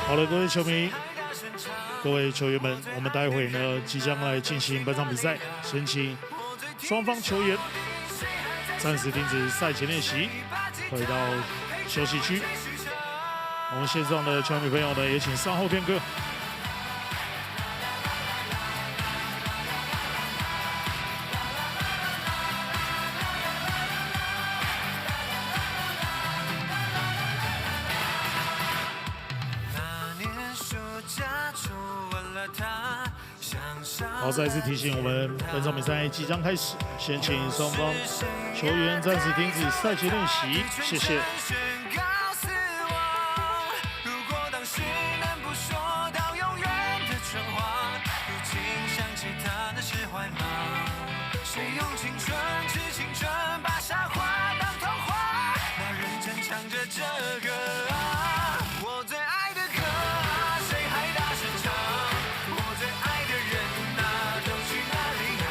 好了，各位球迷、各位球员们，我们待会呢即将来进行本场比赛，先请双方球员暂时停止赛前练习，回到休息区。我们线上的球迷朋友呢，也请稍后片刻。好，再次提醒我们，本场比赛即将开始，先请双方球员暂时停止赛前练习，谢谢。谁用青春吃青春，把傻话当童话，那认真唱着这个啊，我最爱的歌啊，谁还大声唱？我最爱的人啊，都去哪里啊？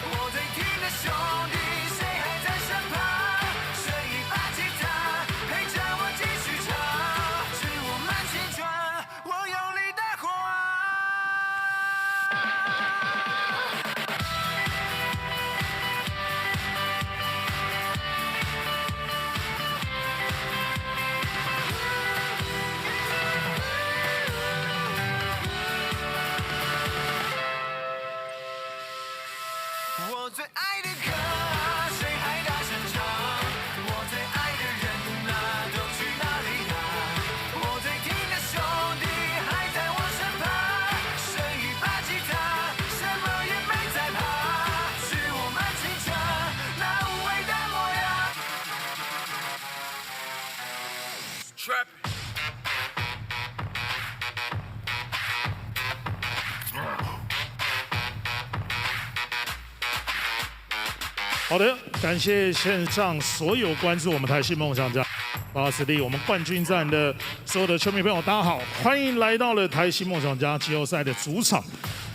我最听的兄弟，谁还在身旁？谁一把吉他陪着我继续唱，是我们青春，我有力的火。我最爱的歌啊，谁还大声唱？我最爱的人啊，都去哪里啊？我最听的兄弟还在我身旁，剩一把吉他，什么也没在怕，是我们青春那无畏的模样。Trap。好的，感谢线上所有关注我们台新梦想家巴斯利我们冠军战的所有的球迷朋友，大家好，欢迎来到了台新梦想家季后赛的主场。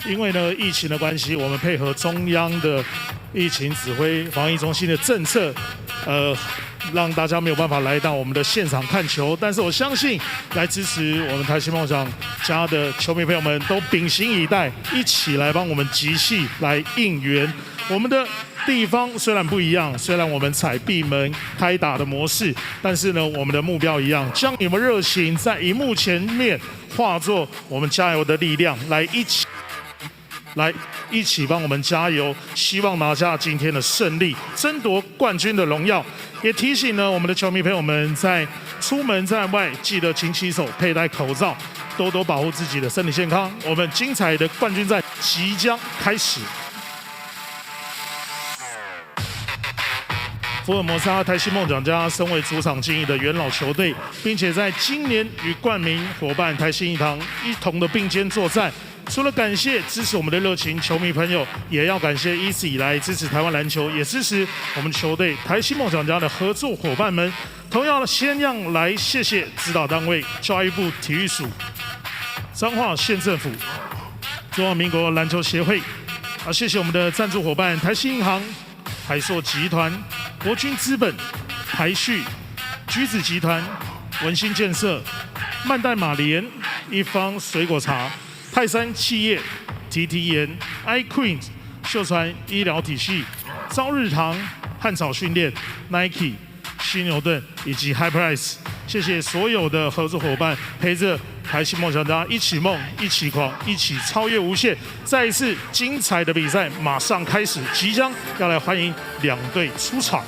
因为呢疫情的关系，我们配合中央的疫情指挥防疫中心的政策，让大家没有办法来到我们的现场看球。但是我相信，来支持我们台新梦想家的球迷朋友们都屏息以待，一起来帮我们集气来应援。我们的地方虽然不一样，虽然我们采闭门开打的模式，但是呢，我们的目标一样，将你们热情在荧幕前面化作我们加油的力量，来一起帮我们加油，希望拿下今天的胜利，争夺冠军的荣耀。也提醒呢，我们的球迷朋友们在出门在外记得勤洗手、佩戴口罩，多多保护自己的身体健康。我们精彩的冠军战即将开始。福尔摩沙台新梦想家身为主场经营的元老球队，并且在今年与冠名伙伴台新一堂一同的并肩作战。除了感谢支持我们的热情球迷朋友，也要感谢一直以来支持台湾篮球，也支持我们球队台新梦想家的合作伙伴们。同样先让来谢谢指导单位教育部体育署、彰化县政府、中华民国篮球协会，谢谢我们的赞助伙伴台新银行、海硕集团、国军资本、台旭、橘子集团、文心建设、曼代玛莲、一方水果茶、泰山企业、TT 研、iQueen、秀传医疗体系、朝日堂、汉草训练、Nike、犀牛顿以及 HighPrice， 谢谢所有的合作伙伴陪着台新梦想家一起梦、一起狂、一起超越无限。再一次精彩的比赛马上开始，即将要来欢迎两队出场。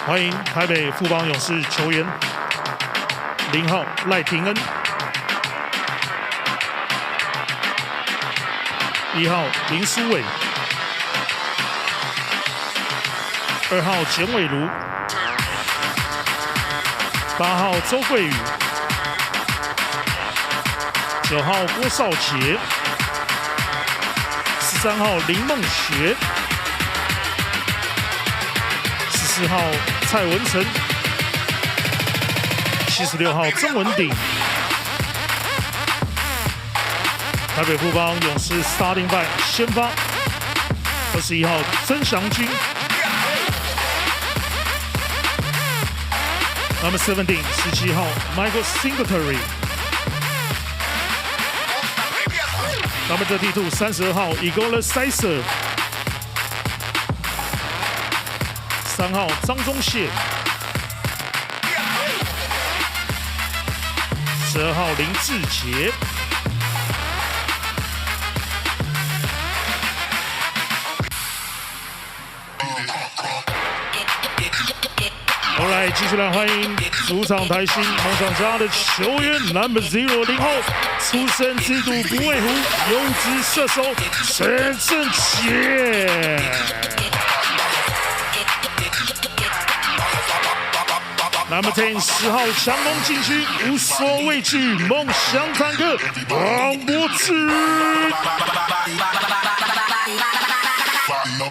欢迎台北富邦勇士球员0号赖廷恩，1号林书伟，2号简伟如，8号周桂宇，9号郭少杰，13号林梦学，14号蔡文成，76号曾文鼎台北富邦勇士 Starting Five 先发，21号曾祥军 ，Number 17 17号 Michael Singletary。 Number 32 32号 Eagle Sizer， 3号张宗宪，12号林志杰。后来继续来欢迎主场台新梦想家的球员 Number 0号，出身制度不畏虎，优质射手陈正杰。Number 10 10号强攻禁区，无所畏惧，梦想坦克王柏芝。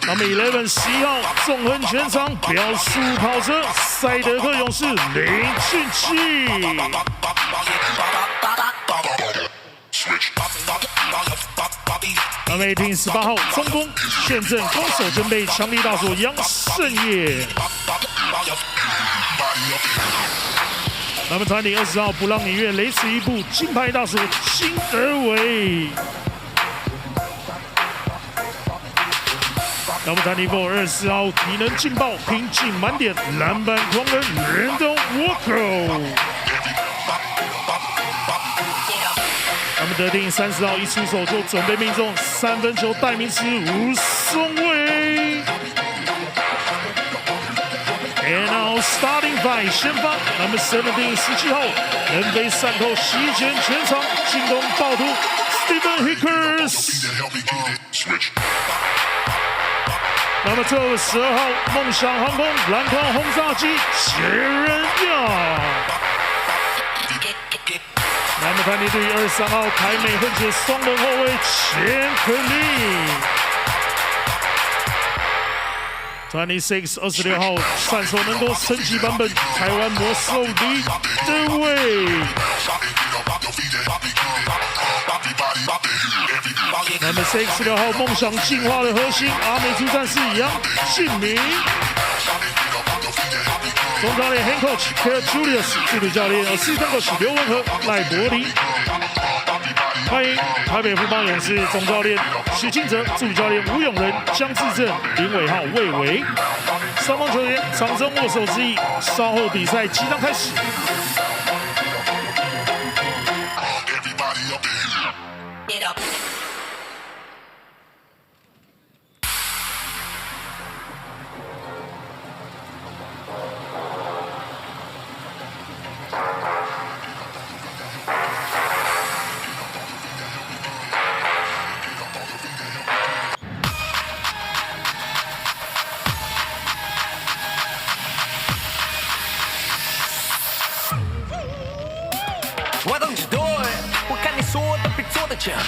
Number 11 11号纵横全场，标速跑车，赛德克勇士林俊基。Number 18 18号中锋，现正攻守兼备，强力大锁杨胜业。Number 20 20号不让你越，雷池一步，金牌大锁金德伟。Number 24 24号体能劲爆，拼劲满点，篮板狂人Randall Walker。Number 13 30号一出手就准备命中，3分球代名词吴松伟。And now Starting Five 先发 ，Number 17 17号人飞散透席卷全场，进攻暴徒 Stephen Hickers。Number 12 12号梦想航空篮筐轰炸机杰人亚。Number 23 23号台美混血双人后卫钱肯利。26 26号善手能够升级版本台湾魔兽李德伟。Number 6 16号梦想进化的核心阿美族战士杨信明。总教练 Head Coach Kerr Julius， 助理教练Assistant Coach 刘文和赖柏林。欢迎台北富邦勇士总教练许敬哲、助理教练吴永仁、江志正、林伟浩、魏维。双方球员场中握手之意，稍后比赛即将开始。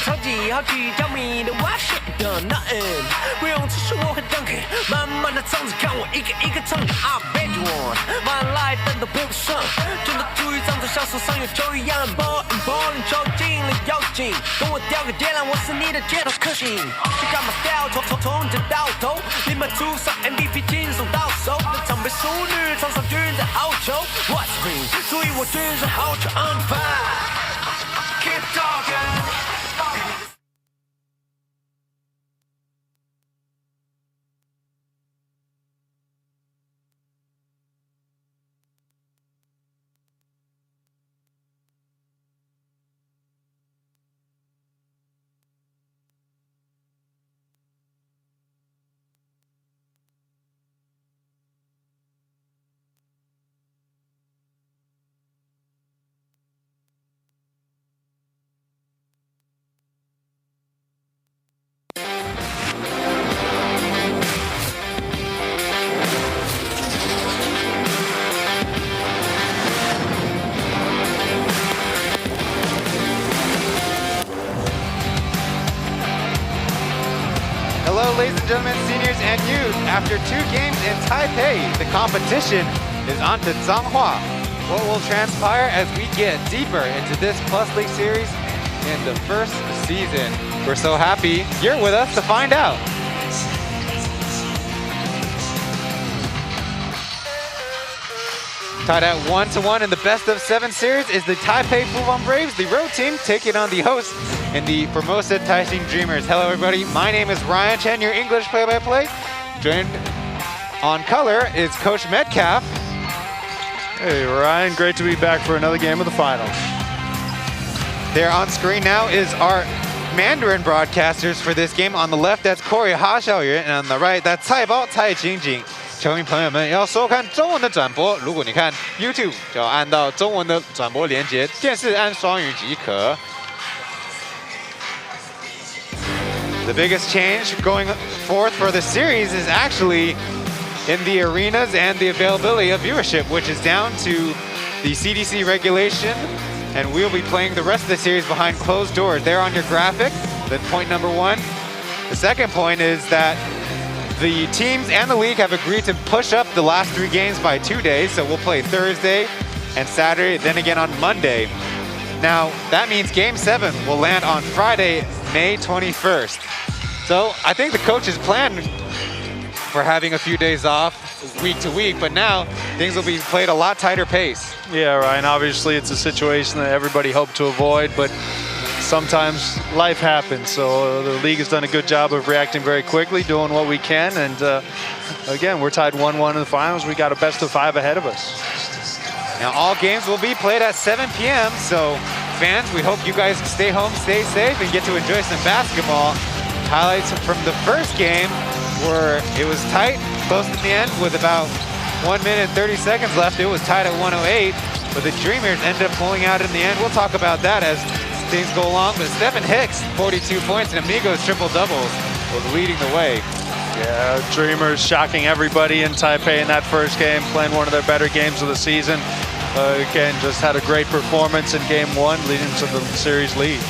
超级好奇，tell me the what shit done nothing， 不用持续我很 dunky， 慢慢的唱着，看我一个一个唱着 ，I bet you want，my life 等都配不上，真的注意张着，像手上有球一样 ，ballin' 球进了要紧，跟我叼个电缆，我是你的街头克星 ，Check out my style， 从这到头，立马出上 MVP 轻松到手，那场被淑女，场上巨人在好球 ，What's me？ 注意我军是好球 on fire，keep talking。Hello, ladies and gentlemen, seniors and youth. After 2 games in Taipei, the competition is on to Zhanghua. What will transpire as we get deeper into this Plus League Series in the first season. We're so happy you're with us to find out. Tied at 1-1 in the best of 7 series is the Taipei Fubon Braves, the road team, taking on the hosts in the Formosa Taishin Dreamers. Hello everybody, my name is Ryan Chen, your English play-by-play. Joined on color is Coach Metcalf. Hey Ryan, great to be back for another game of the finals. There on screen now is our Mandarin broadcasters for this game. On the left, that's Corey Ha Xiaoyuan, and on the right, that's Cai Bao Cai Jingjing. 球迷朋友们要收看中文的转播，如果你看 YouTube 就要按到中文的转播连接，电视按双语即可。The biggest change going forth for the series is actually in the arenas and the availability of viewership, which is down to the CDC regulation, and we'll be playing the rest of the series behind closed doors. There on your graphic, then point number 1. The second point is that the teams and the league have agreed to push up the last 3 games by 2 days, so we'll play Thursday and Saturday, then again on Monday. Now, that means Game 7 will land on Friday, May 21st. So I think the coaches planned for having a few days off week to week, but now things will be played a lot tighter pace. Yeah, Ryan, obviously it's a situation that everybody hoped to avoid, but sometimes life happens. So the league has done a good job of reacting very quickly, doing what we can, and again, we're tied 1-1 in the finals. We got a best of 5 ahead of us. Now all games will be played at 7 p.m. So fans, we hope you guys stay home, stay safe, and get to enjoy some basketball. Highlights from the first game were it was tight, close in the end with about 1 minute and 30 seconds left. It was tied at 108, but the Dreamers ended up pulling out in the end. We'll talk about that as things go along, but Stephen Hicks, 42 points, and Amigos triple-doubles was leading the way. Yeah, Dreamers shocking everybody in Taipei in that first game, playing one of their better games of the season. Again, just had a great performance in Game 1, leading to the series lead.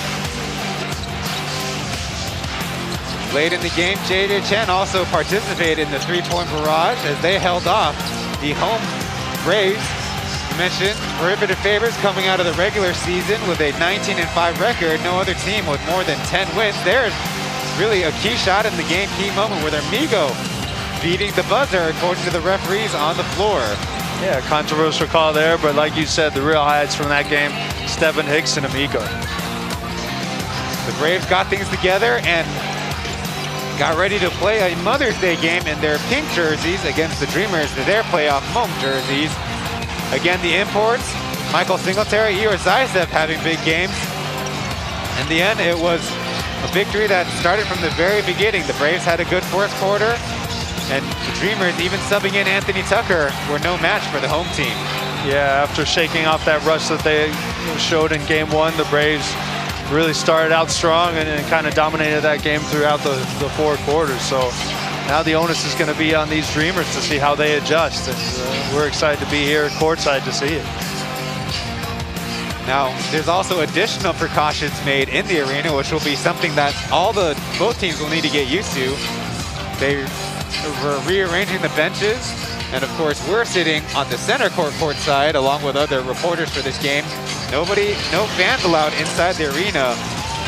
Late in the game, Chen also participated in the 3-point barrage as they held off the home Braves. You mentioned prohibitive favorites coming out of the regular season with a 19-5 record. No other team with more than 10 wins. There's really a key shot in the game, key moment where their Migo beating the buzzer according to the referees on the floor. Yeah, controversial call there, but like you said, the real highlights from that game, Stephen Hicks and Amigo. The Braves got things together and got ready to play a Mother's Day game in their pink jerseys against the Dreamers in their playoff home jerseys. Again, the imports, Michael Singletary, Igor Zaisev having big games. In the end, it was a victory that started from the very beginning. The Braves had a good first quarter, and the Dreamers, even subbing in Anthony Tucker, were no match for the home team. Yeah, after shaking off that rush that they showed in Game 1, the Braves really started out strong and kind of dominated that game throughout the 4 quarters. So now the onus is going to be on these Dreamers to see how they adjust, and we're excited to be here courtside to see it. Now, there's also additional precautions made in the arena, which will be something that both teams will need to get used to. They were rearranging the benches, and of course, we're sitting on the center court side along with other reporters for this game. No fans allowed inside the arena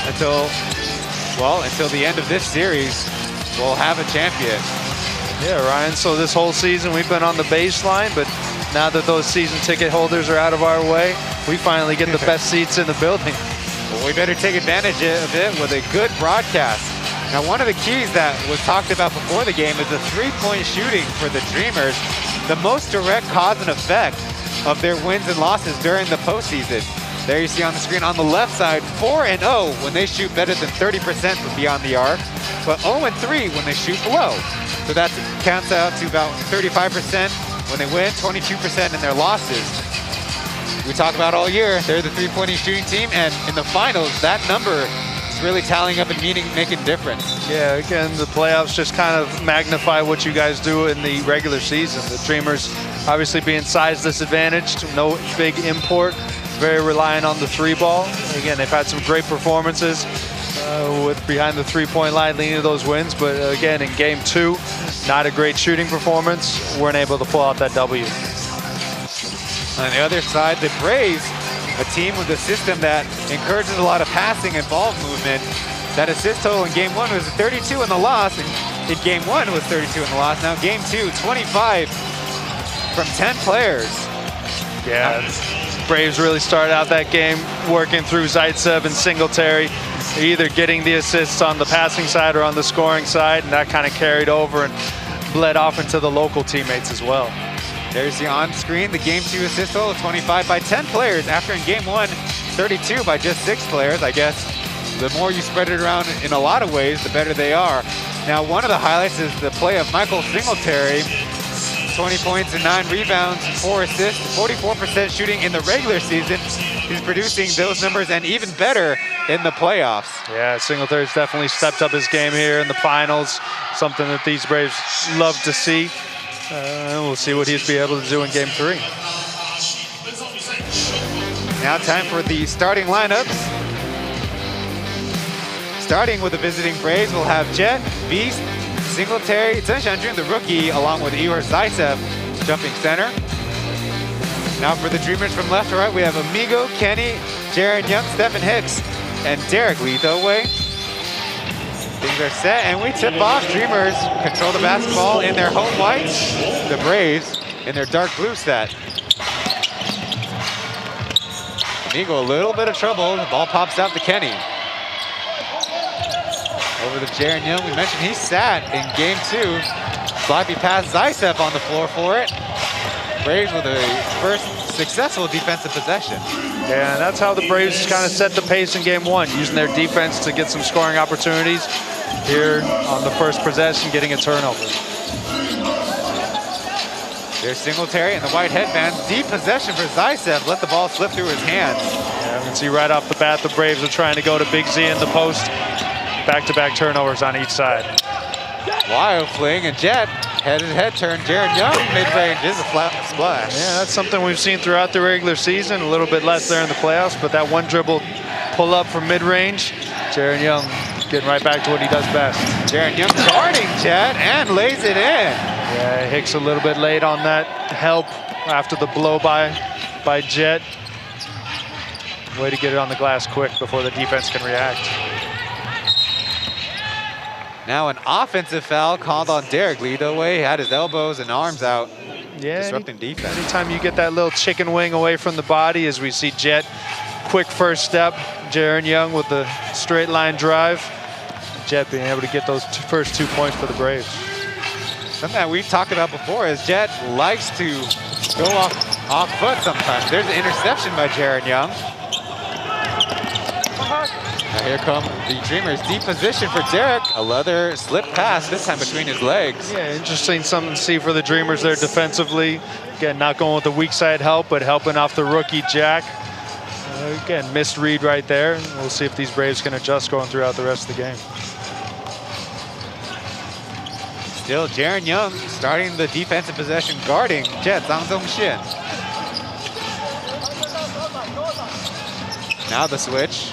until the end of this series. We'll have a champion. Yeah, Ryan, so this whole season we've been on the baseline, but now that those season ticket holders are out of our way, we finally get the best seats in the building. Well, we better take advantage of it with a good broadcast. Now, one of the keys that was talked about before the game is the 3-point shooting for the Dreamers, the most direct cause and effect of their wins and losses during the postseason. There you see on the screen on the left side, 4-0 when they shoot better than 30% from beyond the arc, but 0-3 when they shoot below. So that counts out to about 35% when they win, 22% in their losses. We talk about all year, they're the 3-point shooting team, and in the finals, that number is really tallying up and making a difference. Yeah, again, the playoffs just kind of magnify what you guys do in the regular season. The Dreamers obviously being size disadvantaged, no big import, very reliant on the 3-ball. Again, they've had some great performances with behind the 3-point line leading to those wins, but again, in Game 2, not a great shooting performance. Weren't able to pull out that W. On the other side, the Braves a team with a system that encourages a lot of passing and ball movement. That assist total in game 1 was 32 in the loss, and in game 1 was 32 in the loss. Now game 2, 25 from 10 players. Yeah, Braves really started out that game working through Zaitsev and Singletary, either getting the assists on the passing side or on the scoring side, and that kind of carried over and bled off into the local teammates as well. There's the on-screen, the game 2 assist total, 25 by 10 players, after in game 1, 32 by just 6 players. I guess the more you spread it around in a lot of ways, the better they are. Now, one of the highlights is the play of Michael Singletary. 20 points and 9 rebounds, 4 assists, 44% shooting in the regular season. He's producing those numbers and even better in the playoffs. Yeah, Singletary's definitely stepped up his game here in the finals, something that these Braves love to see. We'll see what he'll be able to do in game 3. Now time for the starting lineups. Starting with the visiting Braves, we'll have Jet, Beast, Singletary, Chen Xianjun, the rookie, along with Igor Zaitsev, jumping center. Now for the Dreamers from left to right, we have Amigo, Kenny, Jaron Young, Stephen Hicks, and Derek Leathaway. Things are set, and we tip off. Dreamers control the basketball in their home whites. The Braves in their dark blue set. Amigo, a little bit of trouble. The ball pops out to Kenny. Over to Jaron Young. We mentioned he sat in game 2. Sloppy pass, Zaitsev on the floor for it. Braves with a first successful defensive possession. Yeah, and that's how the Braves kind of set the pace in game 1, using their defense to get some scoring opportunities. Here on the first possession, getting a turnover. There's Singletary in the white headband. Deep possession for Zaitsev. Let the ball slip through his hands. Yeah, you can see right off the bat the Braves are trying to go to Big Z in the post. Back-to-back turnovers on each side. Wild fling, and Jet head turn. Jaron Young mid-range is a flat splash. Yeah, that's something we've seen throughout the regular season. A little bit less there in the playoffs, but that one dribble pull up from mid-range, Jaron Young getting right back to what he does best. Jaron Young guarding Jet and lays it in. Yeah, Hicks a little bit late on that help after the blow by Jet. Way to get it on the glass quick before the defense can react. Now an offensive foul called on Derek Leathaway. He had his elbows and arms out, disrupting defense. Anytime you get that little chicken wing away from the body, as we see Jet, quick first step. Jaron Young with the straight line drive. Jet being able to get those first 2 points for the Braves. Something that we've talked about before is Jet likes to go off foot sometimes. There's an interception by Jaron Young. Now here come the Dreamers. Deep position for Derek. A leather slip pass, this time between his legs. Yeah, interesting something to see for the Dreamers there defensively. Again, not going with the weak side help, but helping off the rookie Jack. Again, missed read right there. We'll see if these Braves can adjust going throughout the rest of the game. Still Jaron Young starting the defensive possession, guarding Jet Zhang Zhongxin. Now the switch.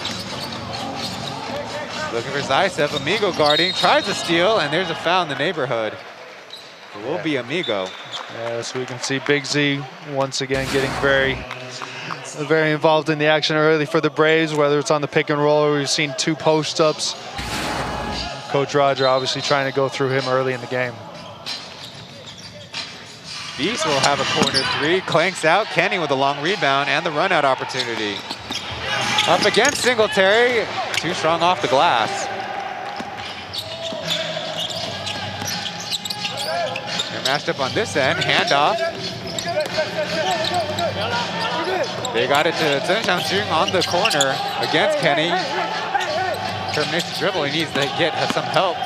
Looking for Zaitsev, Amigo guarding, tries to steal, and there's a foul in the neighborhood. It will be Amigo. Yeah, so we can see Big Z once again getting very involved in the action early for the Braves, whether it's on the pick and roll or we've seen 2 post-ups. Coach Roger obviously trying to go through him early in the game. Beast will have a corner 3, clanks out. Kenny with a long rebound and the run out opportunity. Up against Singletary, too strong off the glass. They're matched up on this end, handoff. They got it to Chen Xianjun on the corner against Kenny. Terminates the dribble, he needs to get some help.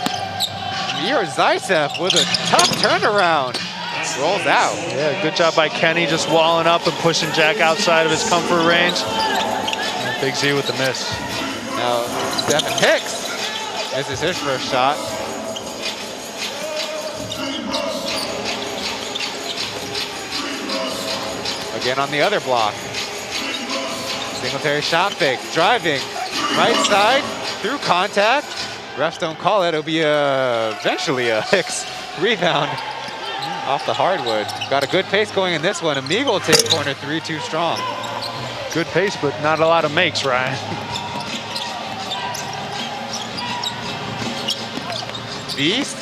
Igor Zaitsev with a tough turnaround. Rolls out. Yeah, good job by Kenny just walling up and pushing Jack outside of his comfort range. And Big Z with the miss. Now, Stephen Hicks misses his first shot. Again on the other block. Singletary shot fake, driving, right side, through contact. Refs don't call it, it'll be eventually a Hicks rebound off the hardwood. Got a good pace going in this one. Amigo will take corner 3, too strong. Good pace, but not a lot of makes, Ryan. Beast,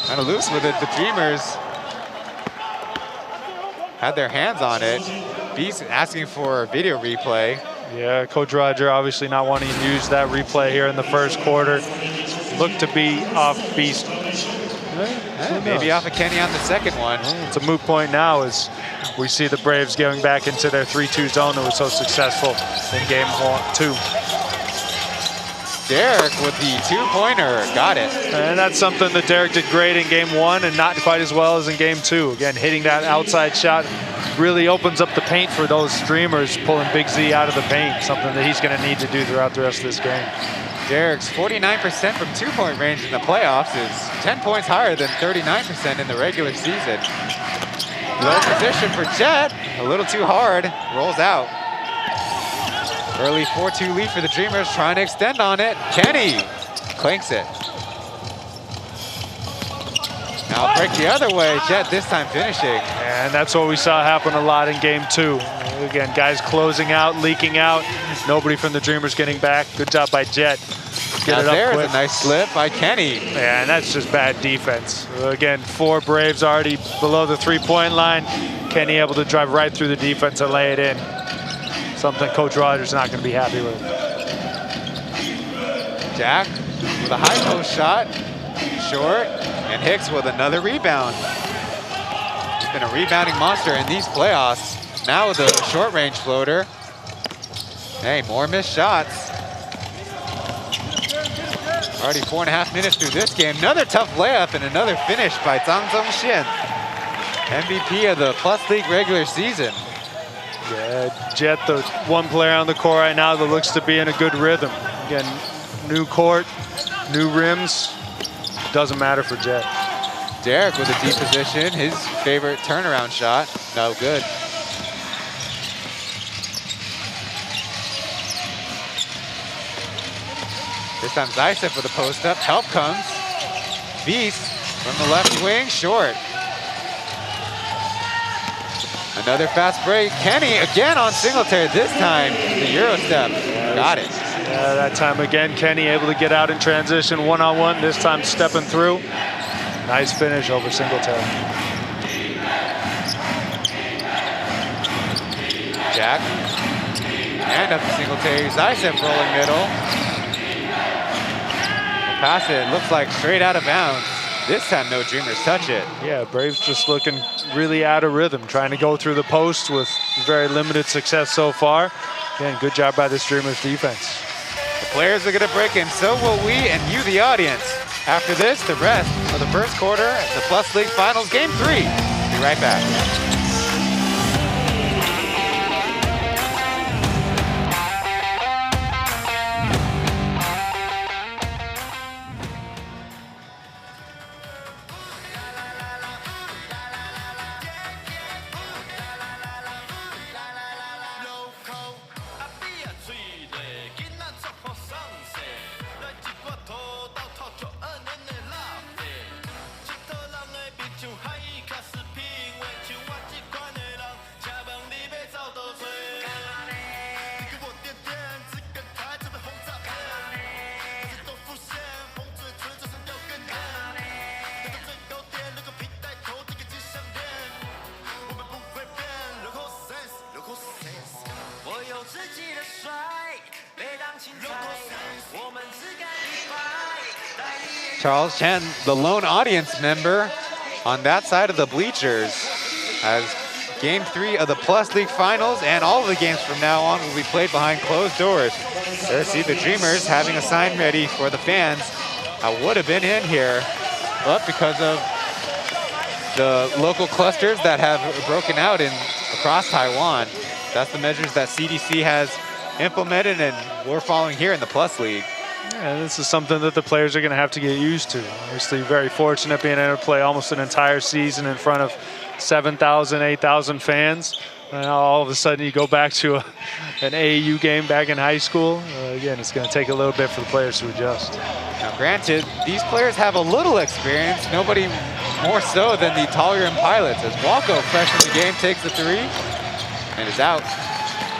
kind of loose with it. The Dreamers had their hands on it. Beast asking for a video replay. Yeah, Coach Roger obviously not wanting to use that replay here in the first quarter. Looked to be off Beast. Maybe off of Kenny on the second one. It's a moot point now as we see the Braves going back into their 3-2 zone that was so successful in game 2. Derek with the two-pointer, got it. And that's something that Derek did great in game 1 and not quite as well as in game 2. Again, hitting that outside shot really opens up the paint for those streamers, pulling Big Z out of the paint, something that he's going to need to do throughout the rest of this game. Derek's 49% from two-point range in the playoffs is 10 points higher than 39% in the regular season. Low position for Jet, a little too hard, rolls out. Early 4-2 lead for the Dreamers, trying to extend on it. Kenny clanks it. Now break the other way, Jet this time finishing. And that's what we saw happen a lot in game 2. Again, guys closing out, leaking out. Nobody from the Dreamers getting back. Good job by Jet. Now there's a nice slip by Kenny. Yeah, and that's just bad defense. Again, 4 Braves already below the 3-point line. Kenny able to drive right through the defense and lay it in. Something Coach Rogers not going to be happy with. Jack with a high post shot, short, and Hicks with another rebound. He's been a rebounding monster in these playoffs. Now with a short range floater. Hey, more missed shots. Already 4.5 minutes through this game. Another tough layup and another finish by Zhang Zhongxian. MVP of the Plus League regular season. Yeah, Jet, the one player on the court right now that looks to be in a good rhythm. Again, new court, new rims. Doesn't matter for Jet. Derek with a deep position, his favorite turnaround shot. No good. This time Zaitsev with a post up. Help comes. Beast from the left wing, short. Another fast break. Kenny again on Singletary. This time the Euro step. Got it. Yeah, that time again, Kenny able to get out in transition one-on-one. This time stepping through. Nice finish over Singletary. Jack. And up to Singletary. Zaitsev rolling middle. Pass it, looks like straight out of bounds. This time no Dreamers touch it. Yeah, Braves just looking really out of rhythm, trying to go through the post with very limited success so far. Again, good job by this Dreamers defense. The players are gonna break in, so will we and you, the audience. After this, the rest of the first quarter at the Plus League Finals, Game 3. Be right back. Charles Chen, the lone audience member on that side of the bleachers, as Game 3 of the Plus League Finals and all of the games from now on will be played behind closed doors. There, see the Dreamers having a sign ready for the fans. I would have been in here, but because of the local clusters that have broken out across Taiwan, that's the measures that CDC has implemented, and we're following here in the Plus League. Yeah, this is something that the players are going to have to get used to. Obviously, very fortunate being able to play almost an entire season in front of 7,000, 8,000 fans. And all of a sudden, you go back to an AAU game back in high school. Again, it's going to take a little bit for the players to adjust. Now, granted, these players have a little experience. Nobody more so than the Taller Pilots, as Walco, fresh in the game, takes the three and is out.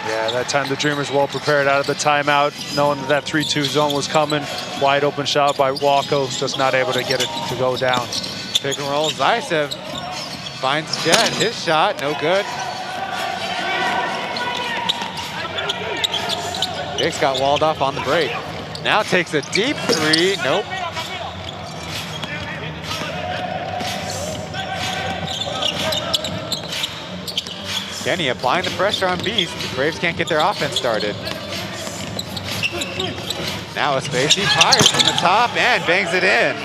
Yeah, that time the Dreamers well prepared out of the timeout, knowing that 3-2 zone was coming. Wide open shot by Walko, just not able to get it to go down. Pick and roll, Zaisev finds Jet, his shot, no good. Hicks got walled off on the break. Now takes a deep three, nope. Kenny applying the pressure on Beast. The Braves can't get their offense started. Now a spacey fires from the top and bangs it in.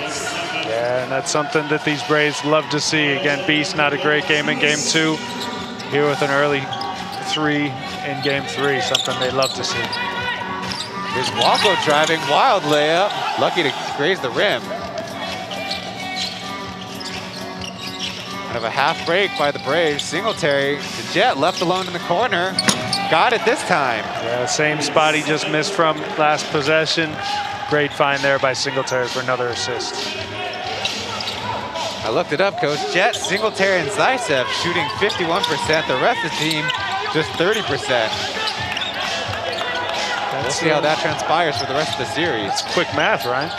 Yeah, and that's something that these Braves love to see. Again, Beast, not a great game in game 2. Here with an early 3 in game 3, something they love to see. Here's Walko driving, wild layup. Lucky to graze the rim. Kind of a half break by the Braves. Singletary, the Jet left alone in the corner. Got it this time. Yeah, same spot he just missed from last possession. Great find there by Singletary for another assist. I looked it up, Coach. Jet, Singletary, and Zaisev shooting 51%. The rest of the team just 30%. We'll see how that transpires for the rest of the series. It's quick math, right?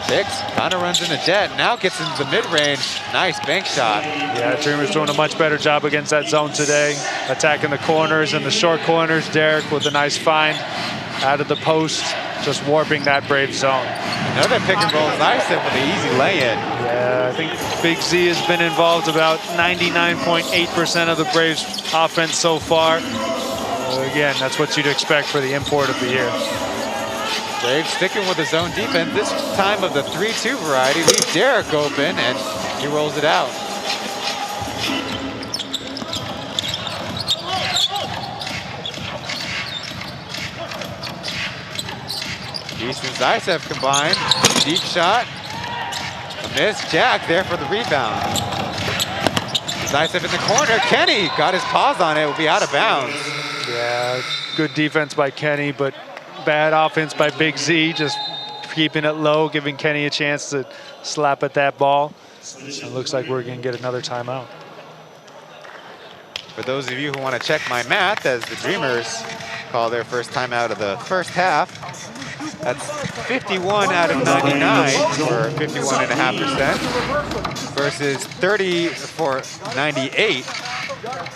Hicks kind of runs into Jet, now gets into the mid-range. Nice bank shot. Yeah, Dreamers doing a much better job against that zone today. Attacking the corners and the short corners. Derek with a nice find out of the post, just warping that Brave zone. Another pick and roll, Zaisev with an easy lay-in. Yeah, I think Big Z has been involved about 99.8% of the Braves offense so far. Again, that's what you'd expect for the import of the year. Braves sticking with the zone defense, this time of the 3-2 variety, leaves Derek open, and he rolls it out. Beast and Zaisev combined. Deep shot. A miss. Jack there for the rebound. Zaisev in the corner. Kenny got his paws on it. Will be out of bounds. Yeah, good defense by Kenny, but bad offense by Big Z, just keeping it low, giving Kenny a chance to slap at that ball. It looks like we're going to get another timeout. For those of you who want to check my math, as the Dreamers call their first timeout of the first half, that's 51 out of 99, or 51.5%, versus 30 for 98.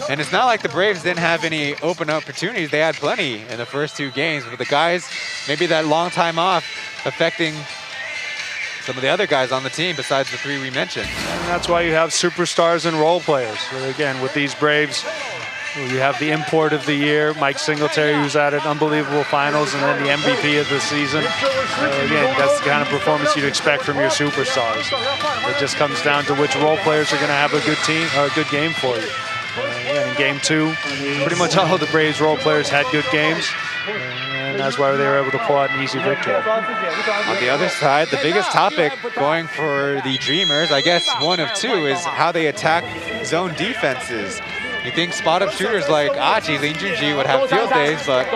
And it's not like the Braves didn't have any open opportunities. They had plenty in the first 2 games, but the guys, maybe that long time off affecting some of the other guys on the team besides the 3 we mentioned. And that's why you have superstars and role players. So again, with these Braves, you have the import of the year, Mike Singletary, who's had an unbelievable finals, and then the MVP of the season. Again, that's the kind of performance you'd expect from your superstars. It just comes down to which role players are going to have a good team, or a good game for you. In game 2, pretty much all of the Braves role players had good games, and that's why they were able to pull out an easy victory. On the other side, the biggest topic going for the Dreamers, I guess one of 2, is how they attack zone defenses. You think spot-up shooters like Achi, Lin Junji would have field days, but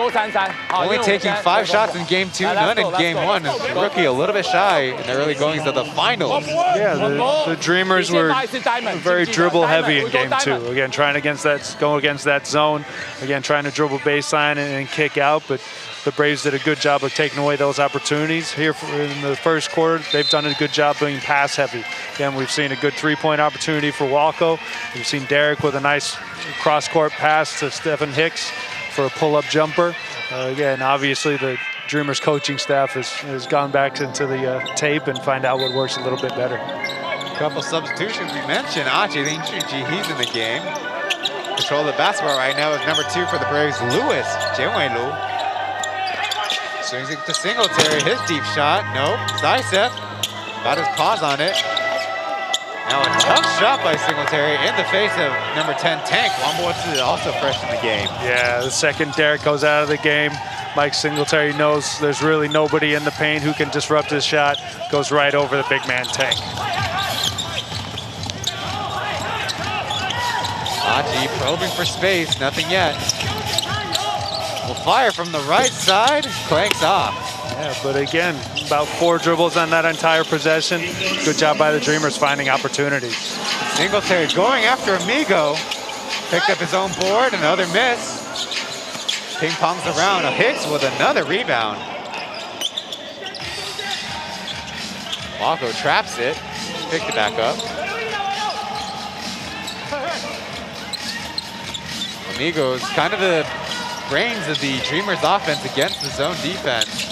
only taking 5 shots in game 2, none in game 1. The rookie a little bit shy in the early goings of the finals. Yeah, the Dreamers were very dribble heavy in game 2. Again, trying go against that zone. Again, trying to dribble baseline and kick out, but the Braves did a good job of taking away those opportunities. Here in the first quarter, they've done a good job being pass heavy. Again, we've seen a good 3-point opportunity for Walko. We've seen Derek with a nice cross-court pass to Stephen Hicks for a pull-up jumper. Again, obviously the Dreamers coaching staff has gone back into the tape and find out what works a little bit better. A couple substitutions we mentioned. Achi, Lin Junji, he's in the game. Control the basketball right now is number 2 for the Braves, Lewis, Jianwei Lu. Swings it to Singletary, his deep shot, nope. Zaisev got his paws on it. Now a tough shot by Singletary in the face of number 10, Tank. Wambowitz is also fresh in the game. Yeah, the second Derek goes out of the game, Mike Singletary knows there's really nobody in the paint who can disrupt his shot, goes right over the big man, Tank. Aji probing for space, nothing yet. Will fire from the right side, clanks off. Yeah, but again, about 4 dribbles on that entire possession. Good job by the Dreamers finding opportunities. Singletary going after Amigo. picked up his own board, another miss. Ping pongs around, Hicks with another rebound. Walko traps it, picked it back up. Amigos, kind of the brains of the Dreamers offense against the zone defense.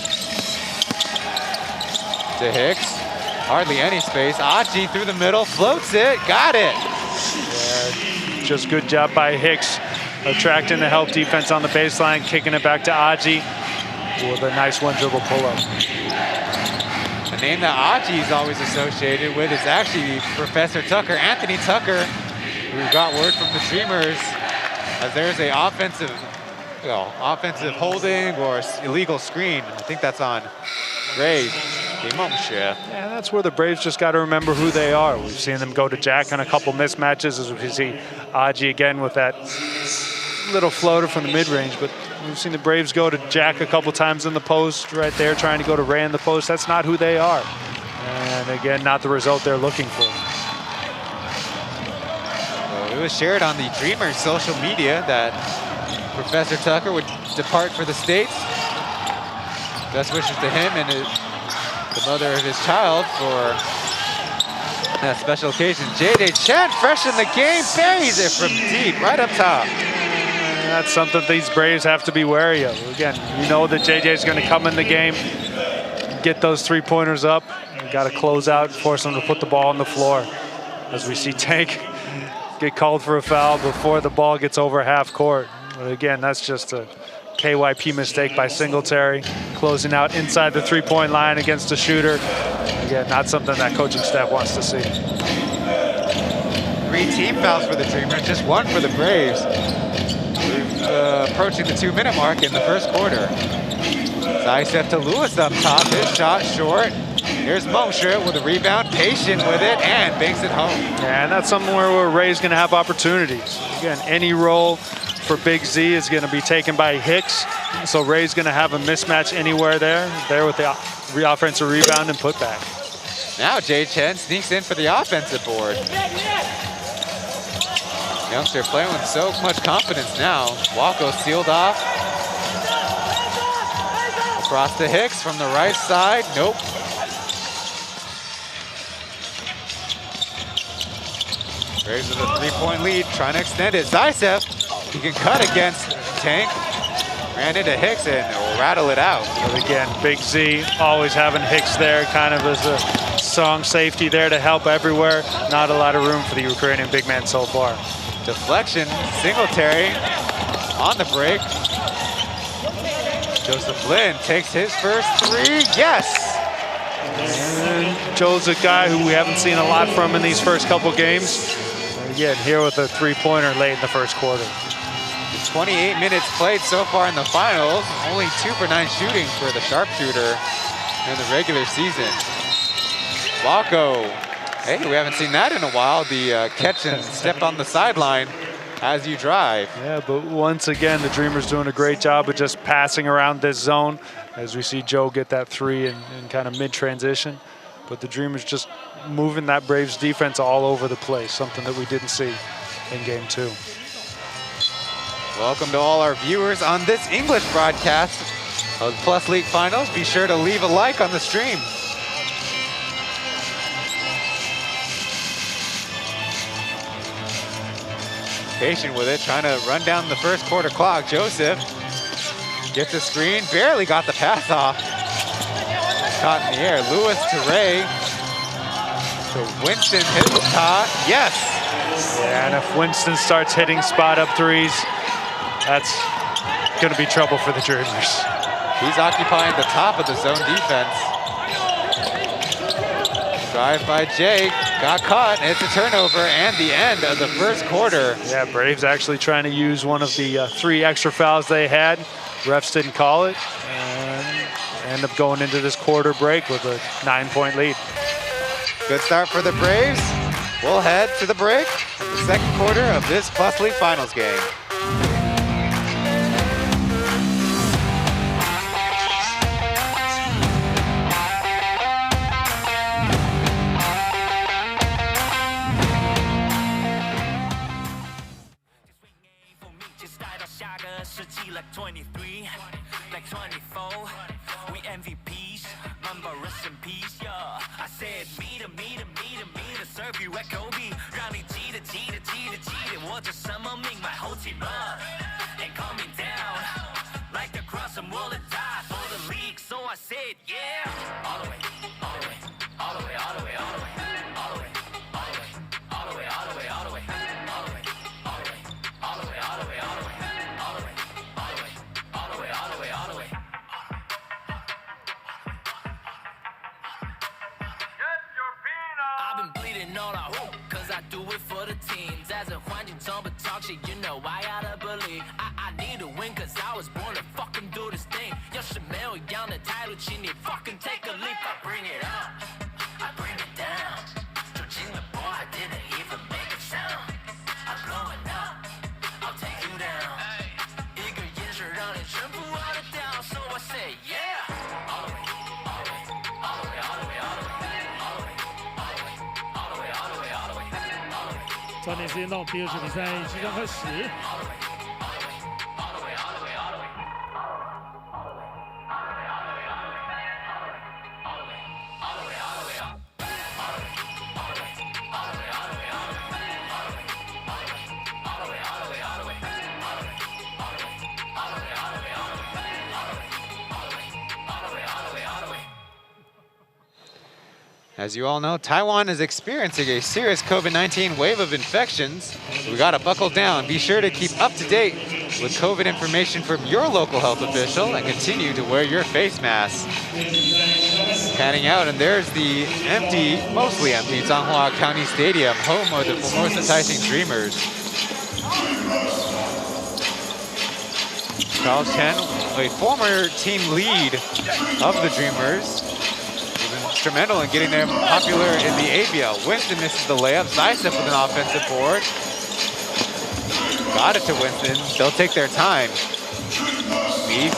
To Hicks, hardly any space. Aji through the middle, floats it, got it. Yeah, just good job by Hicks, attracting the help defense on the baseline, kicking it back to Aji with a nice one dribble pull-up. The name that Aji is always associated with is actually Professor Tucker, Anthony Tucker, who got word from the Dreamers as there's a offensive holding or illegal screen. I think that's on Ray. Yeah, that's where the Braves just got to remember who they are. We've seen them go to Jack on a couple mismatches, as we see Aji again with that little floater from the mid-range, but we've seen the Braves go to Jack a couple times in the post right there, trying to go to Ray in the post. That's not who they are. And again, not the result they're looking for. Well, it was shared on the Dreamers social media that Professor Tucker would depart for the States. Best wishes to him and the mother of his child for that special occasion. J.J. Chen, fresh in the game, buries it from deep, right up top. That's something these Braves have to be wary of. Again, you know that J.J. is going to come in the game, get those three-pointers up. You got to close out, force them to put the ball on the floor. As we see Tank get called for a foul before the ball gets over half court. But again, that's just a KYP mistake by Singletary, closing out inside the three-point line against a shooter. Again, not something that coaching staff wants to see. 3 team fouls for the Dreamers, just 1 for the Braves. We're approaching the 2-minute mark in the first quarter. Zaitsev to Lewis up top, his shot short. Here's Mosher with a rebound, patient with it, and banks it home. Yeah, and that's something where Ray's going to have opportunities. Again, any role for Big Z is going to be taken by Hicks, so Ray's going to have a mismatch anywhere there with the offensive rebound and putback. Now Jay Chen sneaks in for the offensive board. Youngster playing with so much confidence now. Walko sealed off. Across to Hicks from the right side. Nope. Braves with a 3-point lead, trying to extend it. Zaitsev, he can cut against Tank. Ran into Hicks and will rattle it out. But again, Big Z always having Hicks there, kind of as a strong safety there to help everywhere. Not a lot of room for the Ukrainian big man so far. Deflection, Singletary on the break. Joseph Lin takes his first 3, yes! And Joe's a guy who we haven't seen a lot from in these first couple games. Again, here with a three-pointer late in the first quarter. 28 minutes played so far in the finals. Only 2 for 9 shooting for the sharpshooter in the regular season. Walko, hey, we haven't seen that in a while. The catch and step on the sideline as you drive. Yeah, but once again, the Dreamers doing a great job of just passing around this zone as we see Joe get that 3 in kind of mid-transition. But the Dreamers just moving that Braves defense all over the place, something that we didn't see in Game 2. Welcome to all our viewers on this English broadcast of the Plus League Finals. Be sure to leave a like on the stream. Patient with it, trying to run down the first quarter clock. Joseph gets a screen, barely got the pass off. Caught in the air. Lewis to Ray. To Winston, his top, yes! Yeah, and if Winston starts hitting spot-up threes, that's going to be trouble for the Dreamers. He's occupying the top of the zone defense. Drive by Jake, got caught, and it's a turnover, and the end of the first quarter. Yeah, Braves actually trying to use one of the 3 extra fouls they had. Refs didn't call it, and end up going into this quarter break with a 9-point lead. Good start for the Braves. We'll head to the break in the second quarter of this Plus League Finals game. like 24. We MVPs, Mamba rest in peace, yeah. I said meet him, serve you at Kobe. 让你记得，我这什么命，my whole team up and calm me down. Like the cross, I'm willing to die for the league, so I said yeah. All the way, all the way, all the way, all the way, all the way, all the way, all the way, all the way, all the way, all the way, all the way, all the way, all the way, all the way, all the way, all the way, all the way, all the way, all the way, all the way. I've been bleeding all out, cause I do it for the teens. As a 环境中不 talk shit, you know I gotta believe. I need to win cause I was born to fucking do this thing. 要是没有一样的态度，请你 fucking take a leap. I bring it up, I bring it down. 就进了 boy, I didn't even make a sound. I'm blowing up, I'll take you down. 一个眼神让你全部 out of down. So I say yeah. All the way, all the way, all the way, all the way, all the way. 抓紧时间到第二场比赛即将开始。As you all know, Taiwan is experiencing a serious COVID-19 wave of infections. We gotta buckle down. Be sure to keep up to date with COVID information from your local health official and continue to wear your face mask. Panning out, and there's the empty, mostly empty, Zhanghua County Stadium, home of the Formosa Taishin Dreamers. Charles Chen, a former team lead of the Dreamers, instrumental in getting them popular in the ABL. Winston misses the layup. Zaisep with an offensive board. Got it to Winston. They'll take their time. Beef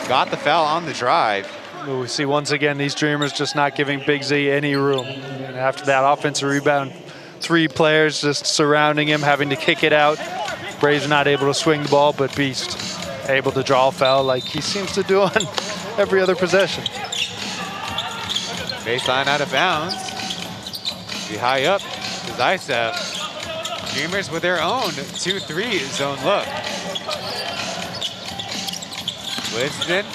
got the foul on the drive. We see once again these Dreamers just not giving Big Z any room. And after that offensive rebound, 3 players just surrounding him, having to kick it out. Braves not able to swing the ball, but Beast able to draw a foul like he seems to do on every other possession. Baseline out of bounds. Be high up to Zaisep. Dreamers with their own 2-3 zone look. Winston,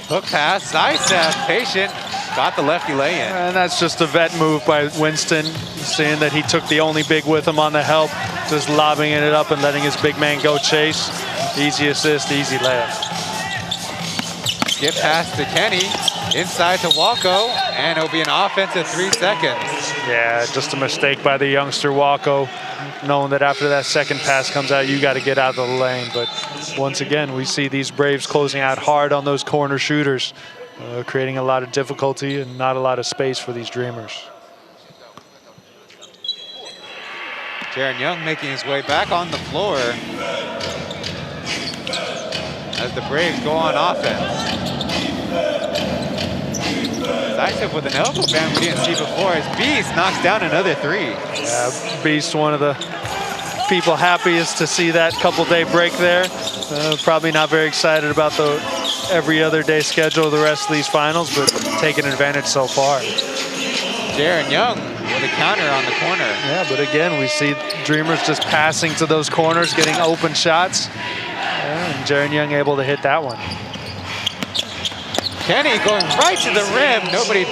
hook pass, Zaisep, patient, got the lefty lay-in. And that's just a vet move by Winston, seeing that he took the only big with him on the help, just lobbing it up and letting his big man go chase. Easy assist, easy layup. Skip pass to Kenny, inside to Walko, and it'll be an offensive 3 seconds. Yeah, just a mistake by the youngster Walko, knowing that after that second pass comes out, you got to get out of the lane. But once again, we see these Braves closing out hard on those corner shooters, creating a lot of difficulty and not a lot of space for these Dreamers. Jaron Young making his way back on the floor as the Braves go on offense. Zaisep with an elbow band we didn't see before as Beast knocks down another 3. Yeah, Beast, one of the people happiest to see that couple-day break there. Probably not very excited about the every other day schedule of the rest of these finals, but taking advantage so far. Jaron Young with a counter on the corner. Yeah, but again, we see Dreamers just passing to those corners, getting open shots. And Jaron Young able to hit that one. Kenny going right to the rim. Nobody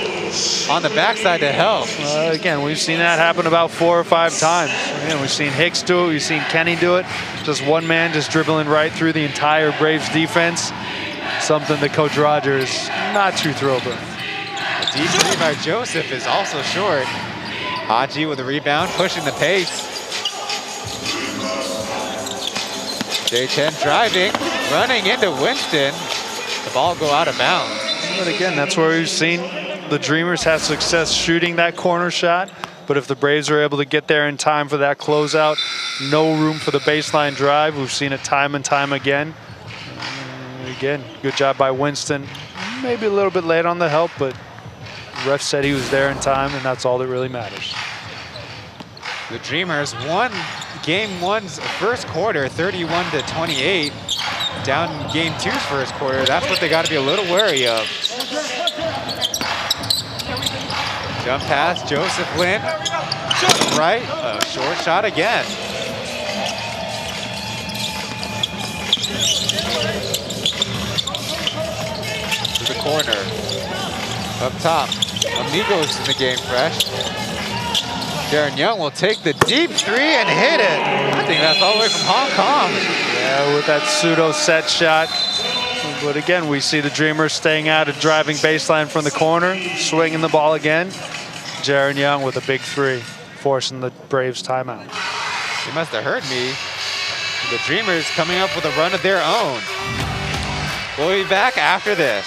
on the backside to help. Again, we've seen that happen about 4 or 5 times. Again, we've seen Hicks do it. We've seen Kenny do it. Just one man just dribbling right through the entire Braves defense. Something that Coach Roger is not too thrilled with. The D3 by Joseph is also short. Haji with a rebound, pushing the pace. Chen driving, running into Winston. The ball go out of bounds. But again, that's where we've seen the Dreamers have success shooting that corner shot. But if the Braves are able to get there in time for that closeout, no room for the baseline drive. We've seen it time and time again. Again, good job by Winston. Maybe a little bit late on the help, but the ref said he was there in time, and that's all that really matters. The Dreamers, one Game 1's first quarter, 31-28. Down in Game 2's first quarter. That's what they got to be a little wary of. Jump pass, Joseph Lin. Right, a short shot again. To the corner. Up top, Amigos in the game fresh. Darren Young will take the deep three and hit it. I think that's all the way from Hong Kong. Yeah, with that pseudo set shot. But again, we see the Dreamers staying out of driving baseline from the corner, swinging the ball again. Darren Young with a big three, forcing the Braves timeout. You must have heard me. The Dreamers coming up with a run of their own. We'll be back after this.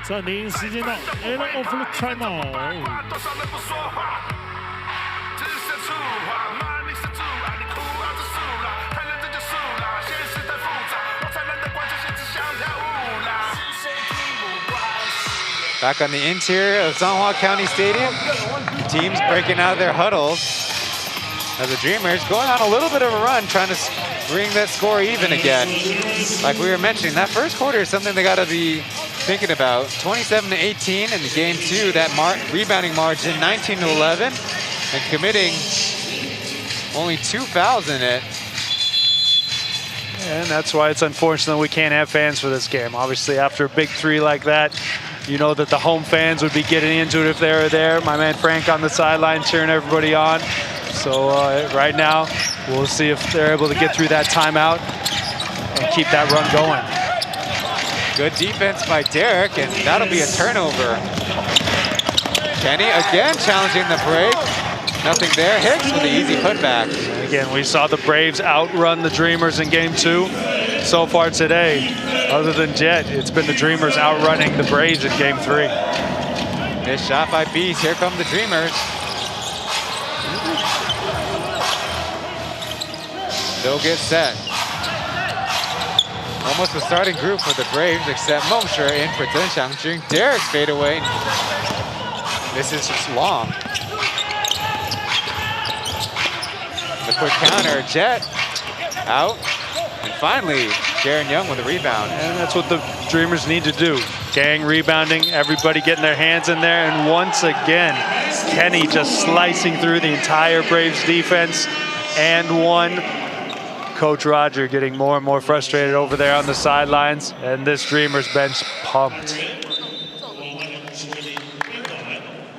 暂停时间到 ，end of the timeout。Back on the interior of Zanghua County Stadium, teams breaking out of their huddles as the Dreamers going on a little bit of a run, trying to bring that score even again. Like we were mentioning, that first quarter is something they got to be thinking about. 27-18 in the game 2, that rebounding margin 19-11, and committing only 2 fouls in it. And that's why it's unfortunate we can't have fans for this game. Obviously, after a big three like that, you know that the home fans would be getting into it if they were there. My man Frank on the sideline cheering everybody on. So right now, we'll see if they're able to get through that timeout and keep that run going. Good defense by Derek, and that'll be a turnover. Kenny again challenging the break. Nothing there. Hicks with the easy putback. Again, we saw the Braves outrun the Dreamers in game 2. So far today, other than Jet, it's been the Dreamers outrunning the Braves in game 3. This shot by Beast. Here come the Dreamers. They'll get set. Almost the starting group for the Braves, except Mengshi in for Zheng Xiangjun. Derek's fadeaway. This is just long. The quick counter, Jet out. And finally, Darren Young with a rebound. And that's what the Dreamers need to do. Gang rebounding, everybody getting their hands in there. And once again, Kenny just slicing through the entire Braves defense. And one. Coach Roger getting more and more frustrated over there on the sidelines. And this Dreamers bench pumped.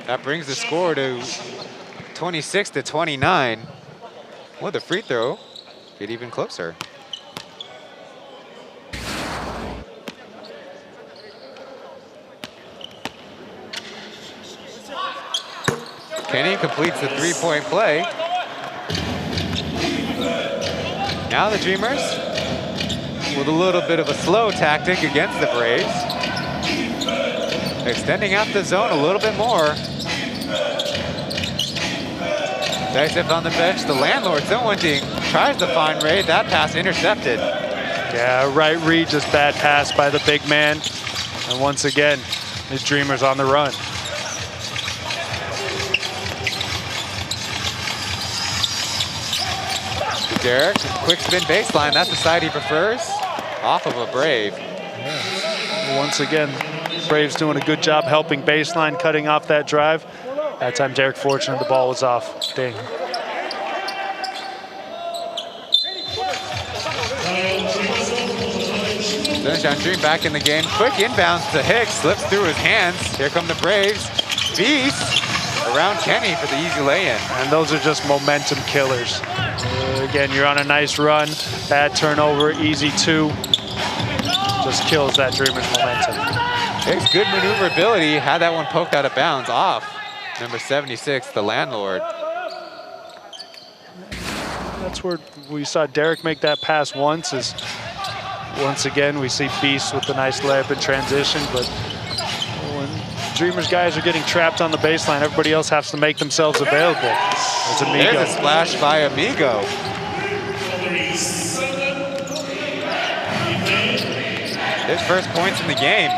That brings the score to 26-29. With a free throw, get even closer. Kenny completes the three-point play. Now the Dreamers with a little bit of a slow tactic against the Braves. Extending out the zone a little bit more. Taishin on the bench, the landlord, someone tries to find Ray. That pass intercepted. Yeah, right read, just bad pass by the big man. And once again, the Dreamers on the run. Derek, quick spin baseline. That's the side he prefers. Off of a Brave. Yeah. Once again, Braves doing a good job helping baseline, cutting off that drive. That time, Derek fortunate the ball was off. Ding. Zheng Xiangjun back in the game. Quick inbounds to Hicks. Slips through his hands. Here come the Braves. Beast around Kenny for the easy lay-in. And those are just momentum killers. Again, you're on a nice run, bad turnover, easy 2. Just kills that Dreamers momentum. Hicks, good maneuverability, had that one poked out of bounds off. Number 76, the landlord. That's where we saw Derek make that pass once. Once again, we see Beast with the nice layup in transition, but when Dreamers guys are getting trapped on the baseline, everybody else has to make themselves available. There's a splash by Amigo. His first points in the game.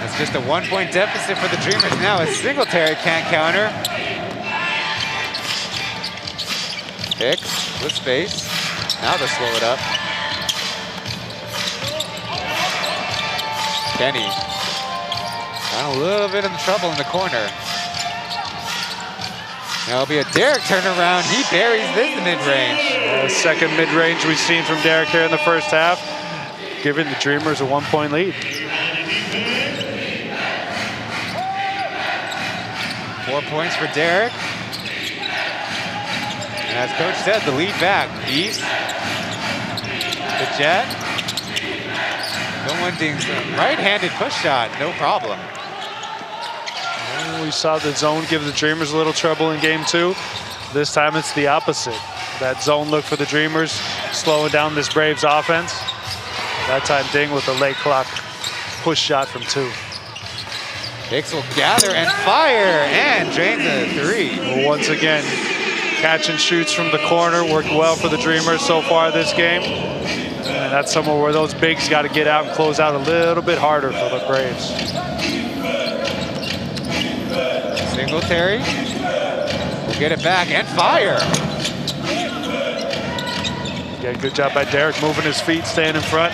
It's just a 1-point deficit for the Dreamers now as Singletary can't counter. Hicks with space. Now they'll slow it up. Kenny. Got a little bit of trouble in the corner. Now it'll be a Derek turnaround. He buries this mid-range. Second mid-range we've seen from Derek here in the first half, giving the Dreamers a 1-point lead. 4 points for Derek. And as Coach said, the lead back. Beast. The Jet. No one dings him. Right-handed push shot, no problem. We saw the zone give the Dreamers a little trouble in game 2. This time it's the opposite. That zone look for the Dreamers, slowing down this Braves offense. That time Ding with a late clock push shot from 2. Hicks will gather and fire and drains a 3. Well, once again, catch and shoots from the corner worked well for the Dreamers so far this game. And that's somewhere where those bigs got to get out and close out a little bit harder for the Braves. Singletary will get it back and fire. Yeah, good job by Derek moving his feet, staying in front.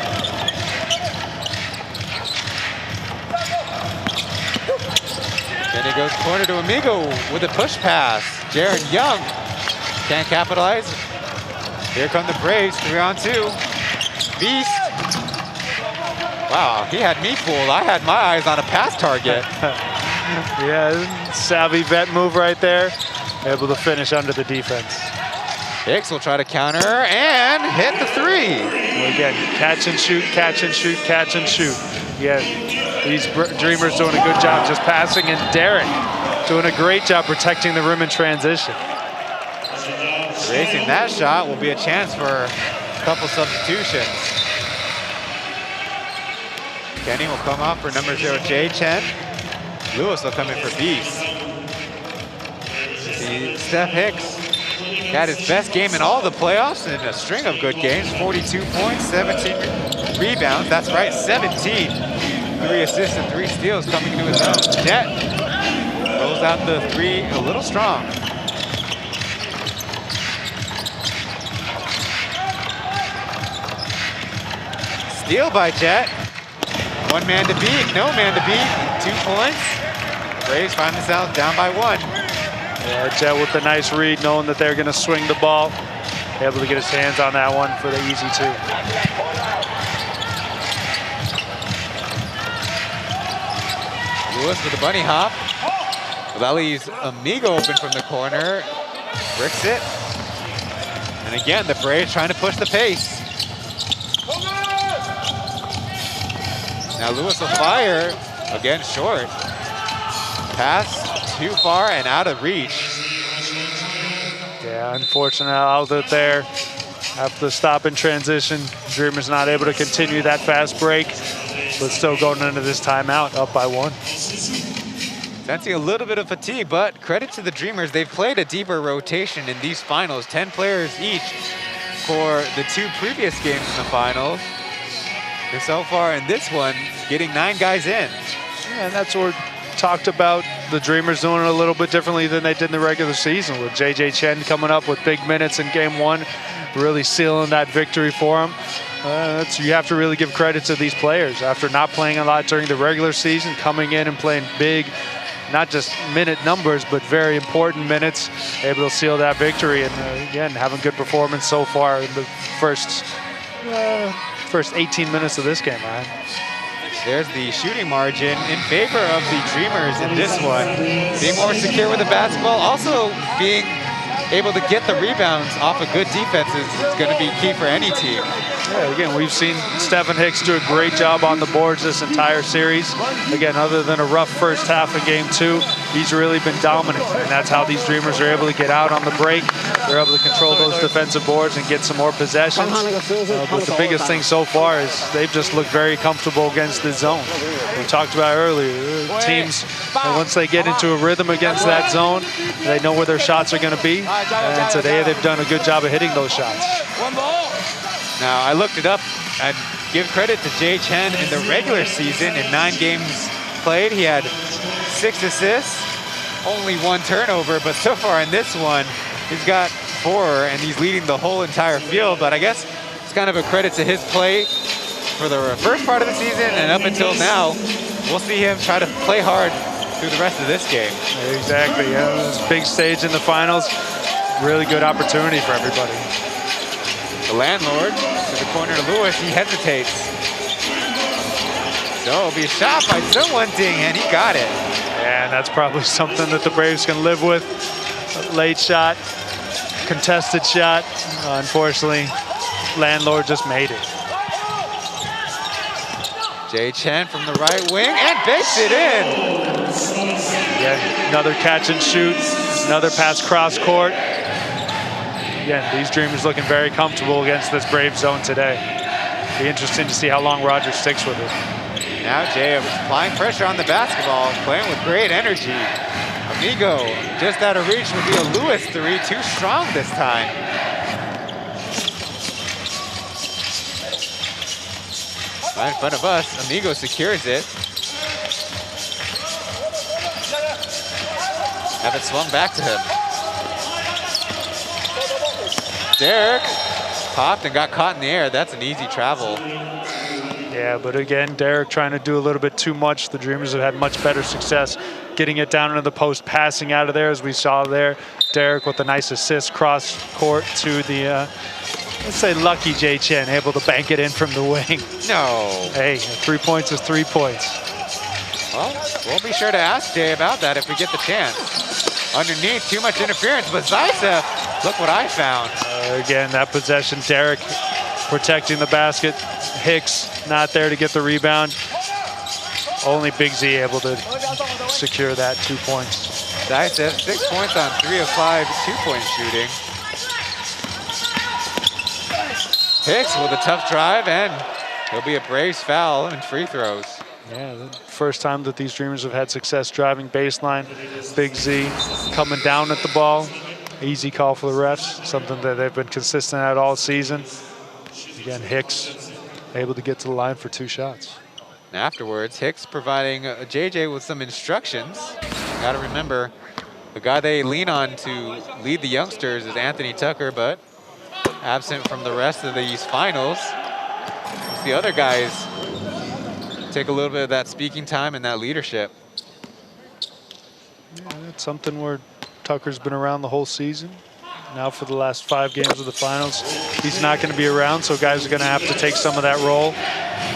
Then he goes corner to Amigo with a push pass. Jared Young can't capitalize. Here come the Braves, 3-on-2. Beast. Wow, he had me fooled. I had my eyes on a pass target. Yeah, savvy vet move right there. Able to finish under the defense. Hicks will try to counter and hit the 3. Well, again, catch and shoot, catch and shoot, catch and shoot. Yeah, these Dreamers doing a good job just passing, and Derek doing a great job protecting the rim in transition. Racing that shot will be a chance for a couple substitutions. Kenny will come off for number 0, Chen. Lewis will come in for Beast. See Steph Hicks had his best game in all the playoffs in a string of good games. 42 points, 17 rebounds. That's right, 17. 3 assists and 3 steals coming to his own. Jet rolls out the 3 a little strong. Steal by Jet. 1 man to beat, no man to beat. 2 points. Braves find themselves down by 1. Yeah, Jet with the nice read, knowing that they're going to swing the ball. Able to get his hands on that one for the easy 2. Lewis with a bunny hop. That leaves Amigo open from the corner. Bricks it. And again, the Braves trying to push the pace. Now Lewis will fire. Again, short. Pass too far and out of reach. Yeah, unfortunate outlet there. After the stop in transition, Dreamers not able to continue that fast break, but still going into this timeout up by 1. Sensing a little bit of fatigue, but credit to the Dreamers. They've played a deeper rotation in these finals, 10 players each for the 2 previous games in the finals. And so far in this one, getting 9 guys in. Yeah, and that's what we talked about, the Dreamers doing it a little bit differently than they did in the regular season, with J.J. Chen coming up with big minutes in game 1, really sealing that victory for them. You have to really give credit to these players. After not playing a lot during the regular season, coming in and playing big, not just minute numbers, but very important minutes, able to seal that victory. And again, having good performance so far in the first 18 minutes of this game, man. there's the shooting margin in favor of the Dreamers in this one. Being more secure with the basketball, also being able to get the rebounds off of good defenses is going to be key for any team. Yeah, again, we've seen Stephen Hicks do a great job on the boards this entire series. Again, other than a rough first half of game 2, he's really been dominant. And that's how these Dreamers are able to get out on the break. They're able to control those defensive boards and get some more possessions. But the biggest thing so far is they've just looked very comfortable against the zone. We talked about earlier, teams, once they get into a rhythm against that zone, they know where their shots are going to be. And today they've done a good job of hitting those shots. Now, I looked it up and give credit to Jay Chen in the regular season. In 9 games played, he had 6 assists, only 1 turnover, but so far in this one, he's got 4, and he's leading the whole entire field. But I guess it's kind of a credit to his play for the first part of the season, and up until now, we'll see him try to play hard through the rest of this game. Exactly, yeah, this big stage in the finals, really good opportunity for everybody. The landlord to the corner to Lewis, he hesitates. So it'll be a shot by someone, Ding, and he got it. And that's probably something that the Braves can live with. A late shot, contested shot. Unfortunately, landlord just made it. Jay Chen from the right wing and bakes it in. Again, another catch and shoot, another pass cross court. Again, these Dreamers looking very comfortable against this Brave zone today. Be interesting to see how long Roger sticks with it. Now Jay applying pressure on the basketball, playing with great energy. Amigo just out of reach would be a Lewis 3, too strong this time. Right in front of us, Amigo secures it. Have it swung back to him. Derek popped and got caught in the air. That's an easy travel. Yeah, but again, Derek trying to do a little bit too much. The Dreamers have had much better success getting it down into the post, passing out of there, as we saw there. Derek with a nice assist cross court to the, let's say, lucky Jay Chen, able to bank it in from the wing. No. Hey, 3 points is 3 points. Well, we'll be sure to ask Jay about that if we get the chance. Underneath, too much interference, but Zaitsev, look what I found. Again, that possession, Derek protecting the basket. Hicks not there to get the rebound. Only Big Z able to secure that 2 points. Zaitsev, 6 points on 3 of 5 2-point shooting. Hicks with a tough drive, and there'll be a Braves foul and free throws. Yeah, the first time that these Dreamers have had success driving baseline. Big Z coming down at the ball. Easy call for the refs, something that they've been consistent at all season. Again, Hicks able to get to the line for 2 shots. And afterwards, Hicks providing JJ with some instructions. Got to remember, the guy they lean on to lead the youngsters is Anthony Tucker, but absent from the rest of these finals. It's the other guys take a little bit of that speaking time and that leadership. Yeah, that's something where Tucker's been around the whole season. Now for the last 5 games of the finals, he's not going to be around, so guys are going to have to take some of that role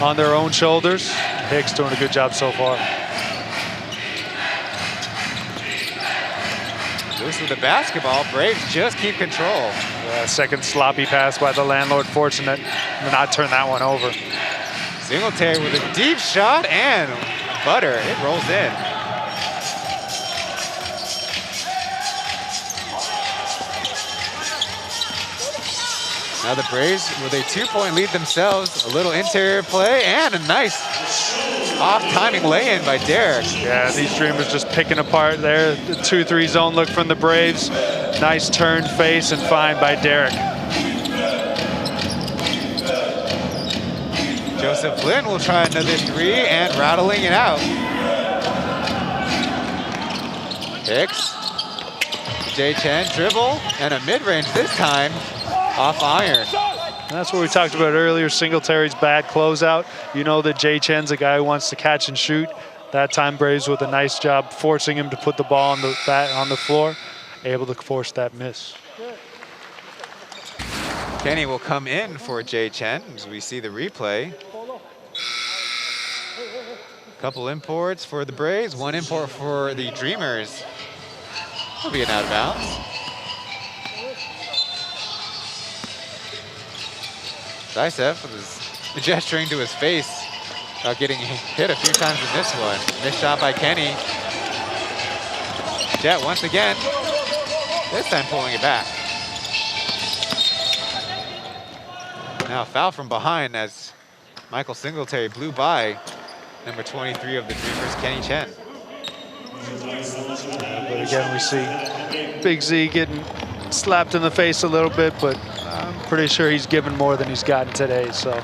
on their own shoulders. Hicks doing a good job so far. Loose with the basketball, Braves just keep control. Yeah, second sloppy pass by the landlord, fortunate to not turn that one over. Singletary with a deep shot and butter, it rolls in. Now the Braves with a 2-point lead themselves, a little interior play and a nice off-timing lay-in by Derek. Yeah, these Dreamers just picking apart there. The 2-3 zone look from the Braves. Nice turn, face, and find by Derek. Joseph Flynn will try another 3 and rattling it out. Hicks, Jay Chen, dribble, and a mid-range this time. Off iron. And that's what we talked about earlier, Singletary's bad closeout. You know that Jay Chen's a guy who wants to catch and shoot. That time Braves with a nice job forcing him to put the ball on the floor, able to force that miss. Kenny will come in for Jay Chen as we see the replay. Couple imports for the Braves, one import for the Dreamers. Will be an out of bounds. Daisev was gesturing to his face about getting hit a few times in this one. Missed shot by Kenny. Jet once again, this time pulling it back. Now foul from behind as Michael Singletary blew by number 23 of the Dreamers, Kenny Chen. But again, we see Big Z getting slapped in the face a little bit, but I'm pretty sure he's given more than he's gotten today, so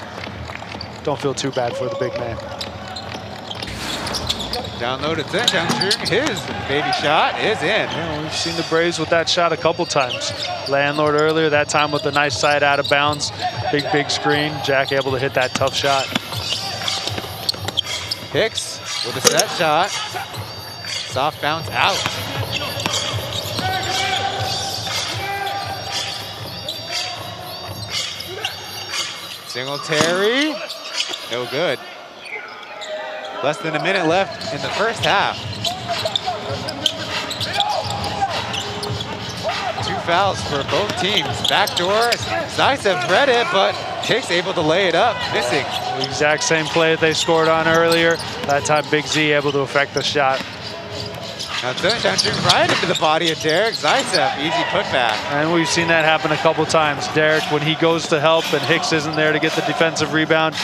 don't feel too bad for the big man. Downloaded Chen, his baby shot is in. Yeah, we've seen the Braves with that shot a couple times. Landlord earlier, that time with the nice side out of bounds. Big screen, Jack able to hit that tough shot. Hicks with a set shot. Soft bounce out. Singletary, no good. Less than a minute left in the first half. Two fouls for both teams. Backdoor, Zaisev read it, but Hicks able to lay it up, missing. The exact same play that they scored on earlier. That time Big Z able to affect the shot. Now shooting right into the body of Derek. Zaisev, easy putback. And we've seen that happen a couple times. Derek, when he goes to help and Hicks isn't there to get the defensive rebound,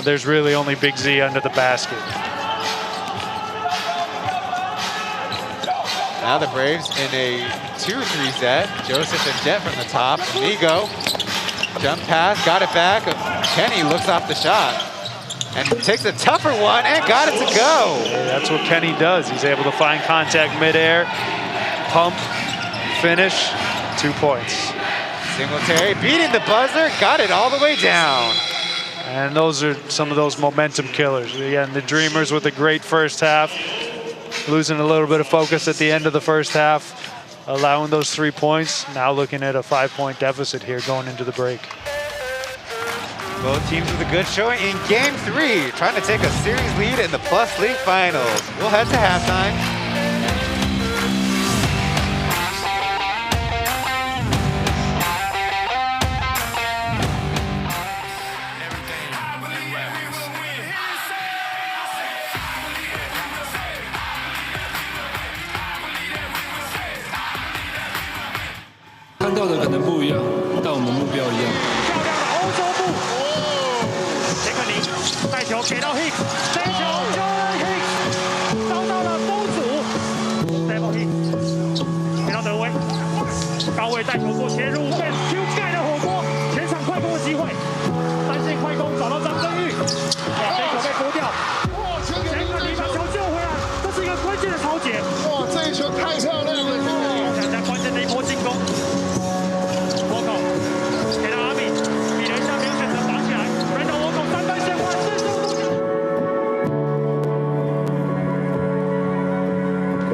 there's really only Big Z under the basket. Now the Braves in a 2-3 set. Joseph and Jet from the top. Amigo, jump pass, got it back. Kenny looks off the shot and takes a tougher one and got it to go. Yeah, that's what Kenny does. He's able to find contact midair, pump, finish, 2 points. Singletary beating the buzzer, got it all the way down. And those are some of those momentum killers. Again, the Dreamers with a great first half, losing a little bit of focus at the end of the first half, allowing those 3 points. Now looking at a 5-point deficit here going into the break. Both teams with a good showing in game 3, trying to take a series lead in the Plus League Finals. We'll head to halftime.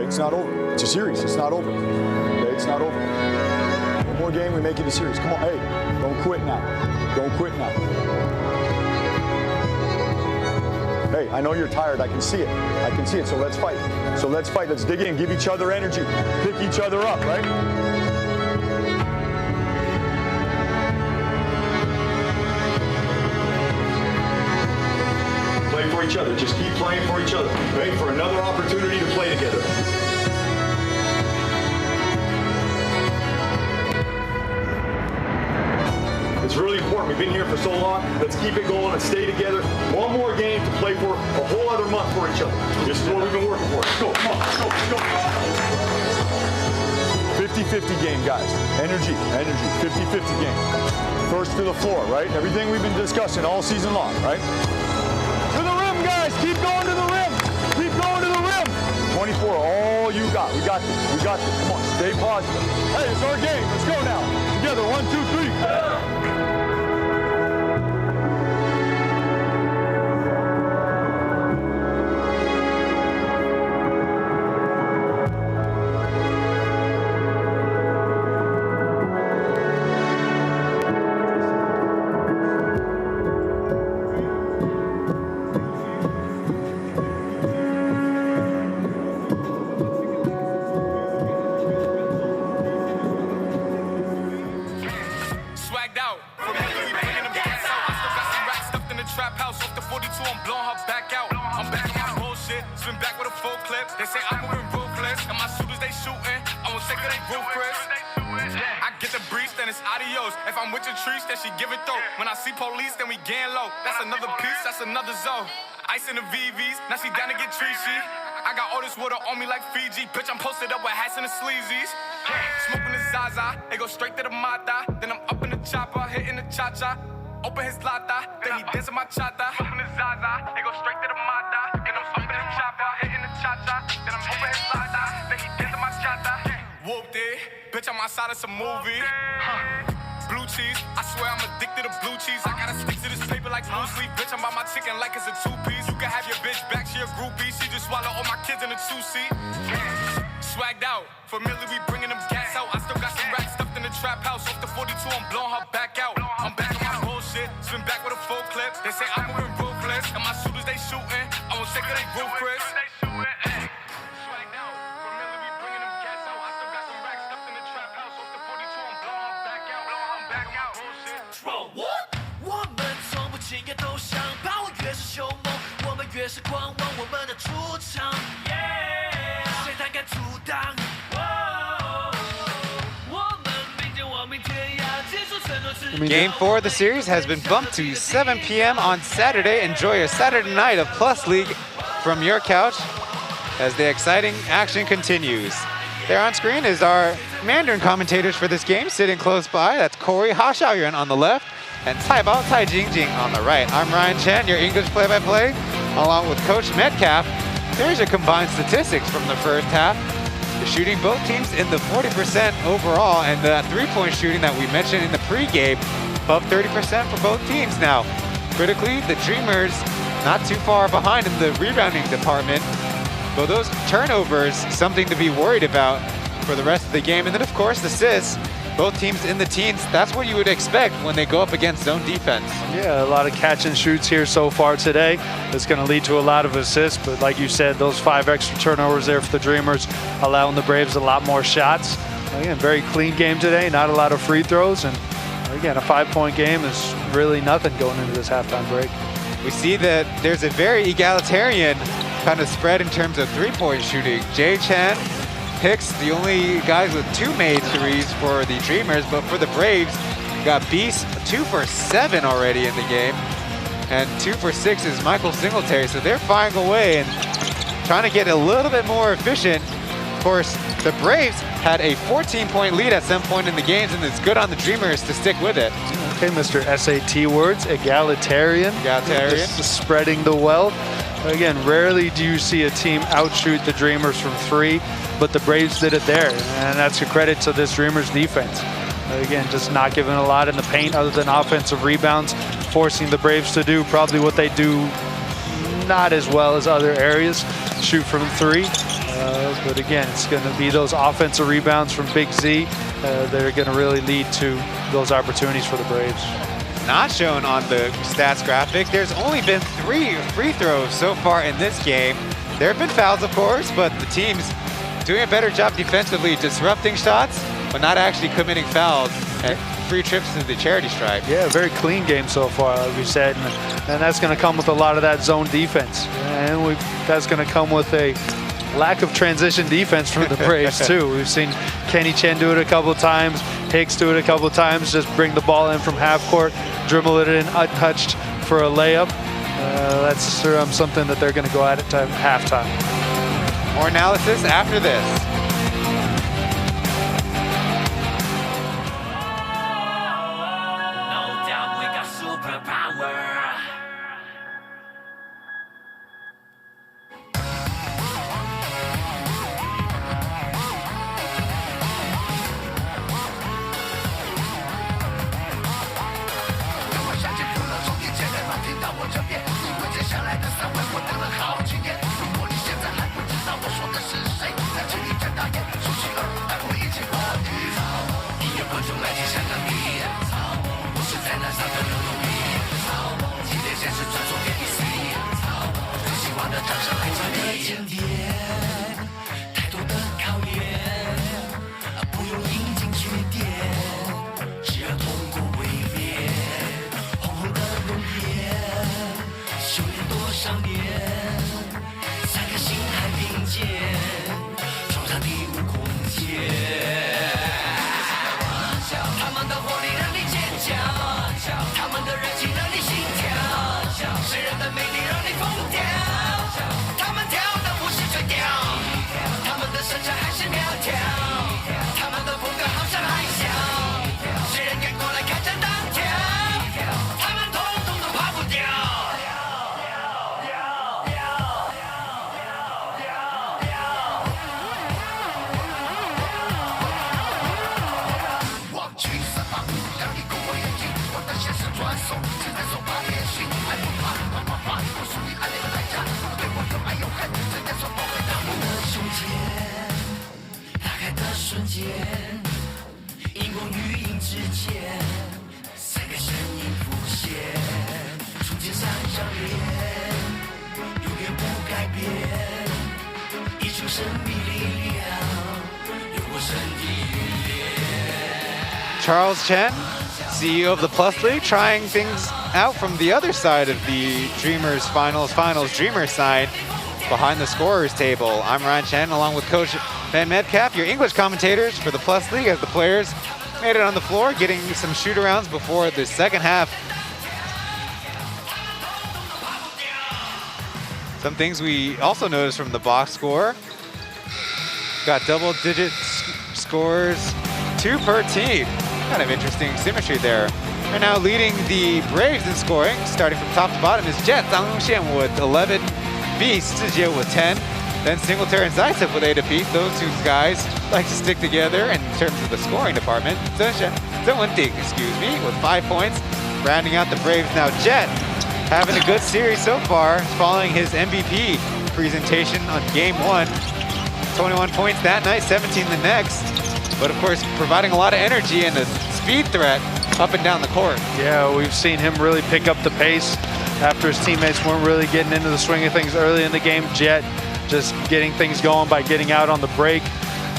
It's not over. It's a series. It's not over. Okay, it's not over. One more game, we make it a series. Come on, hey, don't quit now. Don't quit now. Hey, I know you're tired. I can see it. I can see it. So let's fight. So let's fight. Let's dig in. Give each other energy. Pick each other up, right? Play for each other. Just keep playing for each other. Wait for another opportunity to play together. It's really important. We've been here for so long. Let's keep it going and stay together. One more game to play for a whole other month for each other. This is what we've been working for. Let's go. Come on. Let's go. Let's go. 50-50 game, guys. Energy. 50-50 game. First to the floor, right? Everything we've been discussing all season long, right? To the rim, guys. Keep going to the rim. Keep going to the rim. 24, all you got. We got this. We got this. Come on. Stay positive. Hey, it's our game. Let's go now. Together. 1, 2, 3. 42, I'm blowing her back out. I'm back on my bullshit, spin back with a full clip. They say I'm moving ruthless, and my shooters they shooting. I won't take it, they roof, Chris. I get the breeze, then it's adios. If I'm with your trees, then she give it though. When I see police, then we gang low. That's another piece, that's another zone. Ice in the VVs, now she down to get treachy. I got all this water on me like Fiji. Bitch, I'm posted up with hats and the sleazies. Smoking the Zaza, they go straight to the Mata. Then I'm up in the chopper, hitting the cha-cha. Open his lata, then he dancing my chata. Smoking the Zaza, they go straight to the Mata. Then I'm up in the chopper, hitting the cha-cha. Then I'm open his lata, then he dancing my chata. Whooped it, bitch, I'm outside of some movie. Blue cheese, I swear I'm addicted to blue cheese. I gotta stick to this paper like blue sleep. Bitch, I'm by my chicken like it's a two-piece. You can have your bitch back, she a groupie. She just swallow all my kids in a two-seat. Swagged out, familiar, we bringing them gas out. I still got some racks stuffed in the trap house. Off the 42, I'm blowing her back out. I'm back on my bullshit, spin back with a full clip. They say I'm moving ruthless, and my shooters they shooting. I won't take it, they roof, Chris. Swagged out, familiar, we bringing them gas out. I still got some racks stuffed in the trap house. Off the 42, I'm blowing her back out. I'm back out, bullshit. 我们从不轻言投降，把握越是凶猛，我们越是狂妄，我们的主场，谁胆敢阻挡？我们并肩往明天涯，接受承诺之。 Game 4 of the series has been bumped to 7 p.m. on Saturday. Enjoy a Saturday night of Plus League from your couch as the exciting action continues. There on screen is our Mandarin commentators for this game, sitting close by. That's Corey Ha Xiaoyuan on the left and Caibao Cai Jingjing on the right. I'm Ryan Chen, your English play-by-play, along with Coach Metcalf. There's your combined statistics from the first half. The shooting, both teams in the 40% overall, and the three-point shooting that we mentioned in the pregame, above 30% for both teams now. Critically, the Dreamers not too far behind in the rebounding department. But those turnovers, something to be worried about for the rest of the game. And then, of course, assists. Both teams in the teens, that's what you would expect when they go up against zone defense. Yeah, a lot of catch and shoots here so far today. It's going to lead to a lot of assists, but like you said, those 5 extra turnovers there for the Dreamers, allowing the Braves a lot more shots. Again, very clean game today, not a lot of free throws, and again, a 5-point game is really nothing going into this halftime break. We see that there's a very egalitarian kind of spread in terms of three-point shooting. Chen, Hicks, the only guys with 2 made threes for the Dreamers, but for the Braves, you got Beast 2 for 7 already in the game, and 2 for 6 is Michael Singletary. So they're firing away and trying to get a little bit more efficient. Of course, the Braves had a 14-point lead at some point in the games, and it's good on the Dreamers to stick with it. Okay, Mr. SAT words, egalitarian. Egalitarian. Just spreading the wealth. Again, rarely do you see a team outshoot the Dreamers from 3, but the Braves did it there, and that's a credit to this Dreamers defense. Again, just not giving a lot in the paint other than offensive rebounds, forcing the Braves to do probably what they do not as well as other areas, shoot from 3. But again, it's going to be those offensive rebounds from Big Z that are going to really lead to those opportunities for the Braves. Not shown on the stats graphic, there's only been 3 free throws so far in this game. There have been fouls, of course, but the team's doing a better job defensively, disrupting shots, but not actually committing fouls and free trips to the charity stripe. Yeah, very clean game so far, like we said, and that's going to come with a lot of that zone defense. And that's going to come with a lack of transition defense from the Braves too. We've seen Kenny Chen do it a couple of times, Hicks do it a couple of times, just bring the ball in from half court, dribble it in untouched for a layup. That's something that they're going to go at halftime. More analysis after this. No doubt we got superpower. 多少年，才跟心海并肩，冲上第五空间。他们的活力让你尖叫，他们的热情让你心跳，世人的魅力让你疯掉。他们跳的不是垂钓，他们的身材还是苗条，他们的风格好像海啸，世人赶过来看着当跳，他们统统都跑不掉。忘记散发不让你跟我眼睛，我的现实转手，现在手把变形，爱不怕，怕，我属于爱的代价，对我有爱有恨，真的说不会打我的胸前，打开的瞬间，荧光与影之间，三个身影浮现，初见三张脸，永远不改变，一种神秘力量，有我身体语言。Charles Chen, CEO of the Plus League, trying things out from the other side of the Dreamers Finals Dreamers side, behind the scorers table. I'm Ryan Chen, along with Coach Ben Metcalf, your English commentators for the Plus League, as the players made it on the floor, getting some shoot-arounds before the second half. Some things we also noticed from the box score. Got double-digit scores, 2 per team. Kind of interesting symmetry there. And now leading the Braves in scoring, starting from top to bottom, is Jet Zhang Yongxian with 11, B Zijie with 10, then Singletary and Zaitsev with 8 apiece. Those two guys like to stick together in terms of the scoring department. Zhen Wenting, with 5 points. Rounding out the Braves now, Jet having a good series so far, following his MVP presentation on game 1. 21 points that night, 17 the next. But of course, providing a lot of energy and a speed threat up and down the court. Yeah, we've seen him really pick up the pace after his teammates weren't really getting into the swing of things early in the game. Jet just getting things going by getting out on the break,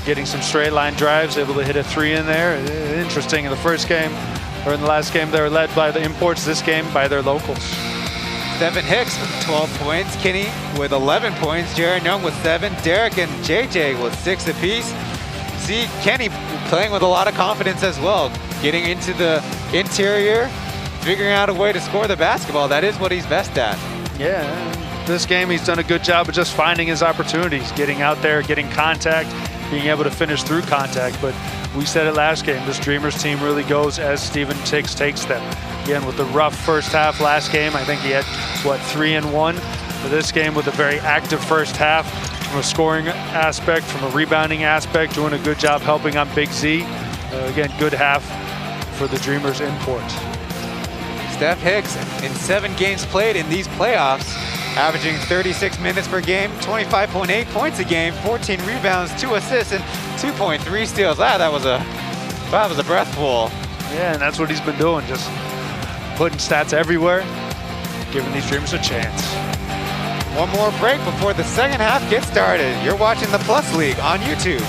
getting some straight line drives, able to hit a 3 in there. Interesting, in the first game, or in the last game, they were led by the imports. This game, by their locals. Stephen Hicks with 12 points, Kinney with 11 points, Jaron Young with 7, Derek and JJ with 6 apiece. See Kenny playing with a lot of confidence as well, getting into the interior, figuring out a way to score the basketball. That is what he's best at. Yeah, this game he's done a good job of just finding his opportunities, getting out there, getting contact, being able to finish through contact. But we said it last game, this Dreamers team really goes as Stephen Hicks takes them. Again, with the rough first half last game, I think he had, what, 3 and 1. For this game with a very active first half, from a scoring aspect, from a rebounding aspect, doing a good job helping on Big Z. Again, good half for the Dreamers import. Steph Hicks, in 7 games played in these playoffs, averaging 36 minutes per game, 25.8 points a game, 14 rebounds, 2 assists, and 2.3 steals. Wow, that was a breathful. Yeah, and that's what he's been doing, just putting stats everywhere, giving these Dreamers a chance. One more break before the second half gets started. You're watching the Plus League on YouTube.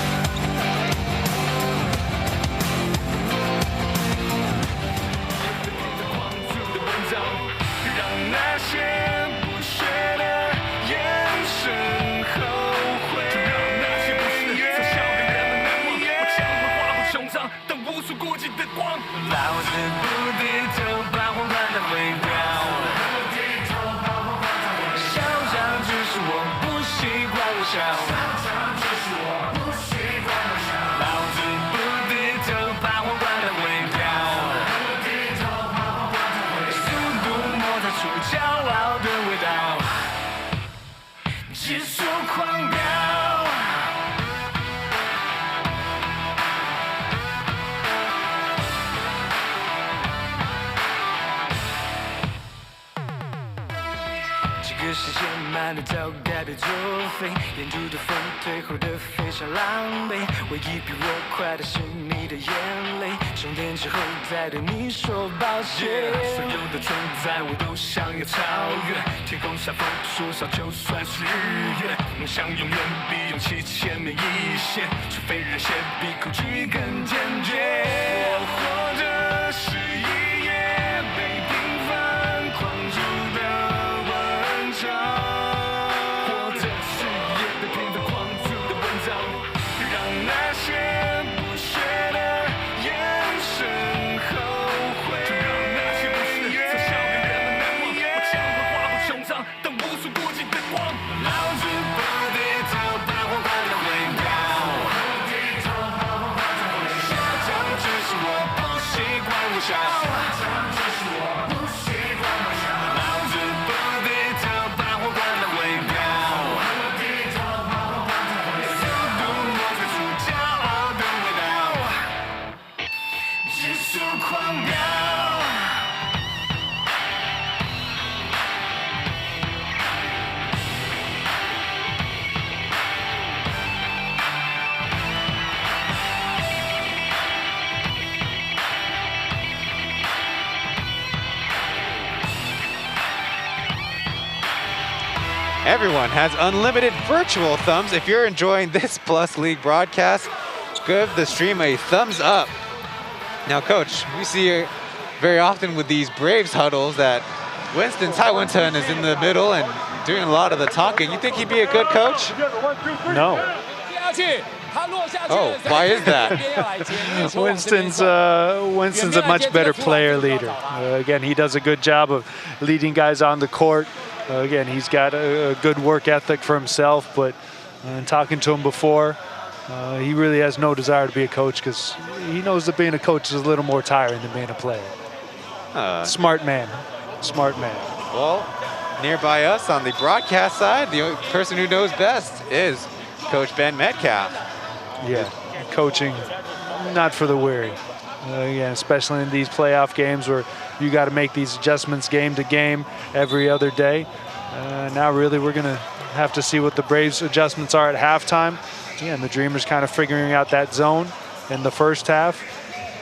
Everyone has unlimited virtual thumbs. If you're enjoying this Plus League broadcast, give the stream a thumbs up. Now, Coach, we see very often with these Braves huddles that Tsai Winston is in the middle and doing a lot of the talking. You think he'd be a good coach? No. Oh, why is that? Winston's a much better player leader. Again, he does a good job of leading guys on the court. Again, he's got a good work ethic for himself, but talking to him before, he really has no desire to be a coach because he knows that being a coach is a little more tiring than being a player. Smart man. Smart man. Well, nearby us on the broadcast side, the only person who knows best is Coach Ben Metcalf. Yeah, coaching, not for the weary. Again, especially in these playoff games where you got to make these adjustments game to game every other day. Now really we're going to have to see what the Braves adjustments are at halftime. Again, the Dreamers kind of figuring out that zone in the first half.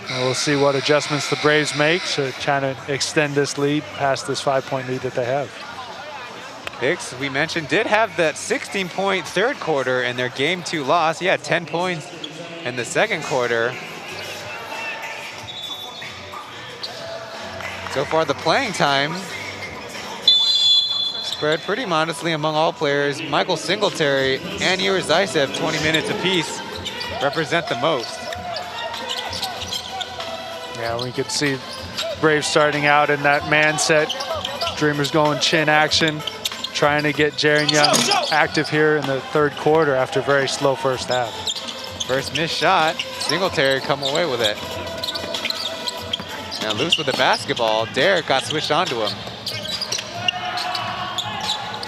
We'll see what adjustments the Braves make, so trying to extend this lead past this 5-point lead that they have. Hicks, we mentioned, did have that 16-point third quarter in their Game 2 loss. He had 10 points in the second quarter. So far, the playing time spread pretty modestly among all players. Michael Singletary and Yuri Zaisev, 20 minutes apiece, represent the most. Yeah, we could see Braves starting out in that man set. Dreamers going chin action, trying to get Jaren Young active here in the third quarter after a very slow first half. First missed shot, Singletary come away with it. Now loose with the basketball, Derek got switched onto him.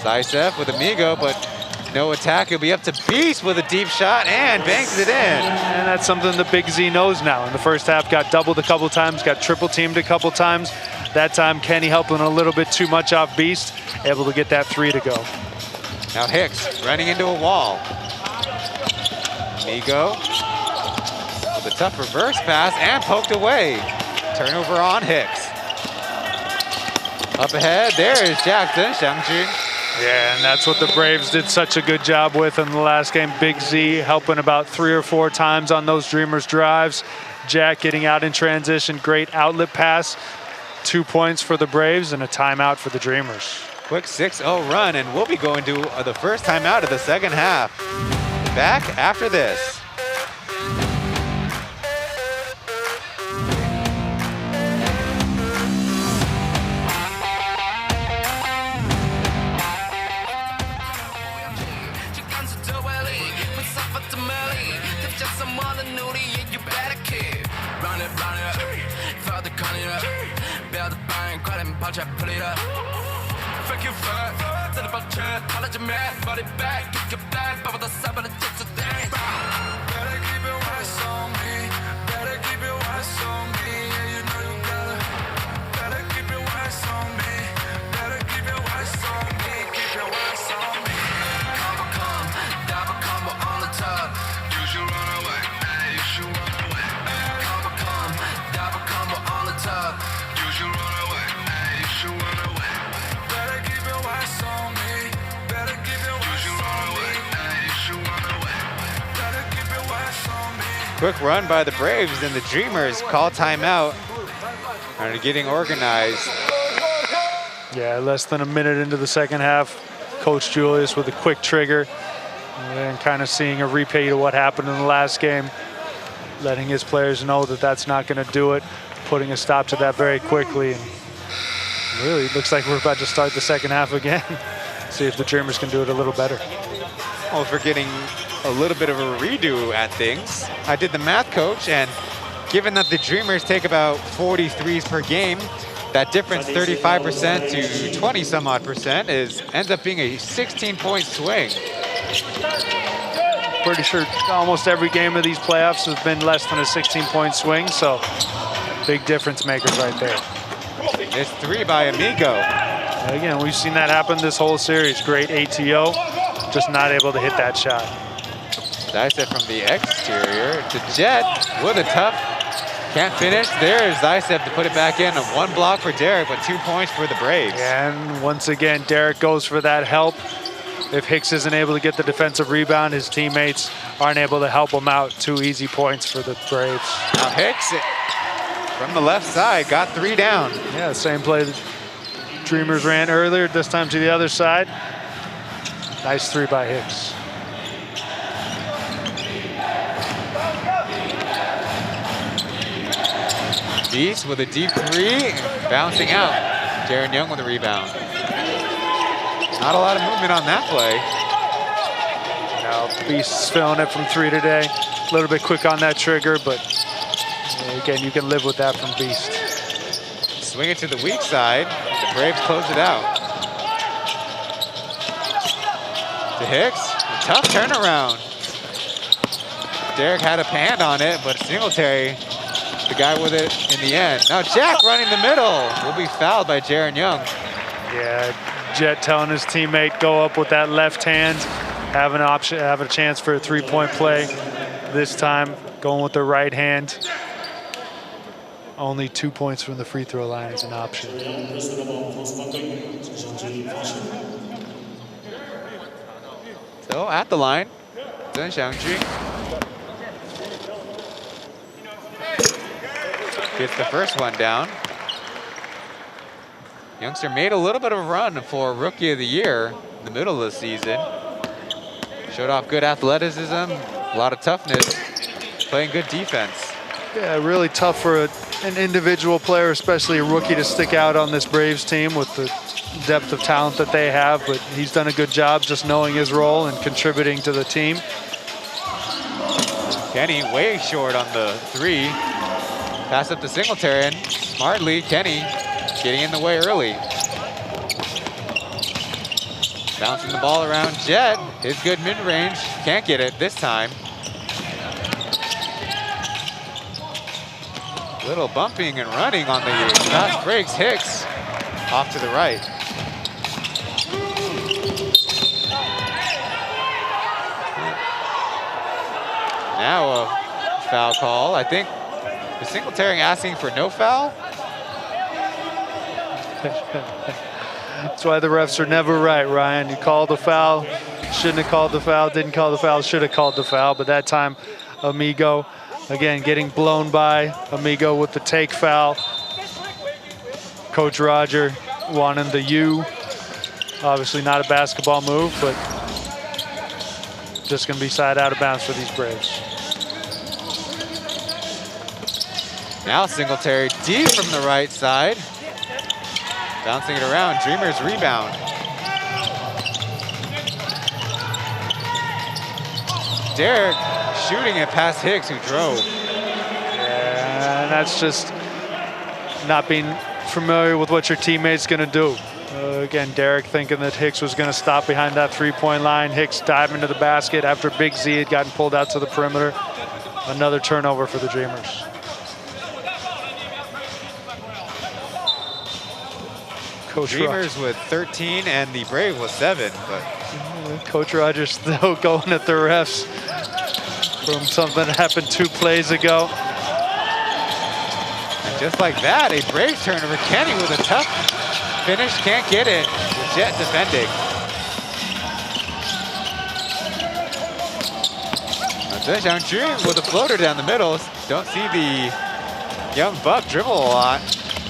Zaisev with Amigo, but no attack. He'll be up to Beast with a deep shot and banks it in. And that's something the Big Z knows now. In the first half, got doubled a couple times, got triple teamed a couple times. That time, Kenny helping a little bit too much off Beast, able to get that three to go. Now Hicks running into a wall. Amigo with a tough reverse pass and poked away. Turnover on Hicks. Up ahead, there is Jackson Xiangjun. Yeah, and that's what the Braves did such a good job with in the last game. Big Z helping about 3 or 4 times on those Dreamers drives. Jack getting out in transition, great outlet pass. 2 points for the Braves and a timeout for the Dreamers. Quick 6-0 run, and we'll be going to the first timeout of the second half. Back after this. Quick run by the Braves, and the Dreamers call timeout. Are getting organized. Yeah, less than a minute into the second half, Coach Julius with a quick trigger and kind of seeing a repeat of what happened in the last game, letting his players know that that's not going to do it, putting a stop to that very quickly. And really, it looks like we're about to start the second half again. See if the Dreamers can do it a little better. Well, if we're getting a little bit of a redo at things, I did the math, Coach, and given that the Dreamers take about 40 threes per game, that difference, 35% to 20 some odd percent, ends up being a 16-point swing. Pretty sure almost every game of these playoffs has been less than a 16-point swing, so big difference makers right there. This three by Amigo. Again, we've seen that happen this whole series. Great ATO, just not able to hit that shot. Zaisev from the exterior to Jet with a tough, can't finish. There's Zaisev to put it back in. 1 block for Derek, but 2 points for the Braves. And once again, Derek goes for that help. if Hicks isn't able to get the defensive rebound, his teammates aren't able to help him out. 2 easy points for the Braves. Now Hicks from the left side got 3 down. Yeah, same play the Dreamers ran earlier, this time to the other side. Nice 3 by Hicks. Beast with a deep 3, bouncing out. Jaron Young with a rebound. Not a lot of movement on that play. Now Beast's filling it from 3 today. A little bit quick on that trigger, but again, you can live with that from Beast. Swing it to the weak side. The Braves close it out. To Hicks, a tough turnaround. Derek had a hand on it, but Singletary, the guy with it in the end. Now Jack running the middle will be fouled by Jaron Young. Yeah, Jet telling his teammate go up with that left hand, have a chance for a 3-point play. This time going with the right hand. Only 2 points from the free throw line is an option. So at the line, Zheng Xiangju gets the first one down. Youngster made a little bit of a run for Rookie of the Year in the middle of the season. Showed off good athleticism, a lot of toughness, playing good defense. Yeah, really tough for an individual player, especially a rookie, to stick out on this Braves team with the depth of talent that they have, but he's done a good job just knowing his role and contributing to the team. Kenny way short on the 3. Pass up to Singletary, and smartly, Kenny getting in the way early. Bouncing the ball around Jet. His good mid-range. Can't get it this time. Little bumping and running on the fast breaks. Hicks off to the right. Now a foul call. I think is Singletary asking for no foul? That's why the refs are never right, Ryan. You called the foul, shouldn't have called the foul, didn't call the foul, should have called the foul. But that time, Amigo, again, getting blown by. Amigo with the take foul. Coach Roger wanting the U. Obviously not a basketball move, but just going to be side out of bounds for these Braves. Now Singletary deep from the right side. Bouncing it around, Dreamers rebound. Derek shooting it past Hicks, who drove. Yeah, and that's just not being familiar with what your teammate's gonna do. Again, Derek thinking that Hicks was gonna stop behind that 3-point line. Hicks diving into the basket after Big Z had gotten pulled out to the perimeter. Another turnover for the Dreamers. Coach Dreamers with 13 and the Brave with 7, but Coach Rogers still going at the refs from something that happened 2 plays ago. And just like that, a Brave turnover. Kenny with a tough finish, can't get it. The Jet defending. Zheng Xiangju with a floater down the middle. Don't see the young buck dribble a lot.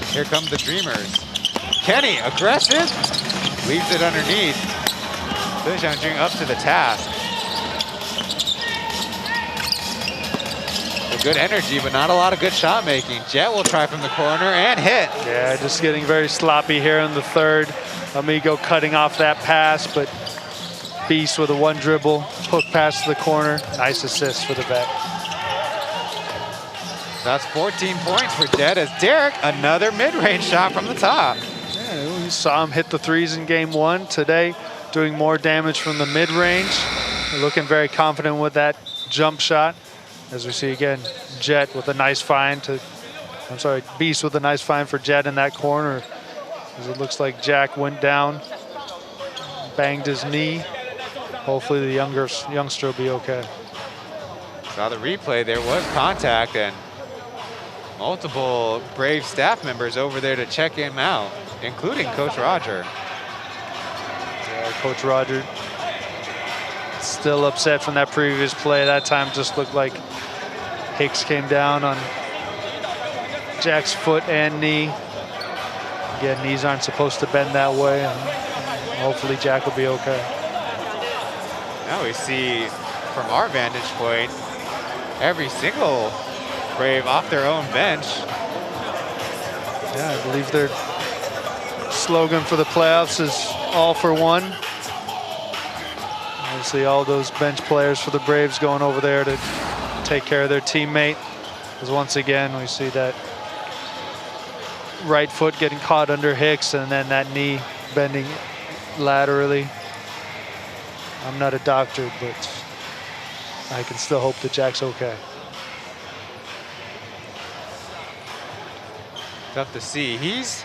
Here come the Dreamers. Kenny, aggressive, leaves it underneath. Zheng Xiangju up to the task. So good energy, but not a lot of good shot making. Jet will try from the corner and hit. Yeah, just getting very sloppy here in the third. Amigo cutting off that pass, but Beast with a 1 dribble, hook pass to the corner. Nice assist for the vet. That's 14 points for Jet as Derek, another mid-range shot from the top. Yeah, we saw him hit the 3s in game 1. Today, doing more damage from the mid-range. Looking very confident with that jump shot. As we see again, Jet with a nice find to, Beast with a nice find for Jet in that corner. As it looks like Jack went down, banged his knee. Hopefully the youngster will be okay. Saw the replay, there was contact and multiple Brave staff members over there to check him out, including Coach Roger. Yeah, Coach Roger Still upset from that previous play. That time just looked like Hicks came down on Jack's foot and knee. Again, knees aren't supposed to bend that way. And hopefully Jack will be okay. Now we see from our vantage point, every single Brave off their own bench. Yeah, I believe their slogan for the playoffs is all for one. Obviously all those bench players for the Braves going over there to take care of their teammate. Because once again, we see that right foot getting caught under Hicks and then that knee bending laterally. I'm not a doctor, but I can still hope that Jack's okay. Tough to see. He's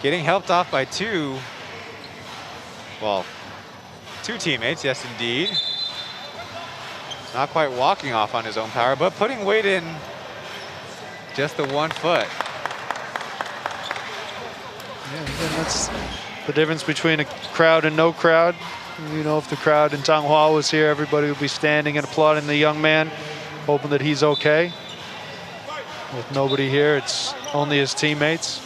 getting helped off by two teammates, yes indeed. Not quite walking off on his own power, but putting weight in just the 1 foot. Yeah, and that's the difference between a crowd and no crowd. You know, if the crowd in Changhua was here, everybody would be standing and applauding the young man, hoping that he's okay. With nobody here, it's only his teammates.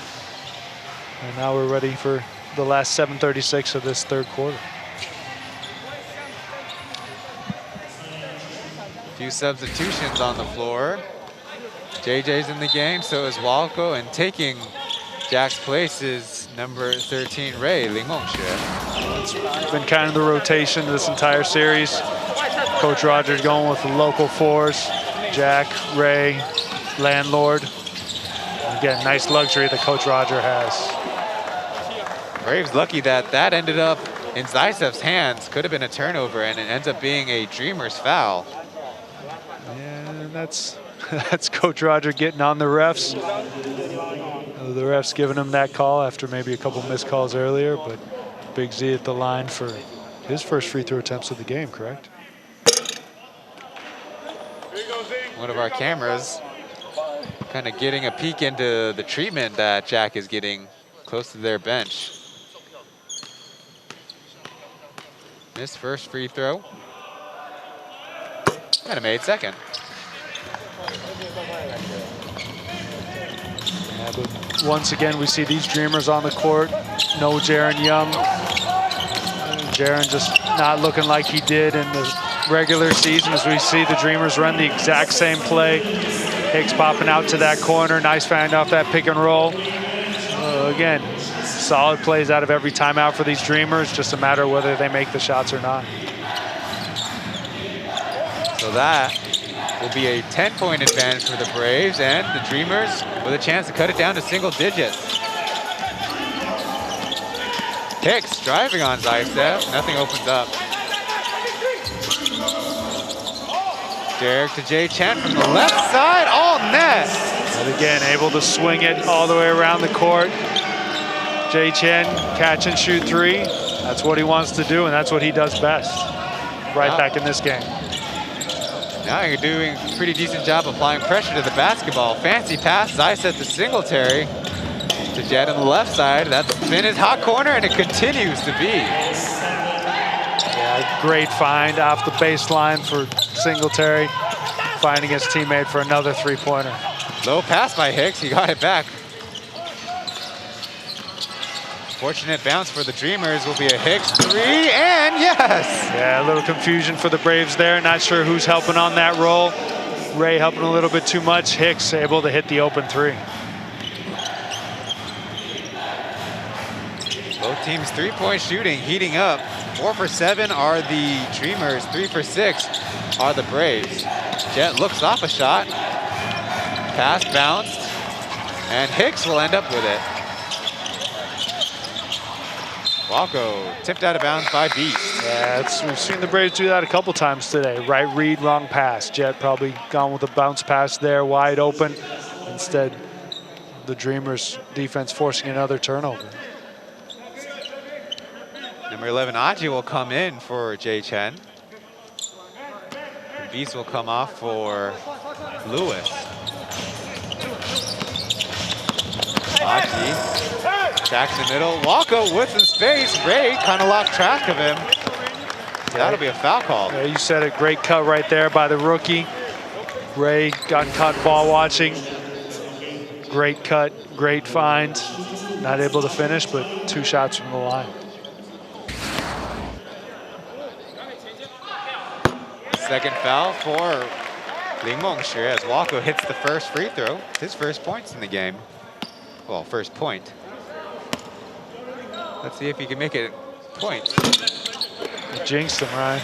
And now we're ready for the last 7:36 of this third quarter. Few substitutions on the floor. JJ's in the game, so is Walco, and taking Jack's place is number 13, Ray Ling Mengxue. It's been kind of the rotation this entire series. Coach Roger's going with the local fours. Jack, Ray, Landlord. Again, nice luxury that Coach Roger has. Braves lucky that that ended up in Zaitsev's hands. Could have been a turnover, and it ends up being a Dreamers foul. Yeah, and that's Coach Roger getting on the refs. The refs giving him that call after maybe a couple missed calls earlier, but Big Z at the line for his first free throw attempts of the game, correct? One of our cameras kind of getting a peek into the treatment that Jack is getting close to their bench. Missed first free throw. And a made second. Yeah, but once again, we see these Dreamers on the court. No Jaron Young. Jaron just not looking like he did in the regular season, as we see the Dreamers run the exact same play. Hicks popping out to that corner. Nice find off that pick and roll. Again, solid plays out of every timeout for these Dreamers. Just a matter of whether they make the shots or not. So that will be a 10-point advantage for the Braves, and the Dreamers with a chance to cut it down to single digits. Hicks driving on Zaitsev. Nothing opens up. Derek to Jay Chen from the left side, all net. But again, able to swing it all the way around the court. Jay Chen, catch and shoot three. That's what he wants to do, and that's what he does best. Right back in this game. Now you're doing a pretty decent job applying pressure to the basketball. Fancy pass, Zaitsev to Singletary. To Jet on the left side. That's been his hot corner, and it continues to be. Yeah, great find off the baseline for Singletary, finding his teammate for another three-pointer. Low pass by Hicks, he got it back. Fortunate bounce for the Dreamers will be a Hicks three, and yes! Yeah, a little confusion for the Braves there. Not sure who's helping on that roll. Ray helping a little bit too much. Hicks able to hit the open three. Both teams' three-point shooting heating up. 4 for 7 are the Dreamers, 3 for 6 are the Braves. Jet looks off a shot. Pass bounced, and Hicks will end up with it. Walco tipped out of bounds by Beast. Yeah, we've seen the Braves do that a couple times today. Right read, wrong pass. Jet probably gone with a bounce pass there, wide open. Instead, the Dreamers defense forcing another turnover. Number 11, Aji will come in for Jay Chen. Beast will come off for Lewis. Aji, back in the middle. Walco with some space. Ray kind of lost track of him. That'll be a foul call. Yeah, you said it, great cut right there by the rookie. Ray got caught ball watching. Great cut, great find. Not able to finish, but 2 shots from the line. Second foul for Ling Mengshi as Walko hits the first free throw. His first points in the game. Well, first point. Let's see if he can make it a point. You jinxed him, Ryan.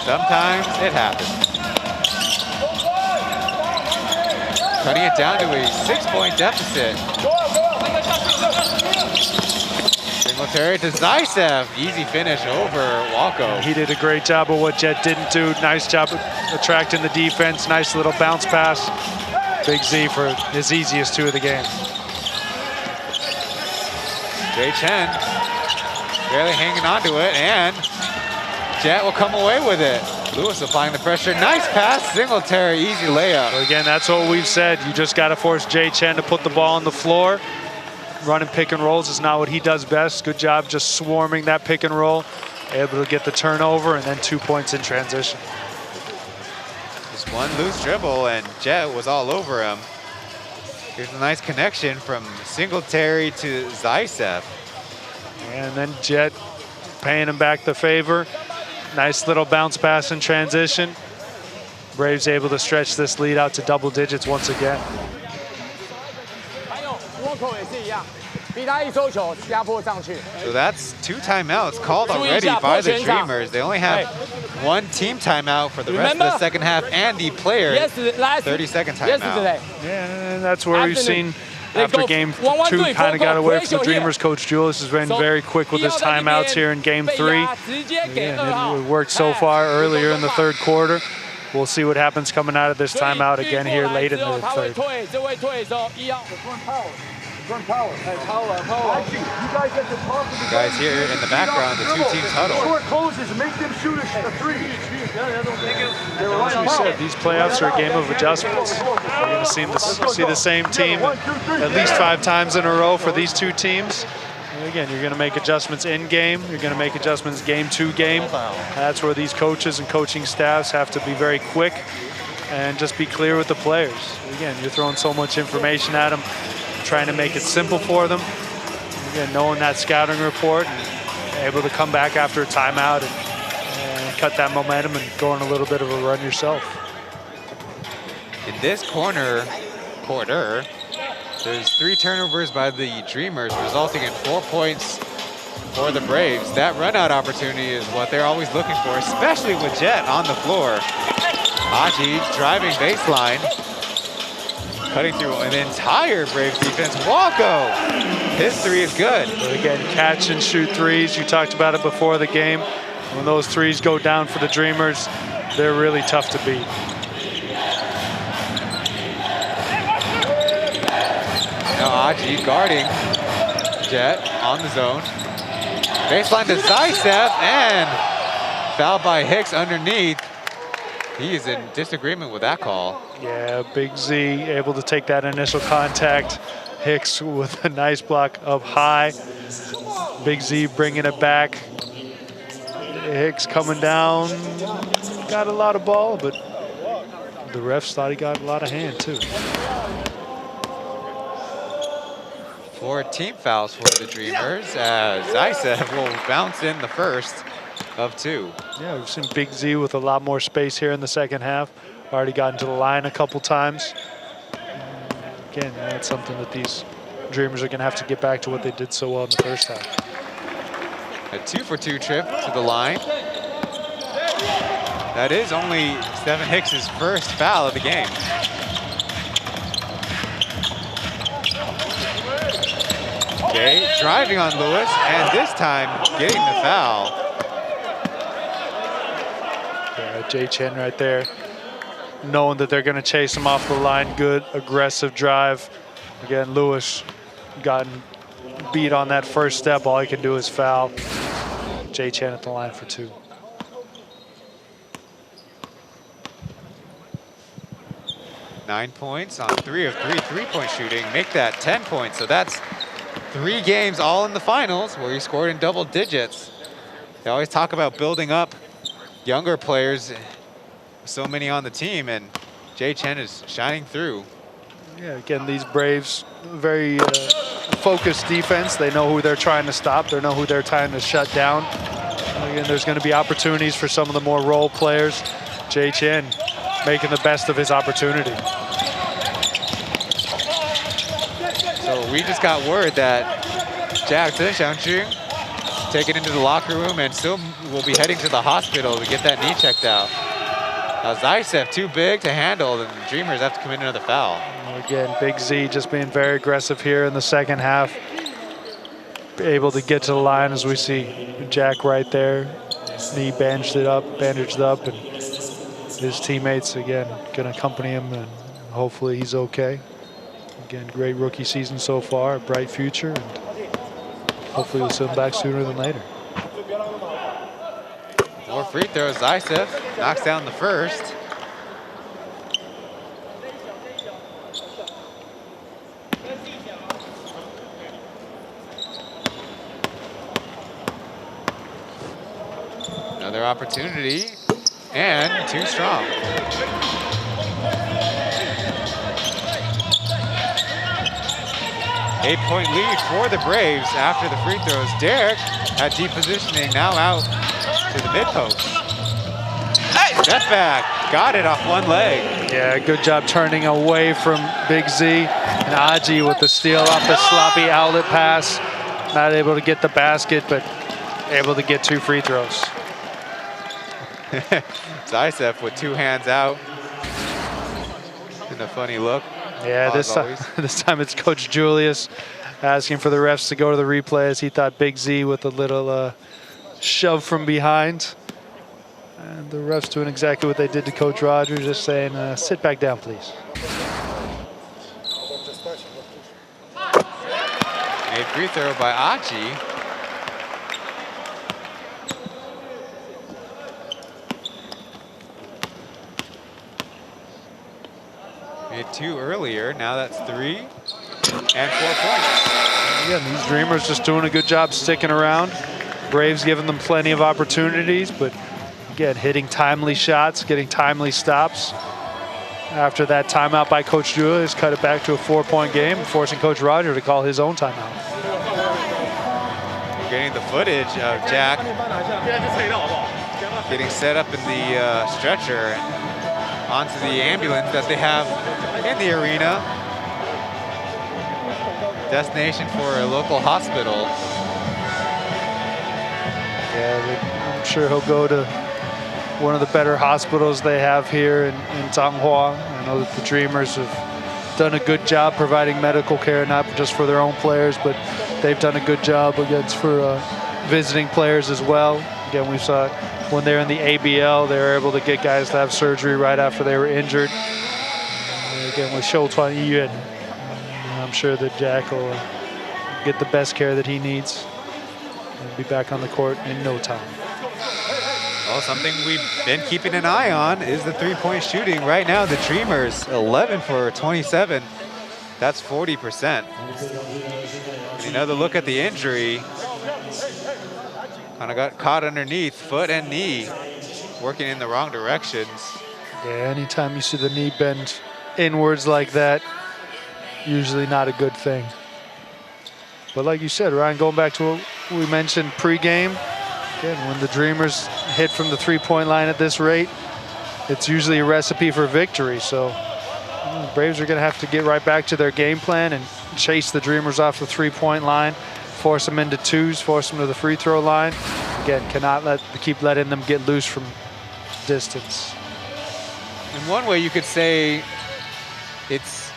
Sometimes it happens. Cutting it down to a 6-point deficit. Singletary to Zaisev. Easy finish over Walko. He did a great job of what Jet didn't do. Nice job of attracting the defense. Nice little bounce pass. Big Z for his easiest 2 of the game. Chen barely hanging on to it, and Jet will come away with it. Lewis applying the pressure. Nice pass, Singletary, easy layup. Well, again, that's what we've said. You just got to force Chen to put the ball on the floor. Running pick and rolls is not what he does best. Good job just swarming that pick and roll. Able to get the turnover and then 2 points in transition. Just one loose dribble and Jet was all over him. Here's a nice connection from Singletary to Zaisev. And then Jet paying him back the favor. Nice little bounce pass in transition. Braves able to stretch this lead out to double digits once again. So that's 2 timeouts called already by the Dreamers. They only have 1 team timeout for the rest of the second half and the player 30-second timeout. Yeah, and that's where we've seen after game 2 kind of got away from the Dreamers. Coach Julius has been very quick with his timeouts here in game 3. Again, it worked so far earlier in the 3rd quarter. We'll see what happens coming out of this timeout again here late in the 3rd. You guys hear in the background the 2 teams huddle. Short closes, make them shoot a 3. As we said, these playoffs are a game of adjustments. We're going to see the same team at least 5 times in a row for these 2 teams. And again, you're going to make adjustments in game. You're going to make adjustments game to game. That's where these coaches and coaching staffs have to be very quick and just be clear with the players. Again, you're throwing so much information at them, trying to make it simple for them. Again, knowing that scouting report and able to come back after a timeout and cut that momentum and go on a little bit of a run yourself. In this quarter, there's 3 turnovers by the Dreamers, resulting in 4 points for the Braves. That run-out opportunity is what they're always looking for, especially with Jet on the floor. Aji driving baseline, cutting through an entire Braves defense. Walko, his 3 is good. But again, catch and shoot 3s. You talked about it before the game. When those 3s go down for the Dreamers, they're really tough to beat. Now Aji guarding Jet on the zone. Baseline to Zaisev and fouled by Hicks underneath. He is in disagreement with that call. Yeah, Big Z able to take that initial contact. Hicks with a nice block up high. Big Z bringing it back. Hicks coming down. Got a lot of ball, but the refs thought he got a lot of hand too. 4 team fouls for the Dreamers as Zaisev will bounce in the first of 2. Yeah, we've seen Big Z with a lot more space here in the second half. Already gotten to the line a couple times. Again, that's something that these Dreamers are going to have to get back to what they did so well in the first half. A 2-for-2 trip to the line. That is only Stephen Hicks' first foul of the game. Okay, driving on Lewis, and this time getting the foul. Yeah, Chen right there, knowing that they're going to chase him off the line. Good, aggressive drive. Again, Lewis gotten beat on that first step. All he can do is foul. Chen at the line for 2. Nine points on 3 of 3 3-point shooting. Make that 10 points. So that's 3 games all in the finals where he scored in double digits. They always talk about building up younger players, so many on the team, and Chen is shining through. Yeah, again, these Braves, very focused defense. They know who they're trying to stop. They know who they're trying to shut down. Again, there's going to be opportunities for some of the more role players. Chen making the best of his opportunity. So we just got word that Jack Xiangqun taken into the locker room and still will be heading to the hospital to get that knee checked out. Zaisev too big to handle, and the Dreamers have to commit another foul. Again, Big Z just being very aggressive here in the second half. Able to get to the line as we see Jack right there. Knee bandaged up, and his teammates, again, going to accompany him, and hopefully he's okay. Again, great rookie season so far, a bright future, and hopefully we'll see him back sooner than later. More free throws. Zaisev knocks down the first. Another opportunity, and too strong. Eight-point lead for the Braves after the free throws. Derek at deep positioning, now out to the mid-post. Step back, got it off one leg. Yeah, good job turning away from Big Z. And Aji with the steal off the sloppy outlet pass. Not able to get the basket, but able to get 2 free throws. Zaisev with 2 hands out. And a funny look. Yeah, this time it's Coach Julius asking for the refs to go to the replay as he thought Big Z with a little shove from behind. And the refs doing exactly what they did to Coach Rogers, just saying, sit back down, please. Made free throw by Achi. Made 2 earlier, now that's 3 and 4 points. Again, these Dreamers just doing a good job sticking around. Braves giving them plenty of opportunities, but again, hitting timely shots, getting timely stops. After that timeout by Coach Julius, cut it back to a 4-point game, forcing Coach Roger to call his own timeout. We're getting the footage of Jack getting set up in the stretcher onto the ambulance that they have in the arena. Destination for a local hospital. Yeah, I'm sure he'll go to one of the better hospitals they have here in Changhua. I know that the Dreamers have done a good job providing medical care, not just for their own players, but they've done a good job against for visiting players as well. Again, we saw when they're in the ABL, they were able to get guys to have surgery right after they were injured. And again, with Shoutuan Yiyuan, I'm sure that Jack will get the best care that he needs and be back on the court in no time. Well, something we've been keeping an eye on is the 3-point shooting. Right now, the Dreamers 11 for 27. That's 40%. And another look at the injury. Kind of got caught underneath, foot and knee, working in the wrong directions. Yeah, anytime you see the knee bend inwards like that, usually not a good thing. But like you said, Ryan, going back to what we mentioned pregame, again, when the Dreamers hit from the 3-point line at this rate, it's usually a recipe for victory. So the Braves are going to have to get right back to their game plan and chase the Dreamers off the 3-point line, force them into 2s, force them to the free throw line. Again, cannot keep letting them get loose from distance. In one way, you could say it's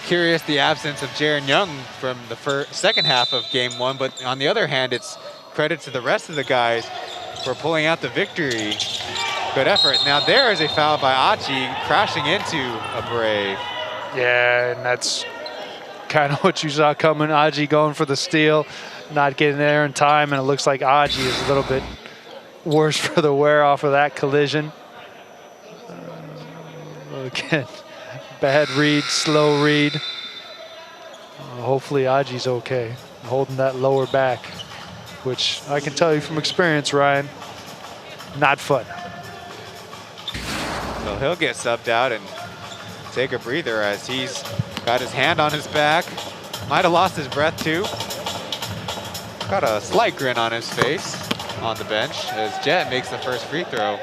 curious the absence of Jaron Young from the second half of game 1, but on the other hand, it's credit to the rest of the guys for pulling out the victory. Good effort. Now there is a foul by Achi crashing into a Brave. Yeah, and that's kind of what you saw coming. Aji going for the steal, not getting there in time, and it looks like Aji is a little bit worse for the wear off of that collision. Again, bad read, slow read. Hopefully Aji's okay. holding that lower back, which I can tell you from experience, Ryan, not fun. So he'll get subbed out and take a breather as he's got his hand on his back. Might have lost his breath too. Got a slight grin on his face on the bench as Jet makes the first free throw.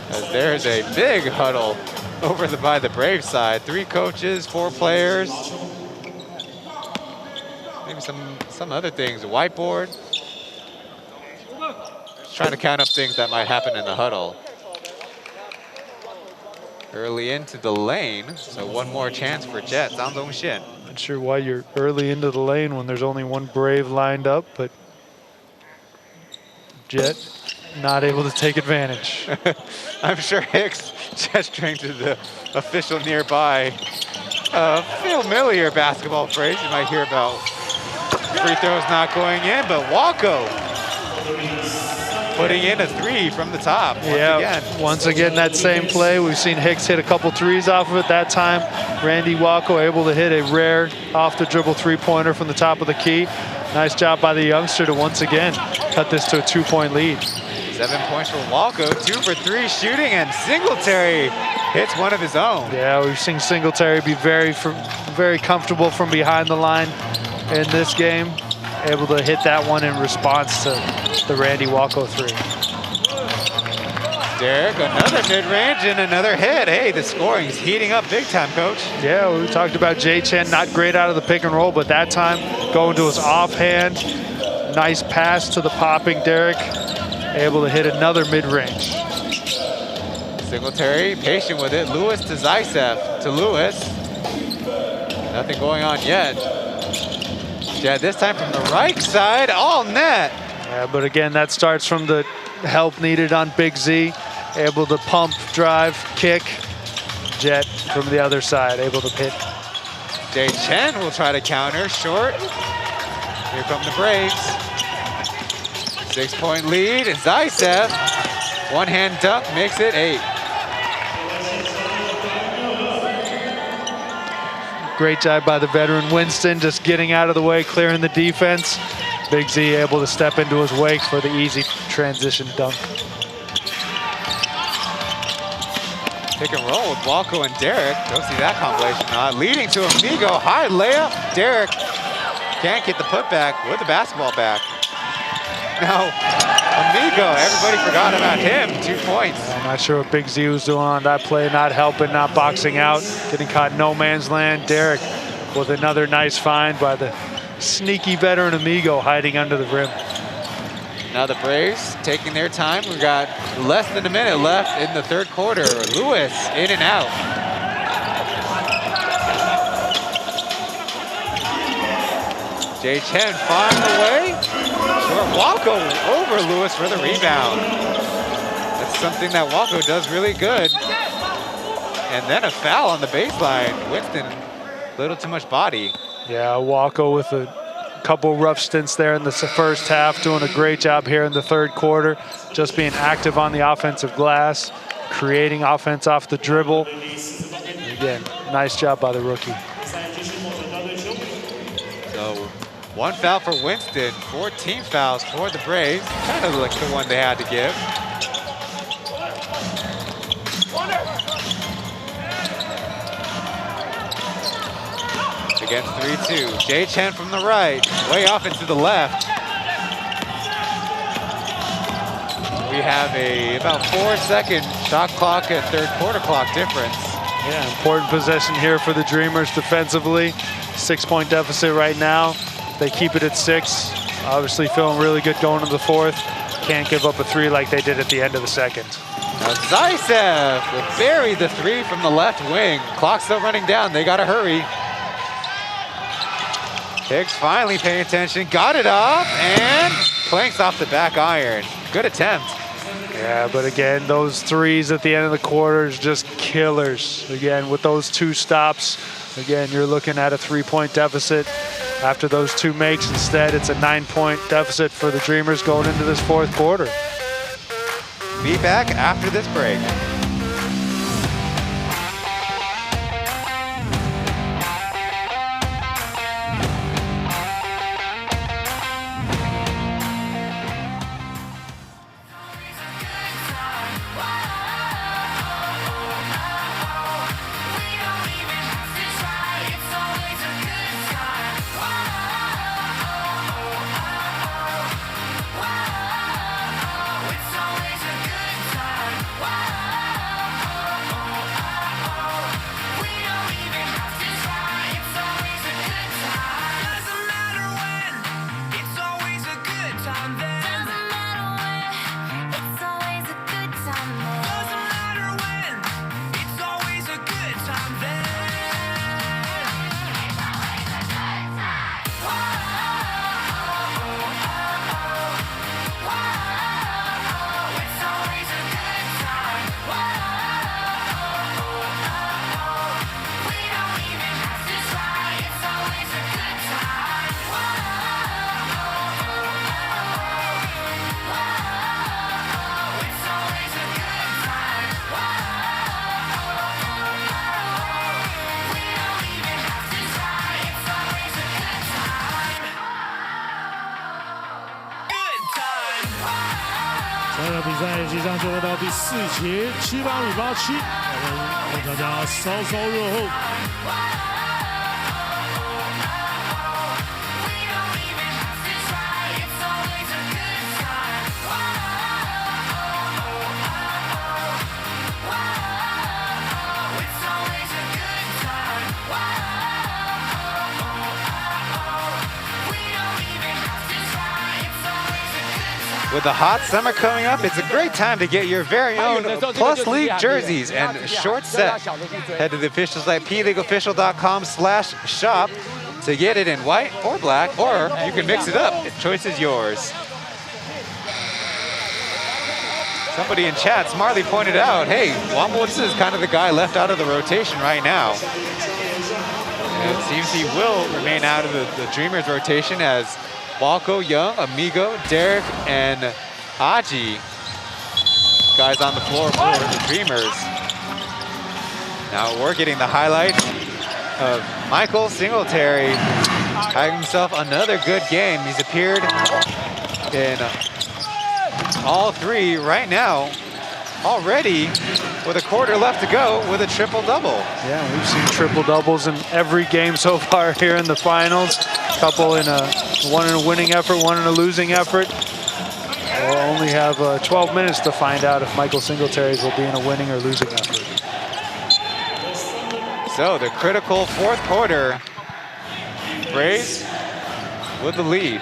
As there's a big huddle over by the Brave side. 3 coaches, 4 players. Maybe some other things, a whiteboard. Just trying to count up things that might happen in the huddle. Early into the lane, so one more chance for Jet, Zhang Dongxin. Not sure why you're early into the lane when there's only one Brave lined up, but Jet not able to take advantage. I'm sure Hicks gesturing to the official nearby. Familiar basketball phrase you might hear about free throws not going in, but Walko putting in a 3 from the top once again that same play. We've seen Hicks hit a couple threes off of it that time. Randy Walko able to hit a rare off the dribble 3-pointer from the top of the key. Nice job by the youngster to once again cut this to a 2-point lead. 7 points for Walko, 2 for 3 shooting, and Singletary hits one of his own. Yeah, we've seen Singletary be very comfortable from behind the line in this game. Able to hit that one in response to the Randy Walko 3. Derek, another mid-range and another hit. Hey, the scoring's heating up big time, Coach. Yeah, we talked about Chen, not great out of the pick and roll, but that time going to his offhand. Nice pass to the popping Derek. Able to hit another mid-range. Singletary patient with it. Lewis to Zaisev to Lewis. Nothing going on yet. Yeah, this time from the right side, all net. Yeah, but again, that starts from the help needed on Big Z. Able to pump, drive, kick. Jet from the other side, able to hit. Chen will try to counter, short. Here come the Braves. 6-point lead, and Zaisev, one-hand dunk, makes it 8. Great job by the veteran Winston, just getting out of the way, clearing the defense. Big Z able to step into his wake for the easy transition dunk. Pick and roll with Walko and Derek. Don't see that combination. Leading to Amigo, high layup. Derek can't get the putback with the basketball back. Now, Amigo, everybody forgot about him, 2 points. I'm not sure what Big Z was doing on that play, not helping, not boxing out, getting caught in no man's land. Derek with another nice find by the sneaky veteran Amigo hiding under the rim. Now the Braves taking their time. We've got less than a minute left in the third quarter. Lewis in and out. Chen finds the way. Short Walko over Lewis for the rebound. That's something that Walko does really good. And then a foul on the baseline. Winston, a little too much body. Yeah, Walko with a couple rough stints there in the first half, doing a great job here in the third quarter, just being active on the offensive glass, creating offense off the dribble. And again, nice job by the rookie. So 1 foul for Winston, 14 fouls for the Braves. Kind of like the one they had to give. Against 3-2. Chen from the right, way off into the left. We have a about 4-second shot clock and third quarter clock difference. Yeah, important possession here for the Dreamers defensively. 6-point deficit right now. They keep it at 6. Obviously feeling really good going into the fourth. Can't give up a 3 like they did at the end of the second. Now Zaisev will bury the 3 from the left wing. Clock's still running down, they gotta hurry. Hicks finally paying attention, got it off, and planks off the back iron. Good attempt. Yeah, but again, those 3s at the end of the quarter is just killers. Again, with those 2 stops, again, you're looking at a 3-point deficit. After those 2 makes, instead, it's a 9-point deficit for the Dreamers going into this fourth quarter. Be back after this break. 那比赛即将进入到第4节，7-8比8-7，我们大家稍稍热后。With the hot summer coming up, it's a great time to get your very own Plus League jerseys and short set. Head to the official site, pleagueofficial.com/shop to get it in white or black, or you can mix it up. The choice is yours. Somebody in chat smartly pointed out, hey, Wambowitz is kind of the guy left out of the rotation right now. And it seems he will remain out of the Dreamers rotation as Walco, Young, Amigo, Derek, and Aji, guys on the floor for the Dreamers. Now we're getting the highlights of Michael Singletary having himself another good game. He's appeared in all 3 right now, already with a quarter left to go with a triple-double. Yeah, we've seen triple-doubles in every game so far here in the finals. Couple in one in a winning effort, one in a losing effort. We'll only have 12 minutes to find out if Michael Singletary's will be in a winning or losing effort. So the critical 4th quarter, Braves with the lead.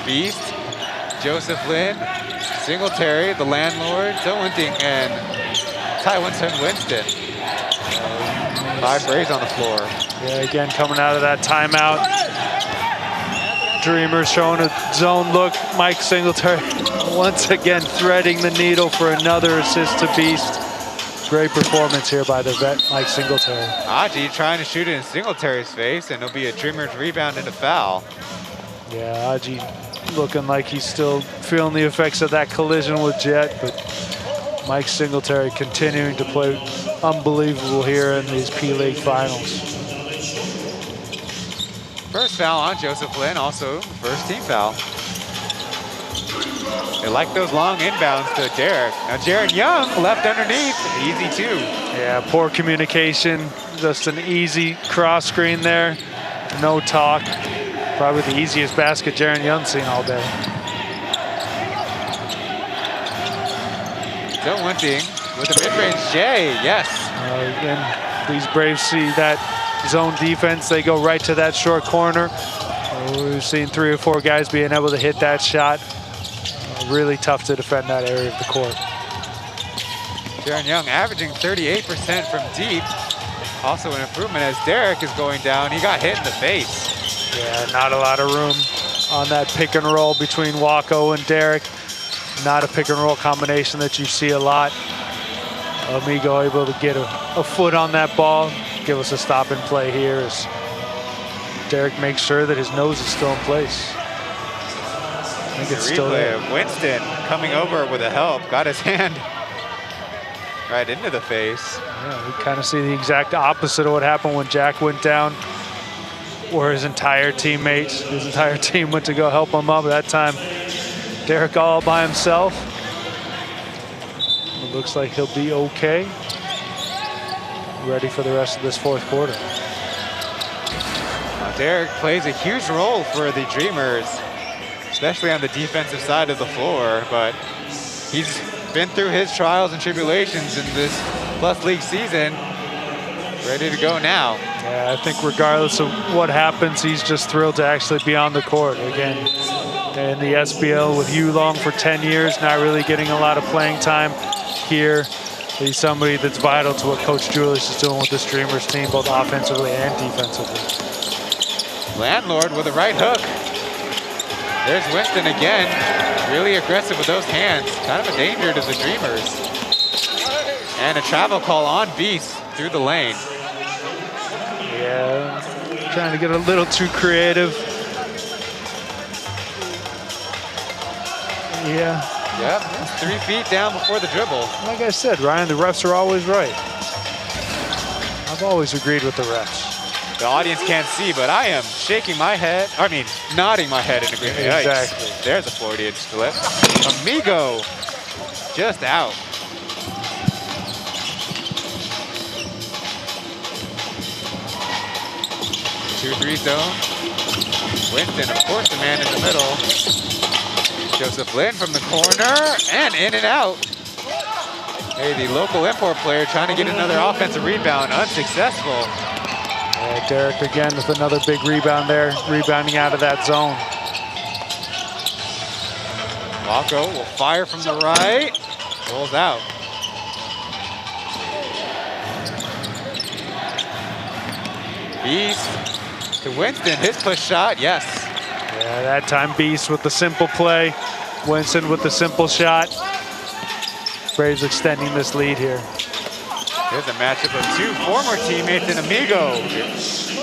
Beast, Joseph Lin, Singletary, the landlord, Zhou and Taiwan Winston. 5 Braves on the floor. Yeah, again, coming out of that timeout. Dreamers showing a zone look. Mike Singletary once again threading the needle for another assist to Beast. Great performance here by the vet, Mike Singletary. Aji trying to shoot it in Singletary's face, and it'll be a Dreamers rebound and a foul. Yeah, Aji looking like he's still feeling the effects of that collision with Jet, but Mike Singletary continuing to play unbelievable here in these P.LEAGUE finals. First foul on Joseph Lin, also first team foul. They like those long inbounds to Derek. Now Jared Young left underneath, easy 2. Yeah, poor communication, just an easy cross screen there, no talk. Probably the easiest basket Jared Young's seen all day. Zhou with the mid-range J, yes. Again, these Braves see that zone defense. They go right to that short corner. We've seen 3 or 4 guys being able to hit that shot. Really tough to defend that area of the court. Jaron Young averaging 38% from deep. Also an improvement as Derek is going down. He got hit in the face. Yeah, not a lot of room on that pick and roll between Walco and Derek. Not a pick and roll combination that you see a lot. Amigo able to get a foot on that ball, give us a stop and play here as Derek makes sure that his nose is still in place. I think it's still there. Winston coming over with a help, got his hand right into the face. Yeah, we kind of see the exact opposite of what happened when Jack went down, where his entire team went to go help him up. That time, Derek all by himself. It looks like he'll be okay. Ready for the rest of this 4th quarter. Derek plays a huge role for the Dreamers, especially on the defensive side of the floor, but he's been through his trials and tribulations in this Plus League season. Ready to go now. Yeah, I think regardless of what happens, he's just thrilled to actually be on the court. Again, in the SBL with Yulong for 10 years, not really getting a lot of playing time here. He's somebody that's vital to what Coach Julius is doing with this Dreamers team, both offensively and defensively. Landlord with a right hook. There's Winston again, really aggressive with those hands. Kind of a danger to the Dreamers. And a travel call on Beast through the lane. Yeah, trying to get a little too creative. Yeah. Yep, 3 feet down before the dribble. Like I said, Ryan, the refs are always right. I've always agreed with the refs. The audience can't see, but I am shaking my head. I mean, nodding my head in agreement. Exactly. Yikes. There's a Freudian slip. Amigo just out. 2-3 zone. Winston, of course, the man in the middle. Joseph Lin from the corner, and in and out. Hey, the local import player trying to get another offensive rebound, unsuccessful. Yeah, Derek again with another big rebound there, rebounding out of that zone. Walko will fire from the right, rolls out. Beast to Winston, his push shot, yes. Yeah, that time Beast with the simple play. Winston with the simple shot. Braves extending this lead here. Here's a matchup of two former teammates, and Amigo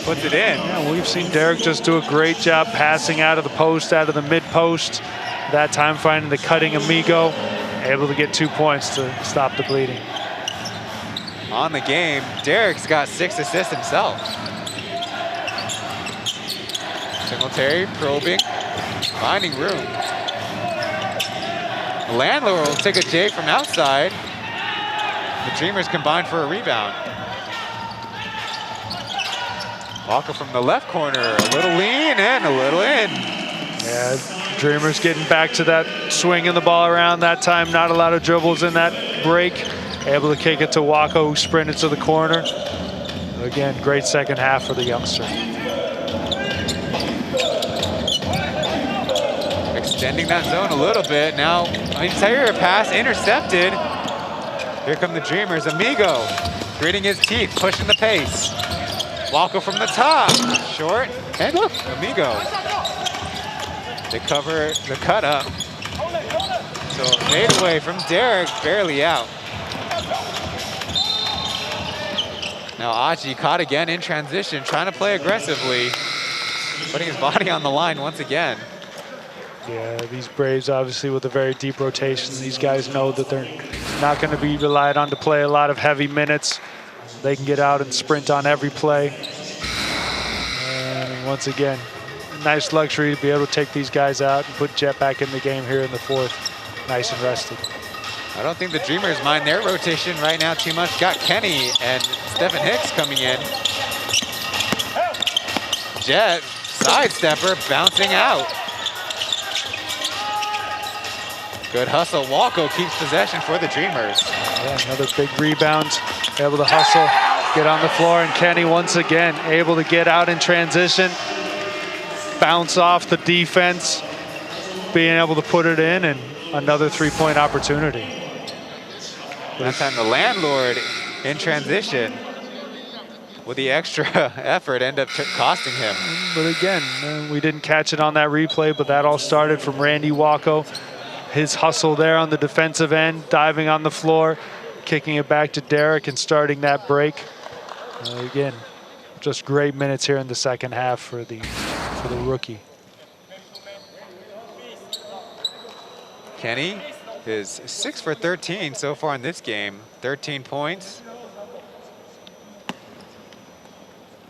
puts it in. Yeah, we've seen Derek just do a great job passing out of the post, out of the mid post. That time finding the cutting Amigo, able to get 2 points to stop the bleeding. On the game, Derek's got 6 assists himself. Singletary probing, finding room. The landlord will take a J from outside. The Dreamers combine for a rebound. Walker from the left corner, a little lean and a little in. Yeah, Dreamers getting back to that swinging the ball around. That time, not a lot of dribbles in that break. Able to kick it to Walko, who sprinted to the corner. Again, great second half for the youngster. Extending that zone a little bit. Now, interior pass intercepted. Here come the Dreamers. Amigo gritting his teeth, pushing the pace. Walko from the top, short, and look, Amigo. They cover the cut up. So a fade away from Derek, barely out. Now Aji caught again in transition, trying to play aggressively, putting his body on the line once again. Yeah, these Braves obviously with a very deep rotation. These guys know that they're not going to be relied on to play a lot of heavy minutes. They can get out and sprint on every play. And once again, nice luxury to be able to take these guys out and put Jet back in the game here in the fourth. Nice and rested. I don't think the Dreamers mind their rotation right now too much. Got Kenny and Stephen Hicks coming in. Jet, sidestepper, bouncing out. Good hustle. Walko keeps possession for the Dreamers. Yeah, another big rebound. Able to hustle, get on the floor, and Kenny once again able to get out in transition, bounce off the defense, being able to put it in, and another three-point opportunity. That time the landlord in transition with the extra effort end up costing him. But again, we didn't catch it on that replay, but that all started from Randy Walko. His hustle there on the defensive end, diving on the floor, kicking it back to Derek and starting that break. Again, just great minutes here in the second half for the rookie. Kenny is 6 for 13 so far in this game, 13 points.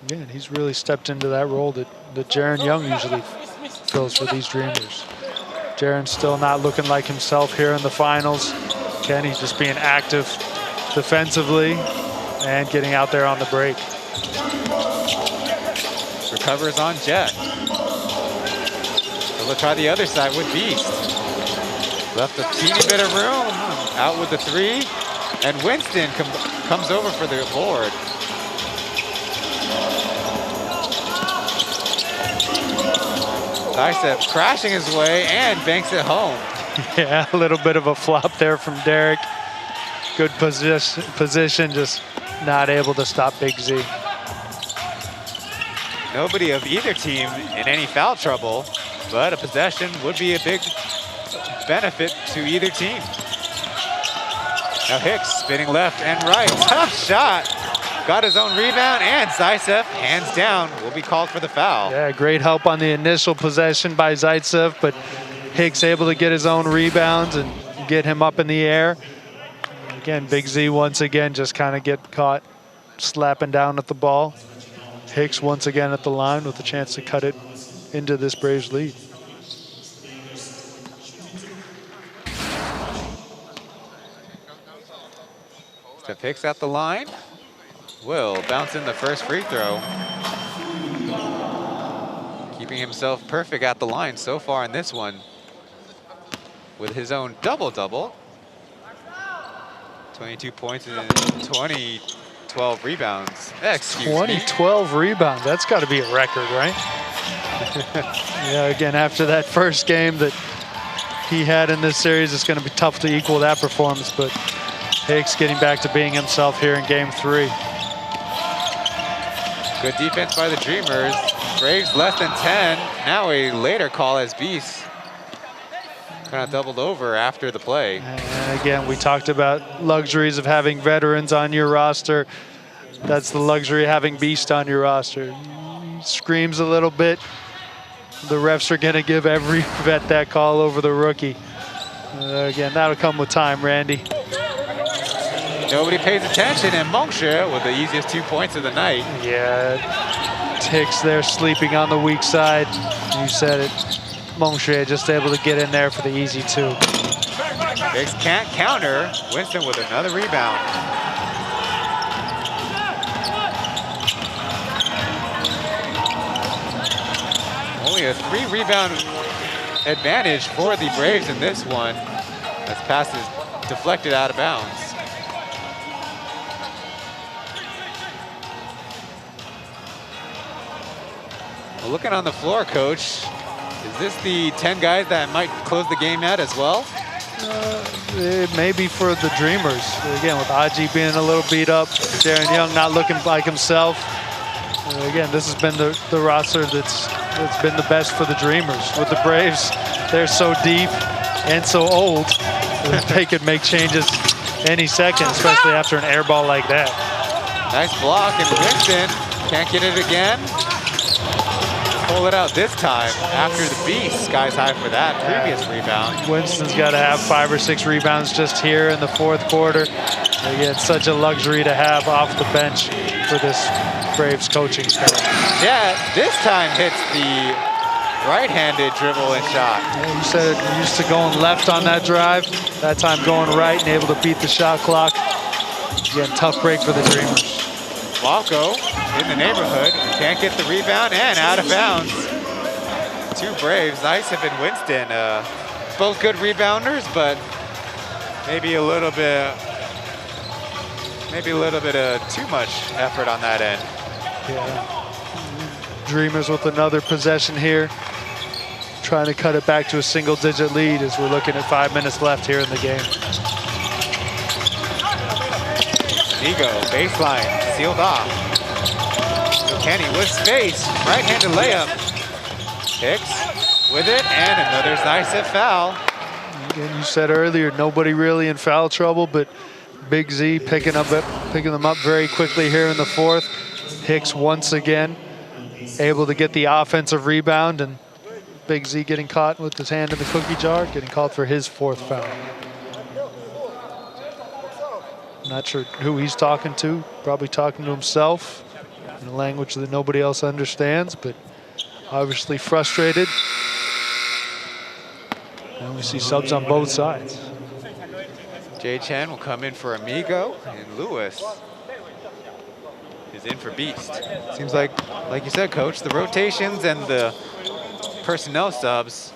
Again, he's really stepped into that role that Jaren Young usually fills for these Dreamers. Jaren's still not looking like himself here in the finals. Kenny just being active defensively and getting out there on the break. Recovers on Jet. So we'll try the other side with Beast. Left a teeny bit of room, out with the three, and Winston comes over for the board. Dicep crashing his way and banks it home. Yeah, a little bit of a flop there from Derek. Good position, just not able to stop Big Z. Nobody of either team in any foul trouble, but a possession would be a big benefit to either team. Now Hicks spinning left and right. Tough shot. Got his own rebound, and Zaitsev, hands down, will be called for the foul. Yeah, great help on the initial possession by Zaitsev, but Hicks able to get his own rebounds and get him up in the air. Again, Big Z once again just kind of get caught slapping down at the ball. Hicks once again at the line with a chance to cut it into this Braves lead. Steph Hicks at the line. Will bounce in the first free throw. Keeping himself perfect at the line so far in this one with his own double-double. 22 points and 12 rebounds. Excuse me. 12 rebounds. That's got to be a record, right? Yeah, again, after that first game that he had in this series, it's going to be tough to equal that performance, but Hicks getting back to being himself here in game 3. Good defense by the Dreamers. Braves less than 10. Now a later call as Beast kind of doubled over after the play. And again, we talked about luxuries of having veterans on your roster. That's the luxury of having Beast on your roster. He screams a little bit. The refs are going to give every vet that call over the rookie. Again, that'll come with time, Randy. Nobody pays attention, and Mongsha with the easiest 2 points of the night. Yeah, Hicks there sleeping on the weak side. You said it. Mongsha just able to get in there for the easy 2. Hicks can't counter. Winston with another rebound. Only a 3-rebound advantage for the Braves in this one. As pass is deflected out of bounds. Well, looking on the floor, Coach, is this the 10 guys that might close the game out as well? It may be for the Dreamers. Again, with Aji being a little beat up, Darren Young not looking like himself. Again, this has been the roster that's been the best for the Dreamers. With the Braves, they're so deep and so old that they could make changes any second, especially after an air ball like that. Nice block, and Winston can't get it again. Pull it out this time after the Beast. Skies high for that previous rebound. Winston's got to have 5 or 6 rebounds just here in the 4th quarter. Again, such a luxury to have off the bench for this Braves coaching staff. Yeah, this time hits the right-handed dribble and shot. Yeah, you said it, used to going left on that drive. That time going right and able to beat the shot clock. Again, tough break for the Dreamers. Walco in the neighborhood, can't get the rebound and out of bounds. 2 Braves, Isaac and Winston, both good rebounders, but maybe a little bit of too much effort on that end. Yeah. Dreamers with another possession here, trying to cut it back to a single-digit lead as we're looking at 5 minutes left here in the game. Nigo, baseline, sealed off. Kenny with space, right-handed layup. Hicks with it, and another nice foul. Again, you said earlier, nobody really in foul trouble, but Big Z picking them up very quickly here in the 4th. Hicks once again able to get the offensive rebound, and Big Z getting caught with his hand in the cookie jar, getting called for his 4th foul. Not sure who he's talking to, probably talking to himself in a language that nobody else understands, but obviously frustrated. And we see subs on both sides. Jay Chen will come in for Amigo, and Lewis is in for Beast. Seems like you said, Coach, the rotations and the personnel subs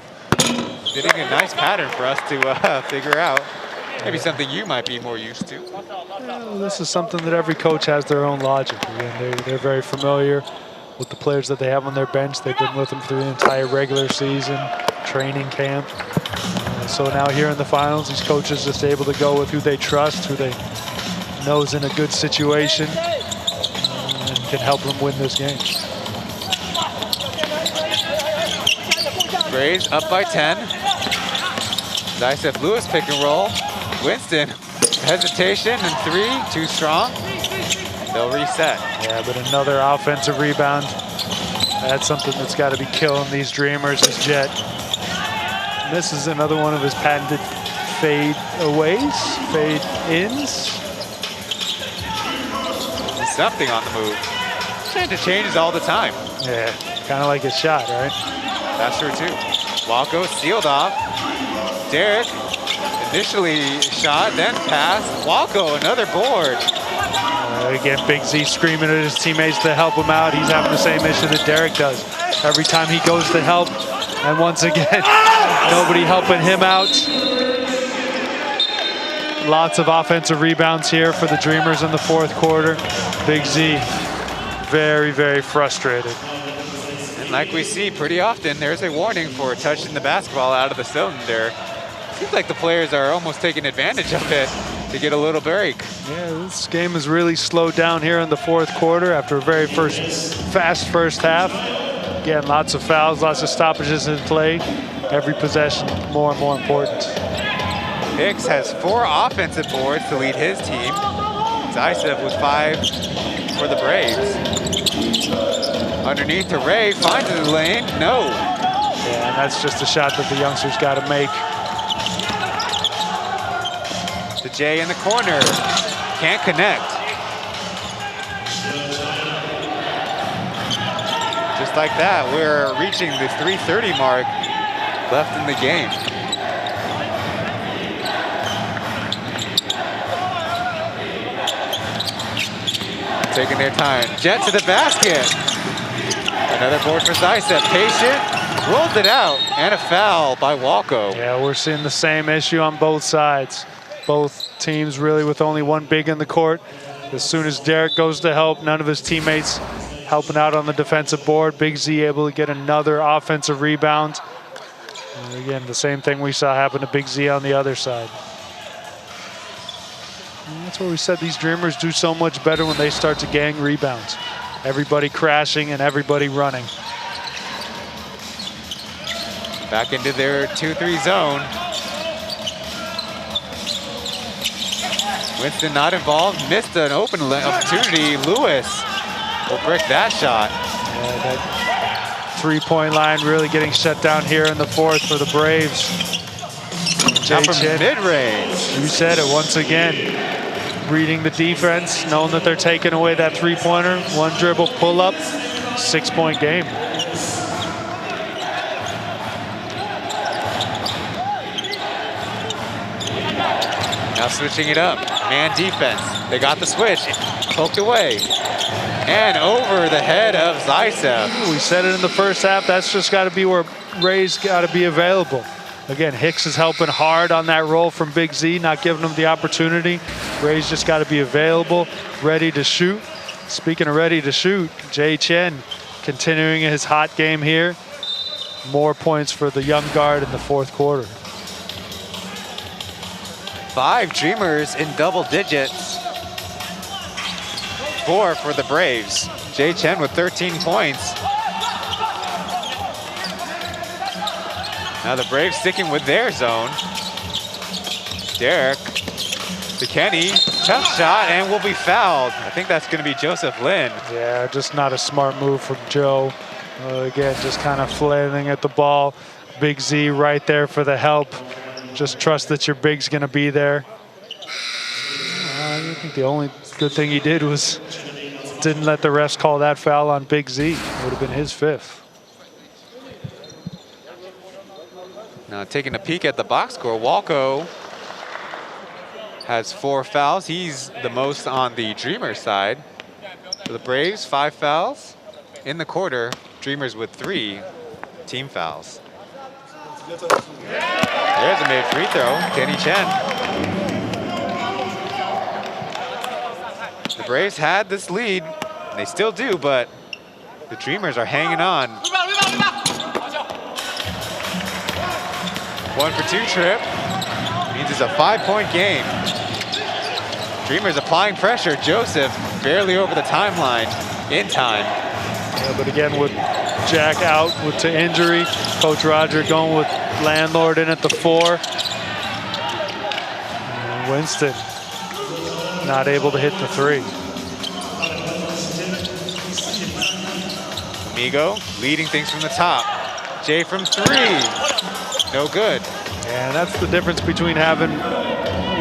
fitting a nice pattern for us to figure out. Maybe something you might be more used to. Well, this is something that every coach has their own logic. Again, they're very familiar with the players that they have on their bench. They've been with them through the entire regular season, training camp. So now here in the finals, these coaches just able to go with who they trust, who they know is in a good situation, and can help them win this game. Braves up by 10. Dicef Lewis pick and roll. Winston, hesitation, and 3, too strong. They'll reset. Yeah, but another offensive rebound. That's something that's got to be killing these Dreamers, is Jet. And this is another one of his patented fade aways, fade ins. Something on the move. Those interchanges all the time. Yeah, kind of like his shot, right? That's true too. Walko sealed off. Derek initially shot, then pass. Walko, another board. Again, Big Z screaming at his teammates to help him out. He's having the same issue that Derek does. Every time he goes to help, and once again, nobody helping him out. Lots of offensive rebounds here for the Dreamers in the fourth quarter. Big Z, very, very frustrated. And like we see pretty often, there's a warning for touching the basketball out of the cylinder. Seems like the players are almost taking advantage of it to get a little break. Yeah, this game has really slowed down here in the fourth quarter after a very fast first half. Again, lots of fouls, lots of stoppages in play. Every possession more and more important. Hicks has 4 offensive boards to lead his team. Zaisev with 5 for the Braves. Underneath to Ray, finds the lane, no. Yeah, and that's just a shot that the youngsters got to make. To Jay in the corner, can't connect. Just like that, we're reaching the 3:30 mark left in the game. Taking their time. Jet to the basket. Another board for Zaisev. Patient, rolls it out, and a foul by Walko. Yeah, we're seeing the same issue on both sides. Both teams really with only one big in the court. As soon as Derek goes to help, none of his teammates helping out on the defensive board. Big Z able to get another offensive rebound. And again, the same thing we saw happen to Big Z on the other side. And that's what we said, these Dreamers do so much better when they start to gang rebounds. Everybody crashing and everybody running. Back into their 2-3 zone. Winston not involved, missed an open opportunity. Lewis will brick that shot. Yeah, that three-point line really getting shut down here in the fourth for the Braves. Now from mid-range. You said it once again. Reading the defense, knowing that they're taking away that three-pointer. One dribble pull-up, 6-point game. Now switching it up. Man defense. They got the switch. Poked away. And over the head of Zaisev. We said it in the first half. That's just got to be where Ray's got to be available. Again, Hicks is helping hard on that roll from Big Z, not giving him the opportunity. Ray's just got to be available, ready to shoot. Speaking of ready to shoot, Chen continuing his hot game here. More points for the young guard in the fourth quarter. 5 Dreamers in double digits. 4 for the Braves. Chen with 13 points. Now the Braves sticking with their zone. Derek to Kenny, tough shot, and will be fouled. I think that's going to be Joseph Lin. Yeah, just not a smart move from Joe. Again, just kind of flailing at the ball. Big Z right there for the help. Just trust that your big's going to be there. I think the only good thing he did was didn't let the refs call that foul on Big Z. It would have been his 5th. Now taking a peek at the box score, Walko has 4 fouls. He's the most on the Dreamers side. For the Braves, 5 fouls. In the quarter, Dreamers with 3 team fouls. There's a made free throw, Kenny Chen. The Braves had this lead, and they still do, but the Dreamers are hanging on. 1-for-2 trip means it's a 5-point game. Dreamers applying pressure. Joseph barely over the timeline in time. Yeah, but again, with Jack out to injury, Coach Roger going with Landlord in at the 4. And Winston not able to hit the 3. Amigo leading things from the top. Jay from 3. No good. And that's the difference between having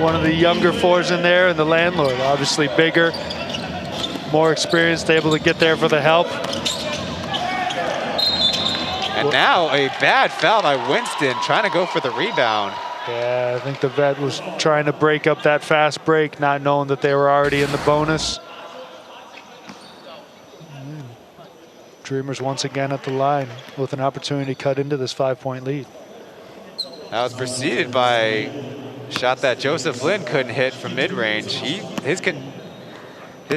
one of the younger 4s in there and the Landlord. Obviously bigger, more experienced, able to get there for the help. And now a bad foul by Winston, trying to go for the rebound. Yeah, I think the vet was trying to break up that fast break, not knowing that they were already in the bonus. Dreamers once again at the line with an opportunity to cut into this 5-point lead. That was preceded by a shot that Joseph Lin couldn't hit from mid-range. His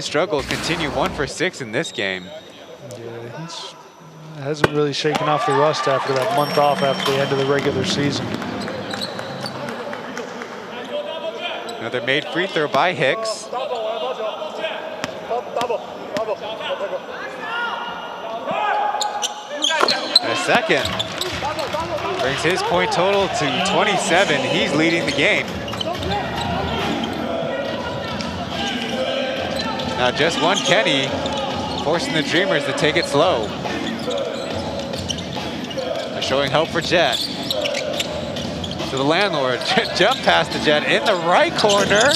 struggles continue 1 for 6 in this game. Yeah, he's hasn't really shaken off the rust after that month off after the end of the regular season. Another made free throw by Hicks. And a second. Brings his point total to 27. He's leading the game. Now just one Kenny, forcing the Dreamers to take it slow. They're showing hope for Jet. To the landlord, jump past the Jet in the right corner.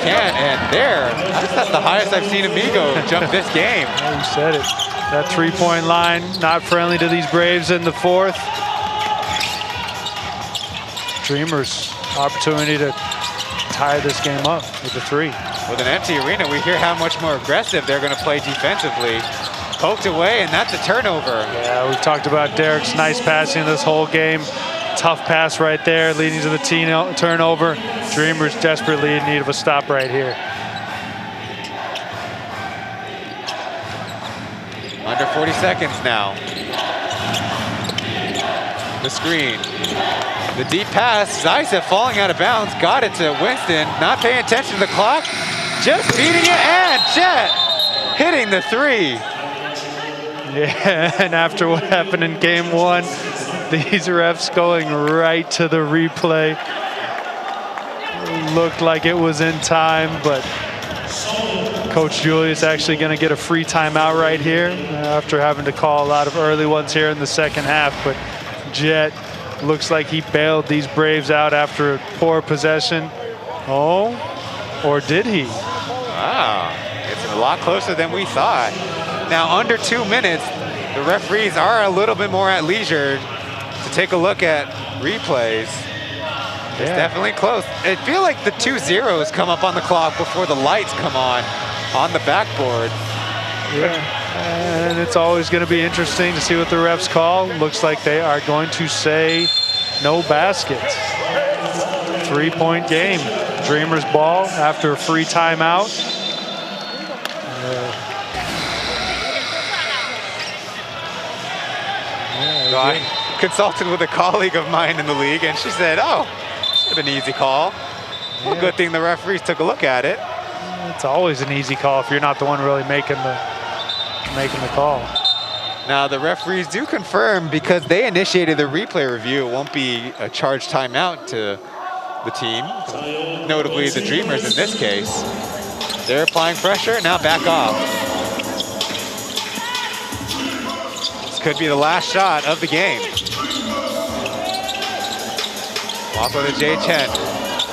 Can't, and there. That's the highest I've seen Amigo jump this game. Yeah, you said it. That 3-point line, not friendly to these Braves in the 4th. Dreamers, opportunity to tie this game up with a 3. With an empty arena, we hear how much more aggressive they're going to play defensively. Poked away, and that's a turnover. Yeah, we've talked about Derek's nice passing this whole game. Tough pass right there, leading to the turnover. Dreamers desperately in need of a stop right here. Under 40 seconds now. The screen. The deep pass, Zaisa falling out of bounds, got it to Winston, not paying attention to the clock, just beating it, and Jet hitting the 3. Yeah, and after what happened in game 1, these refs going right to the replay. Looked like it was in time, but Coach Julius actually going to get a free timeout right here after having to call a lot of early ones here in the second half. But Jet looks like he bailed these Braves out after a poor possession. Oh, or did he? Wow, it's a lot closer than we thought. Now, under 2 minutes, the referees are a little bit more at leisure to take a look at replays. It's definitely close. I feel like the 2 zeros come up on the clock before the lights come on the backboard. Yeah, and it's always going to be interesting to see what the refs call. Looks like they are going to say no baskets. 3-point game. Dreamers ball after a free timeout. I consulted with a colleague of mine in the league, and she said, "Oh, should have been an easy call." Well, good thing the referees took a look at it. It's always an easy call if you're not the one really making the call. Now the referees do confirm, because they initiated the replay review, it won't be a charged timeout to the team, notably the Dreamers in this case. They're applying pressure, now back off. This could be the last shot of the game. Wako to Jay Chen.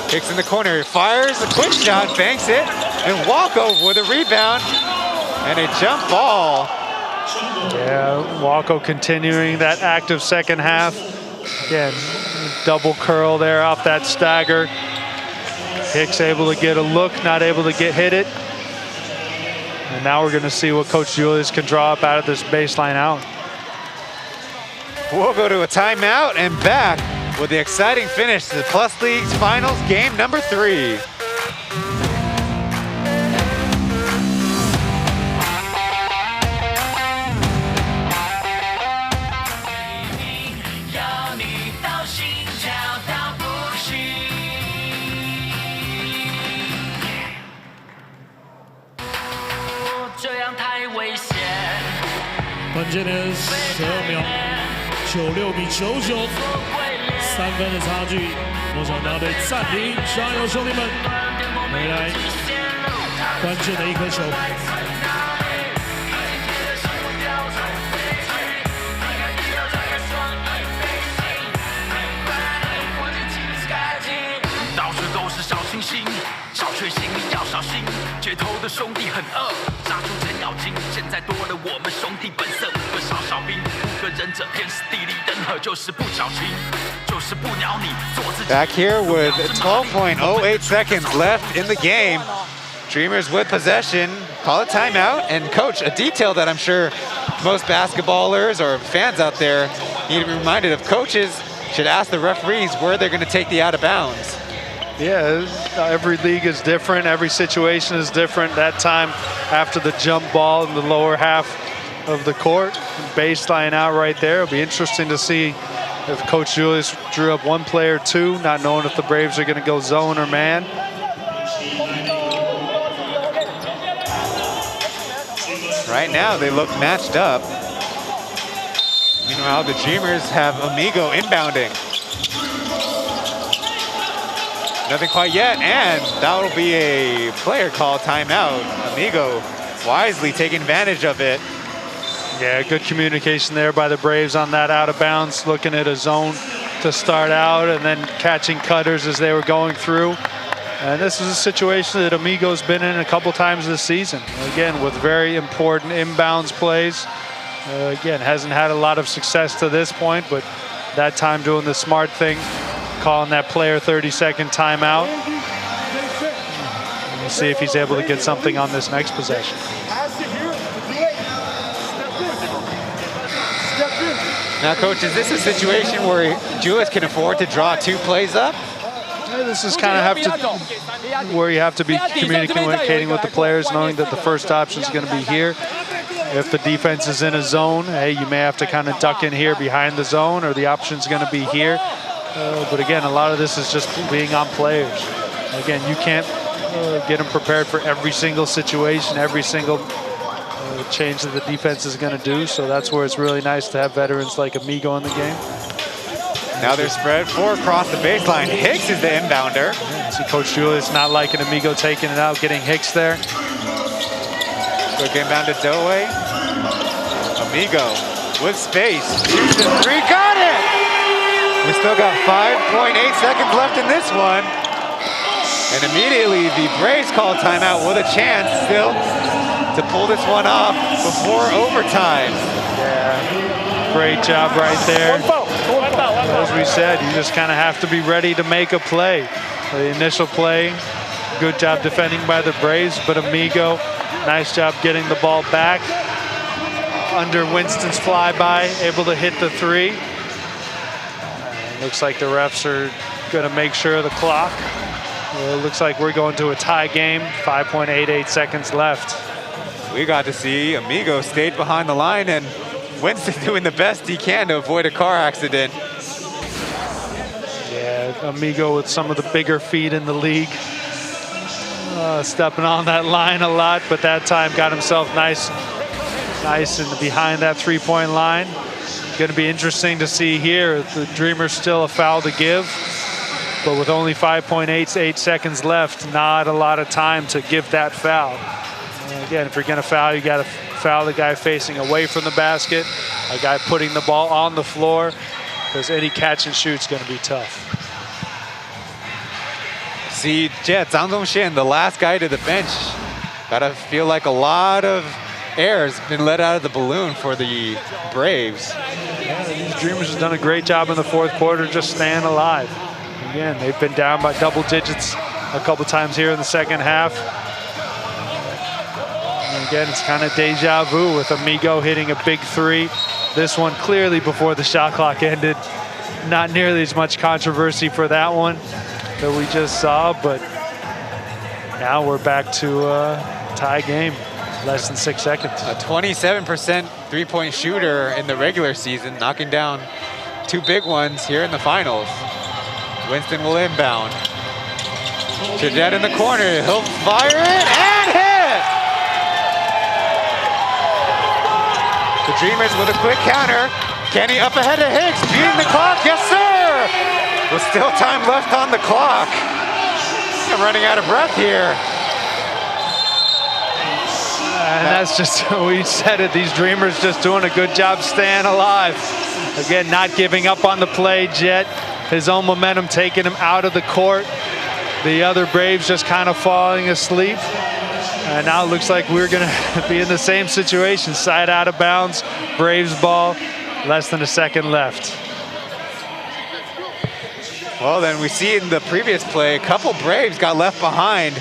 Kicks in the corner, fires a quick shot, banks it, and Wako with a rebound and a jump ball. Yeah, Wako continuing that active second half. Again, double curl there off that stagger. Hicks able to get a look, not able to hit it. And now we're going to see what Coach Julius can draw up out of this baseline out. We'll go to a timeout and back with the exciting finish to the Plus League's Finals game number 3.关键的12秒，96比99，3分的差距。我想大队暂停，加油，兄弟们！回来，关键的一颗球。到处都是小清新，小确幸要小心，街头的兄弟很饿，炸多了我们兄弟本色，五个少少兵，5个忍者，天时地利人和，就是不矫情，就是不鸟你，做自己。 Back here with 12.08 seconds left in the game. Dreamers with possession, call a timeout, and coach, a detail that I'm sure most basketballers or fans out there need to be reminded of. Coaches should ask the referees where they're going to take the out of bounds. Yeah, every league is different. Every situation is different. That time after the jump ball in the lower half of the court, baseline out right there. It'll be interesting to see if Coach Julius drew up one play or two, not knowing if the Braves are going to go zone or man. Right now, they look matched up. Meanwhile, the Dreamers have Amigo inbounding. Nothing quite yet, and that'll be a player call timeout. Amigo wisely taking advantage of it. Yeah, good communication there by the Braves on that out of bounds, looking at a zone to start out and then catching cutters as they were going through. And this is a situation that Amigo's been in a couple times this season. Again, with very important inbounds plays. Again, hasn't had a lot of success to this point, but that time doing the smart thing, calling that player 30-second timeout. We'll see if he's able to get something on this next possession. Now, Coach, is this a situation where Julius can afford to draw 2 plays up? This is kind of where you have to be communicating with the players, knowing that the first option is going to be here. If the defense is in a zone, hey, you may have to kind of duck in here behind the zone, or the option's going to be here. But again, a lot of this is just being on players. Again, you can't get them prepared for every single situation, every single change that the defense is going to do. So that's where it's really nice to have veterans like Amigo in the game. Now they're spread 4 across the baseline. Hicks is the inbounder. Yeah, see Coach Julius not liking Amigo taking it out, getting Hicks there. Quick inbound to Doe. Amigo with space. Shoots and 3. Got it! We still got 5.8 seconds left in this one. And immediately the Braves call timeout with a chance still to pull this one off before overtime. Yeah, great job right there. As we said, you just kind of have to be ready to make a play. The initial play, good job defending by the Braves, but Amigo, nice job getting the ball back. Under Winston's flyby, able to hit the 3. Looks like the refs are going to make sure of the clock. Well, it looks like we're going to a tie game, 5.88 seconds left. We got to see Amigo stayed behind the line and Winston doing the best he can to avoid a car accident. Yeah, Amigo with some of the bigger feet in the league. Stepping on that line a lot, but that time got himself nice and behind that 3-point line. Going to be interesting to see here. The Dreamers still a foul to give, but with only 5.88 seconds left, not a lot of time to give that foul. And again, if you're going to foul, you got to foul the guy facing away from the basket, a guy putting the ball on the floor, because any catch and shoot's going to be tough. See, Jet, Zhang Zongxian, the last guy to the bench. Gotta feel like a lot of air has been let out of the balloon for the Braves. Yeah, these Dreamers have done a great job in the 4th quarter just staying alive. Again, they've been down by double digits a couple times here in the 2nd half. And again, it's kind of deja vu with Amigo hitting a big 3. This one clearly before the shot clock ended. Not nearly as much controversy for that one that we just saw, but now we're back to a tie game, less than 6 seconds. A 27% 3-point shooter in the regular season, knocking down 2 big ones here in the finals. Winston will inbound. Chadet in the corner, he'll fire it and hit! The Dreamers with a quick counter. Kenny up ahead of Hicks, beating the clock, yes sir! With still time left on the clock. I'm running out of breath here. And that's just, we said it, these Dreamers just doing a good job staying alive. Again, not giving up on the play. Jet, his own momentum taking him out of the court. The other Braves just kind of falling asleep. And now it looks like we're going to be in the same situation. Side out of bounds, Braves ball, less than a second left. Well, then we see in the previous play, a couple Braves got left behind,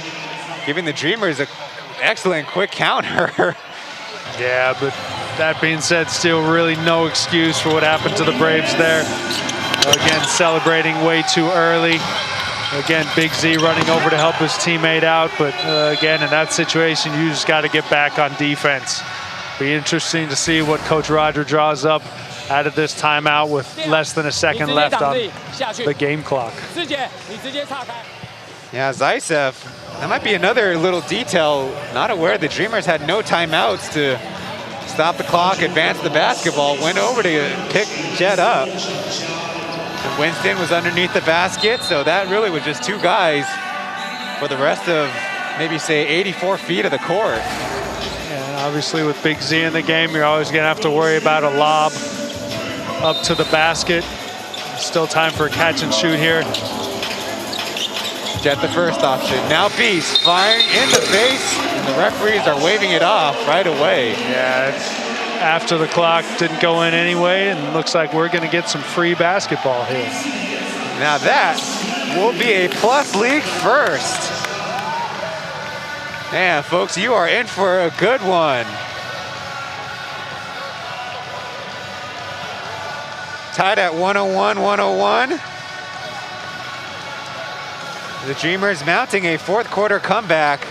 giving the Dreamers an excellent quick counter. Yeah, but that being said, still really no excuse for what happened to the Braves there. Again, celebrating way too early. Again, Big Z running over to help his teammate out, but again, in that situation, you just got to get back on defense. Be interesting to see what Coach Roger draws up out of this timeout with less than a second left on the game clock. Yeah, Zaisev, that might be another little detail. Not aware the Dreamers had no timeouts to stop the clock, advance the basketball, went over to pick Jet up. And Winston was underneath the basket, so that really was just two guys for the rest of maybe say 84 feet of the court. And obviously with Big Z in the game, you're always gonna have to worry about a lob up to the basket. Still time for a catch and shoot here. Jet the first option. Now Beast firing in the face, and the referees are waving it off right away. Yeah, it's after the clock didn't go in anyway, and looks like we're gonna get some free basketball here. Now that will be a plus league first. Man, folks, you are in for a good one. Tied at 101-101. The Dreamers mounting a fourth quarter comeback.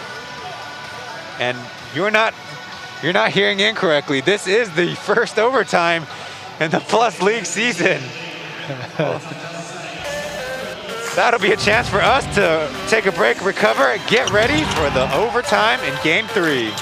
And you're not hearing incorrectly. This is the first overtime in the plus league season. That'll be a chance for us to take a break, recover, get ready for the overtime in game 3.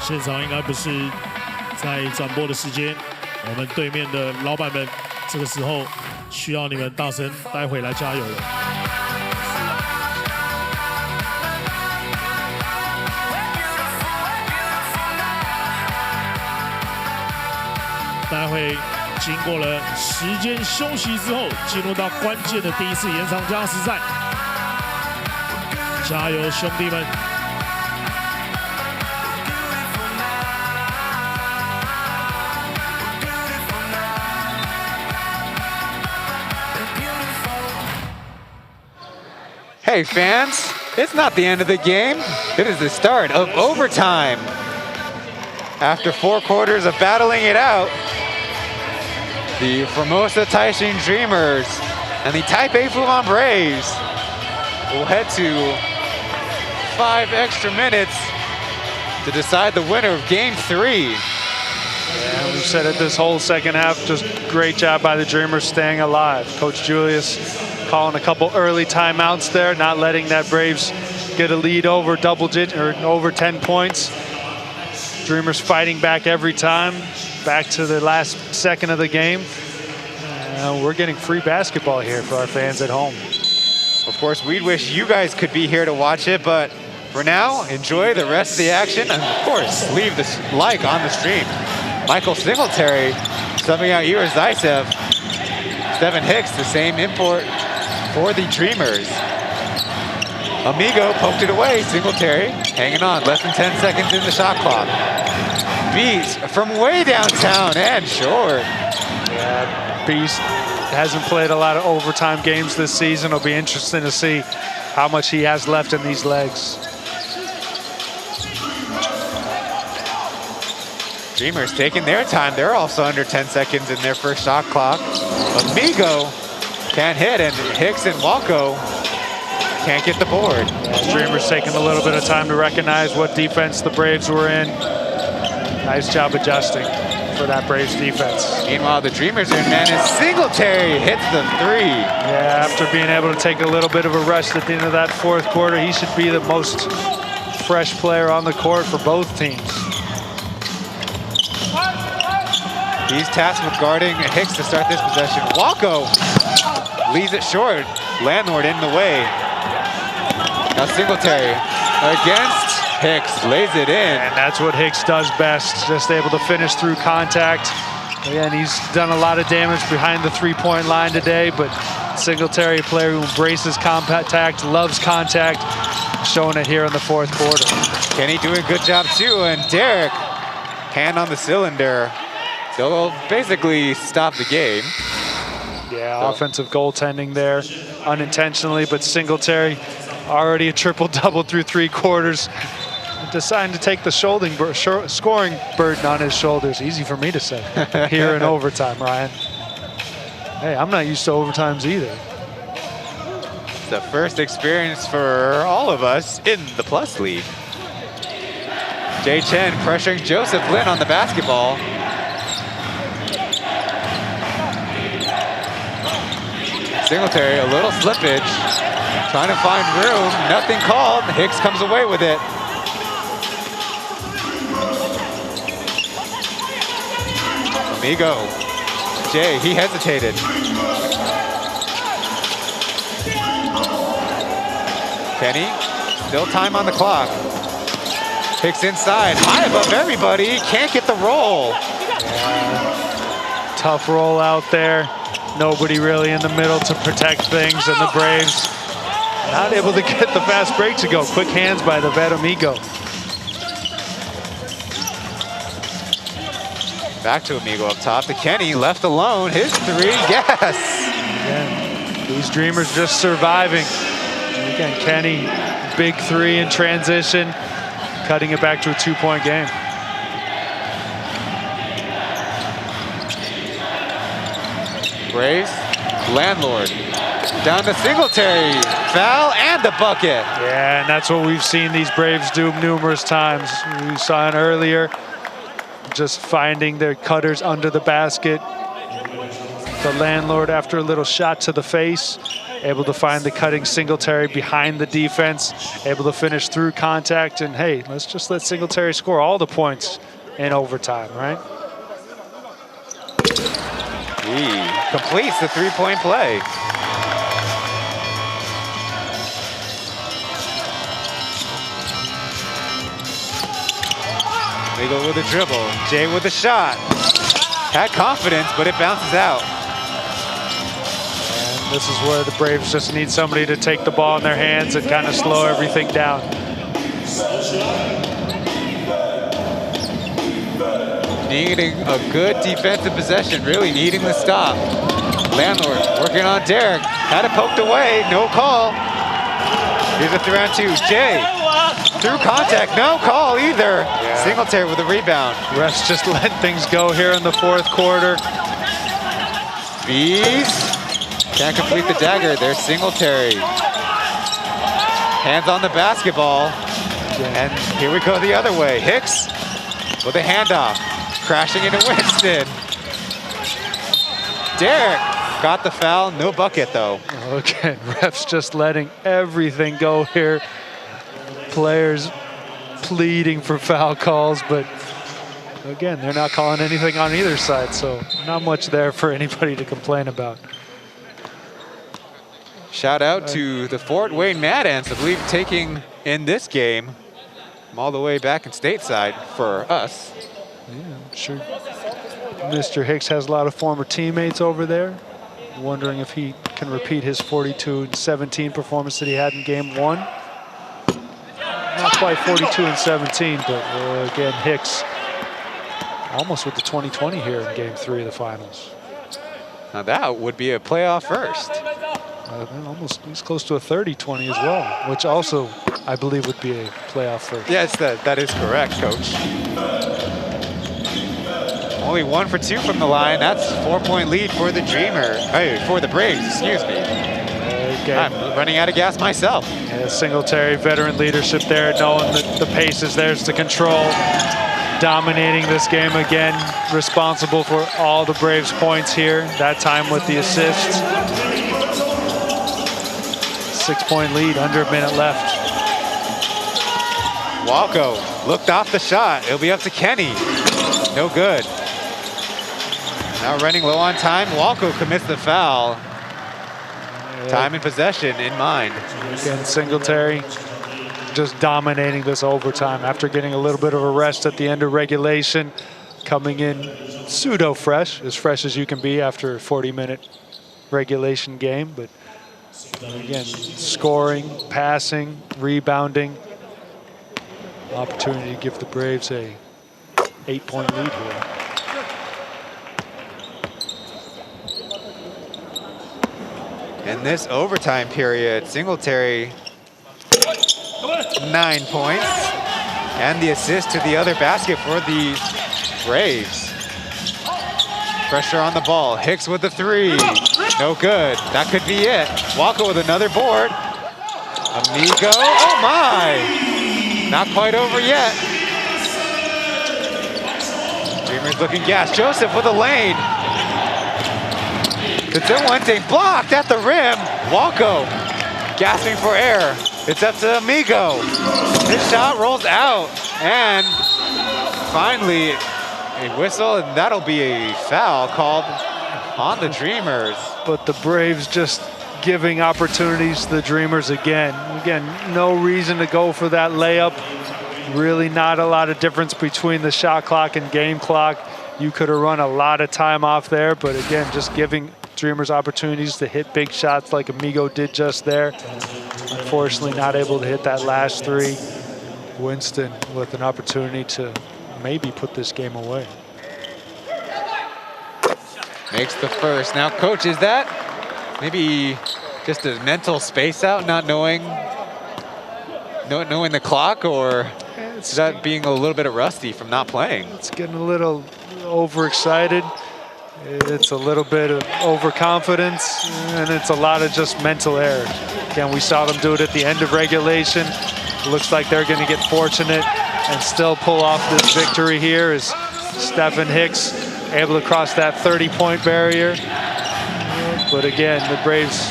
现场应该不是在转播的时间，我们对面的老板们这个时候需要你们大声，待会来加油了。待会经过了时间休息之后，进入到关键的第一次延长加时赛，加油兄弟们！ Hey fans, it's not the end of the game. It is the start of overtime. After 4 quarters of battling it out, the Formosa Taishin Dreamers and the Taipei Fubon Braves will head to 5 extra minutes to decide the winner of game 3. Yeah, we've said it this whole second half, just great job by the Dreamers staying alive. Coach Julius calling a couple early timeouts there, not letting that Braves get a lead over over 10 points. Dreamers fighting back every time, back to the last second of the game. We're getting free basketball here for our fans at home. Of course, we'd wish you guys could be here to watch it, but for now, enjoy the rest of the action, and of course, leave this like on the stream. Michael Singletary subbing out Ira Zaisev. Devin Hicks, the same import for the Dreamers. Amigo poked it away. Singletary hanging on. Less than 10 seconds in the shot clock. Beast from way downtown and short. Yeah, Beast hasn't played a lot of overtime games this season. It'll be interesting to see how much he has left in these legs. Dreamers taking their time. They're also under 10 seconds in their first shot clock. Amigo can't hit, and Hicks and Walco can't get the board. Dreamers taking a little bit of time to recognize what defense the Braves were in. Nice job adjusting for that Braves defense. Meanwhile, the Dreamers are in man, and Singletary hits the 3. Yeah, after being able to take a little bit of a rest at the end of that fourth quarter, he should be the most fresh player on the court for both teams. He's tasked with guarding Hicks to start this possession. Walco leaves it short. Landlord in the way. Now Singletary against Hicks, lays it in. And that's what Hicks does best, just able to finish through contact. Again, he's done a lot of damage behind the three-point line today, but Singletary, a player who embraces contact, loves contact, showing it here in the fourth quarter. Kenny doing a good job too, and Derek, hand on the cylinder. They'll basically stop the game. Yeah, offensive goaltending there, unintentionally, but Singletary already a triple-double through 3 quarters. Deciding to take the scoring burden on his shoulders. Easy for me to say here in overtime, Ryan. Hey, I'm not used to overtimes either. It's the first experience for all of us in the Plus League. Chen pressuring Joseph Lin on the basketball. Singletary, a little slippage. Trying to find room, nothing called. Hicks comes away with it. Amigo, Jay, he hesitated. Kenny, still time on the clock. Hicks inside, high above everybody, can't get the roll. Tough roll out there. Nobody really in the middle to protect things, and the Braves not able to get the fast break to go. Quick hands by the vet Amigo. Back to Amigo up top to Kenny, left alone, his 3, yes! Again, these Dreamers just surviving. And again, Kenny, big 3 in transition, cutting it back to a 2-point game. Braves, Landlord, down to Singletary, foul and the bucket. Yeah, and that's what we've seen these Braves do numerous times. We saw it earlier. Just finding their cutters under the basket. The Landlord, after a little shot to the face, able to find the cutting Singletary behind the defense, able to finish through contact, and hey, let's just let Singletary score all the points in overtime, right? He completes the 3-point play. Amigo with a dribble, Jay with a shot. Had confidence, but it bounces out. And this is where the Braves just need somebody to take the ball in their hands and kind of slow everything down. Needing a good defensive possession, really needing the stop. Landlord working on Derek, had it poked away, no call. Here's a 3-on-2, Jay. Through contact, no call either. Yeah. Singletary with a rebound. Refs just let things go here in the fourth quarter. Bees can't complete the dagger. There's Singletary. Hands on the basketball. And here we go the other way. Hicks with a handoff. Crashing into Winston. Derek got the foul, no bucket though. Okay, refs just letting everything go here. Players pleading for foul calls, but again, they're not calling anything on either side, so not much there for anybody to complain about. Shout out to the Fort Wayne Mad Ants, I believe, taking in this game from all the way back in stateside for us. Yeah, I'm sure Mr. Hicks has a lot of former teammates over there. Wondering if he can repeat his 42-17 performance that he had in game 1. Not quite 42-17, but again, Hicks almost with the 20-20 here in game 3 of the finals. Now that would be a playoff first. Almost, he's close to a 30-20 as well, which also I believe would be a playoff first. Yes, that is correct, Coach. Only 1 for 2 from the line. That's a 4-point lead for the for the Braves, excuse me. Okay. I'm running out of gas myself. Yeah, Singletary, veteran leadership there, knowing that the pace is theirs to control. Dominating this game again, responsible for all the Braves' points here, that time with the assists. 6-point lead, under a minute left. Walco looked off the shot. It'll be up to Kenny. No good. Now running low on time, Walco commits the foul. time and possession in mind. Again, Singletary just dominating this overtime after getting a little bit of a rest at the end of regulation, coming in pseudo-fresh, as fresh as you can be after a 40-minute regulation game. But again, scoring, passing, rebounding. Opportunity to give the Braves a 8-point lead here. In this overtime period, Singletary 9 points and the assist to the other basket for the Braves. Pressure on the ball. Hicks with the three. No good. That could be it. Walker with another board. Amigo. Oh my! Not quite over yet. Dreamers looking gas. Joseph with a lane. It's a one-thing blocked at the rim. Walco gasping for air. It's up to Amigo. His shot rolls out. And finally, a whistle, and that'll be a foul called on the Dreamers. But the Braves just giving opportunities to the Dreamers again. Again, no reason to go for that layup. Really not a lot of difference between the shot clock and game clock. You could have run a lot of time off there, but again, just giving Dreamers opportunities to hit big shots like Amigo did just there. Unfortunately, not able to hit that last three. Winston with an opportunity to maybe put this game away. Makes the first. Now, coach, is that maybe just a mental space out, not knowing the clock, or is that being a little bit rusty from not playing? It's getting a little overexcited. It's a little bit of overconfidence, and it's a lot of just mental errors. Again, we saw them do it at the end of regulation. Looks like they're going to get fortunate and still pull off this victory here as Stephen Hicks able to cross that 30-point barrier. But again, the Braves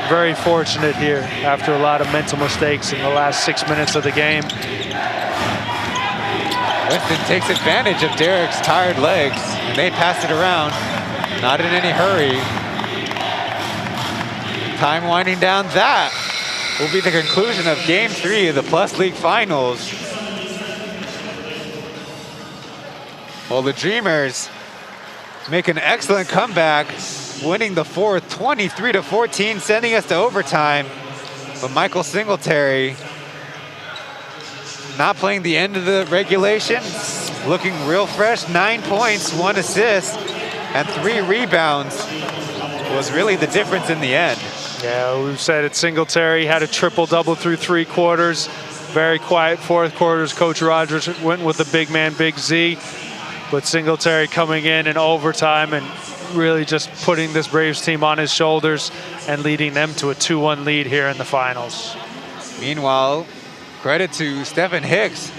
very fortunate here after a lot of mental mistakes in the last 6 minutes of the game. Winston takes advantage of Derek's tired legs, and they pass it around. Not in any hurry. Time winding down. That will be the conclusion of Game 3 of the Plus League Finals. Well, the Dreamers make an excellent comeback, winning the fourth 23-14, sending us to overtime. But Michael Singletary not playing the end of the regulation, looking real fresh. 9 points, 1 assist, and 3 rebounds was really the difference in the end. Yeah, we've said it. Singletary had a triple-double through 3 quarters. Very quiet fourth quarters. Coach Rogers went with the big man, Big Z. But Singletary coming in overtime and really just putting this Braves team on his shoulders and leading them to a 2-1 lead here in the finals. Meanwhile, credit to Stephen Hicks,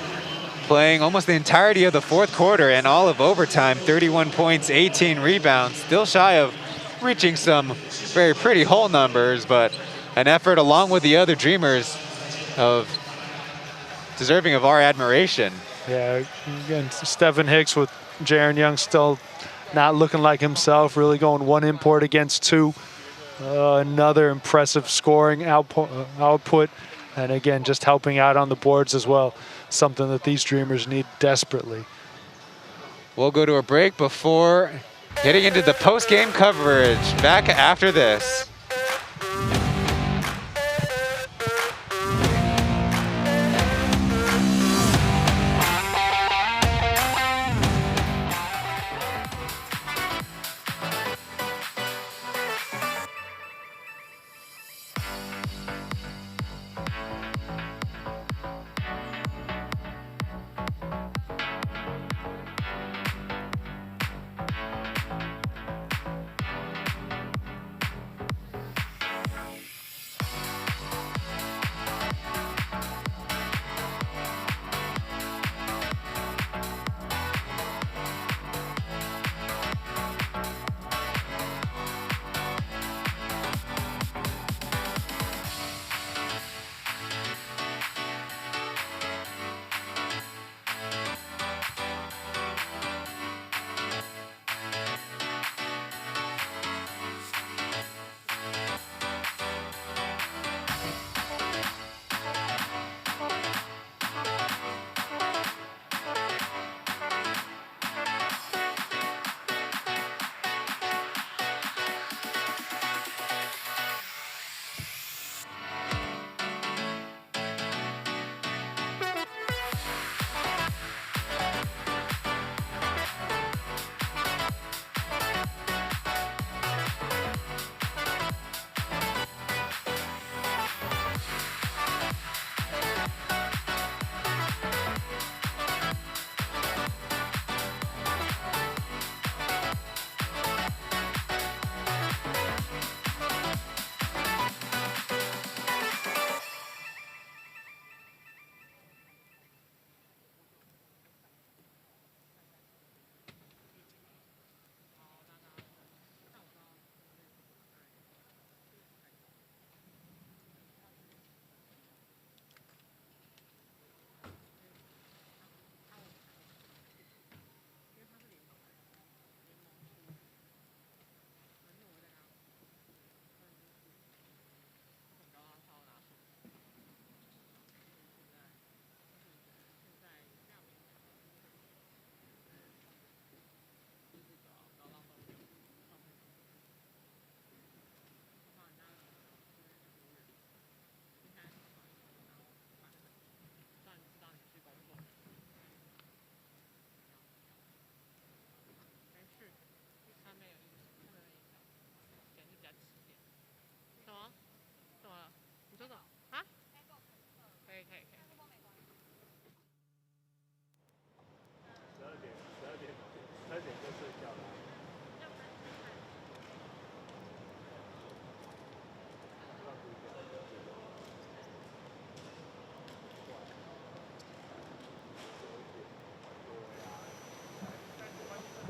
playing almost the entirety of the fourth quarter and all of overtime. 31 points, 18 rebounds. Still shy of reaching some very pretty whole numbers, but an effort along with the other Dreamers of deserving of our admiration. Yeah, again, Stephen Hicks with Jaren Young still not looking like himself, really going 1 import against 2. Another impressive scoring output, and again, just helping out on the boards as well, something that these Dreamers need desperately. We'll go to a break before getting into the post-game coverage. Back after this.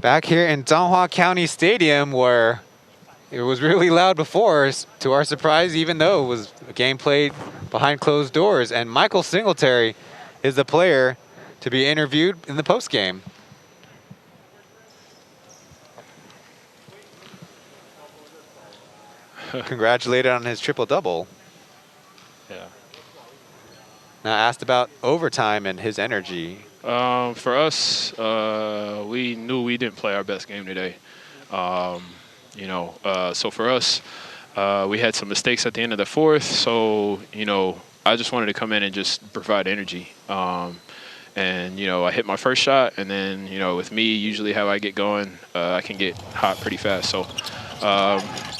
Back here in Donghua County Stadium, where it was really loud before, to our surprise, even though it was a game played behind closed doors. And Michael Singletary is the player to be interviewed in the postgame. Congratulated on his triple-double. Yeah. Now asked about overtime and his energy. For us, we knew we didn't play our best game today. So for us, we had some mistakes at the end of the fourth. So, I just wanted to come in and just provide energy. I hit my first shot, and then, with me, usually how I get going, I can get hot pretty fast. So,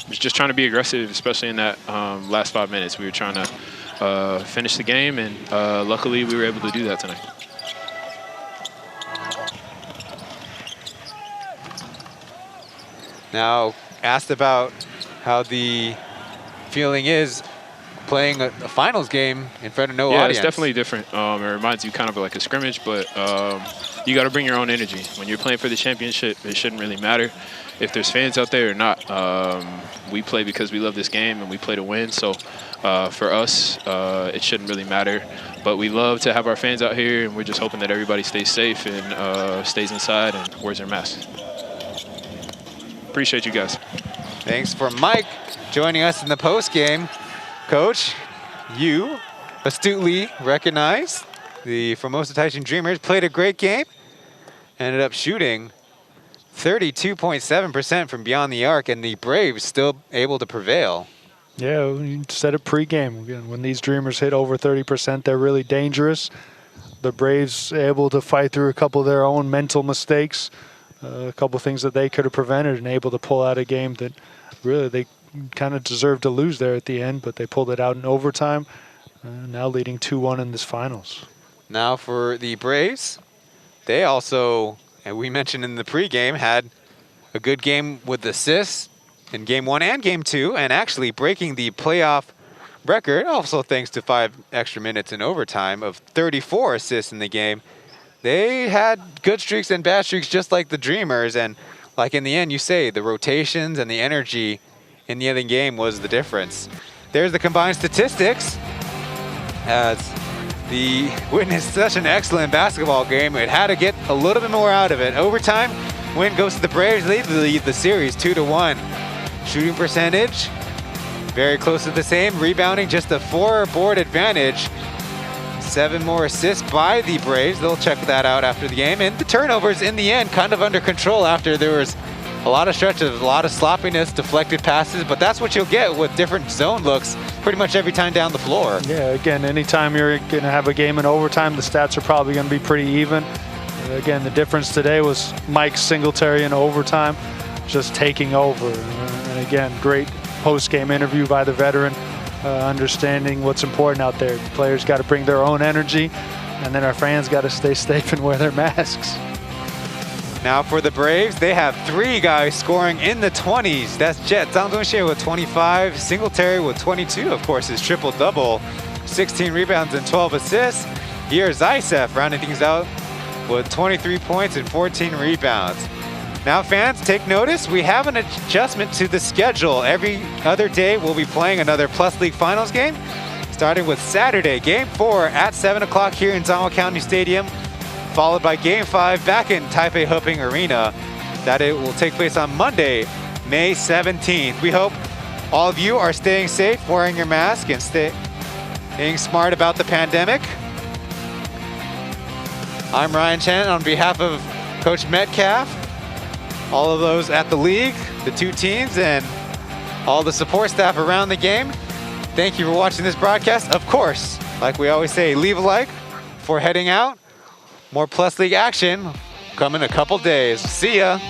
was just trying to be aggressive, especially in that last 5 minutes. We were trying to finish the game, and luckily we were able to do that tonight. Now, asked about how the feeling is playing a finals game in front of no audience. Yeah, it's definitely different. It reminds you kind of like a scrimmage, but you got to bring your own energy. When you're playing for the championship, it shouldn't really matter if there's fans out there or not. We play because we love this game and we play to win. So for us, it shouldn't really matter. But we love to have our fans out here, and we're just hoping that everybody stays safe and stays inside and wears their masks. Appreciate you guys. Thanks for Mike joining us in the post game. Coach, you astutely recognized the Formosa Taishin Dreamers played a great game. Ended up shooting 32.7% from beyond the arc, and the Braves still able to prevail. Yeah, you said it pregame. Again, when these Dreamers hit over 30%, they're really dangerous. The Braves able to fight through a couple of their own mental mistakes. A couple things that they could have prevented, and able to pull out a game that really they kind of deserved to lose there at the end, but they pulled it out in overtime, now leading 2-1 in this finals. Now for the Braves, they also, and we mentioned in the pregame, had a good game with assists in Game 1 and Game 2, and actually breaking the playoff record, also thanks to 5 extra minutes in overtime, of 34 assists in the game. They had good streaks and bad streaks just like the Dreamers, and like in the end you say, the rotations and the energy in the other game was the difference. There's the combined statistics. As the witnessed such an excellent basketball game, it had to get a little bit more out of it. Overtime, win goes to the Braves. They lead the series 2-1. Shooting percentage, very close to the same. Rebounding, just a 4-board advantage. 7 more assists by the Braves. They'll check that out after the game. And the turnovers in the end kind of under control after there was a lot of stretches, a lot of sloppiness, deflected passes, but that's what you'll get with different zone looks pretty much every time down the floor. Yeah, again, anytime you're going to have a game in overtime, the stats are probably going to be pretty even. Again, the difference today was Mike Singletary in overtime just taking over. And again, great post-game interview by the veteran, understanding what's important out there. The players got to bring their own energy, and then our fans got to stay safe and wear their masks. Now for the Braves, they have 3 guys scoring in the 20s. That's Jet Zhang Zhongxie with 25, Singletary with 22, of course, his triple-double, 16 rebounds and 12 assists. Here, Zaitsev rounding things out with 23 points and 14 rebounds. Now, fans, take notice. We have an adjustment to the schedule. Every other day, we'll be playing another Plus League Finals game, starting with Saturday, Game 4 at 7 o'clock here in Donghua County Stadium, followed by Game 5 back in Taipei Huping Arena. That it will take place on Monday, May 17th. We hope all of you are staying safe, wearing your mask, and staying smart about the pandemic. I'm Ryan Chen on behalf of Coach Metcalf, all of those at the league, the 2 teams, and all the support staff around the game. Thank you for watching this broadcast. Of course, like we always say, leave a like before heading out. More Plus League action coming in a couple days. See ya.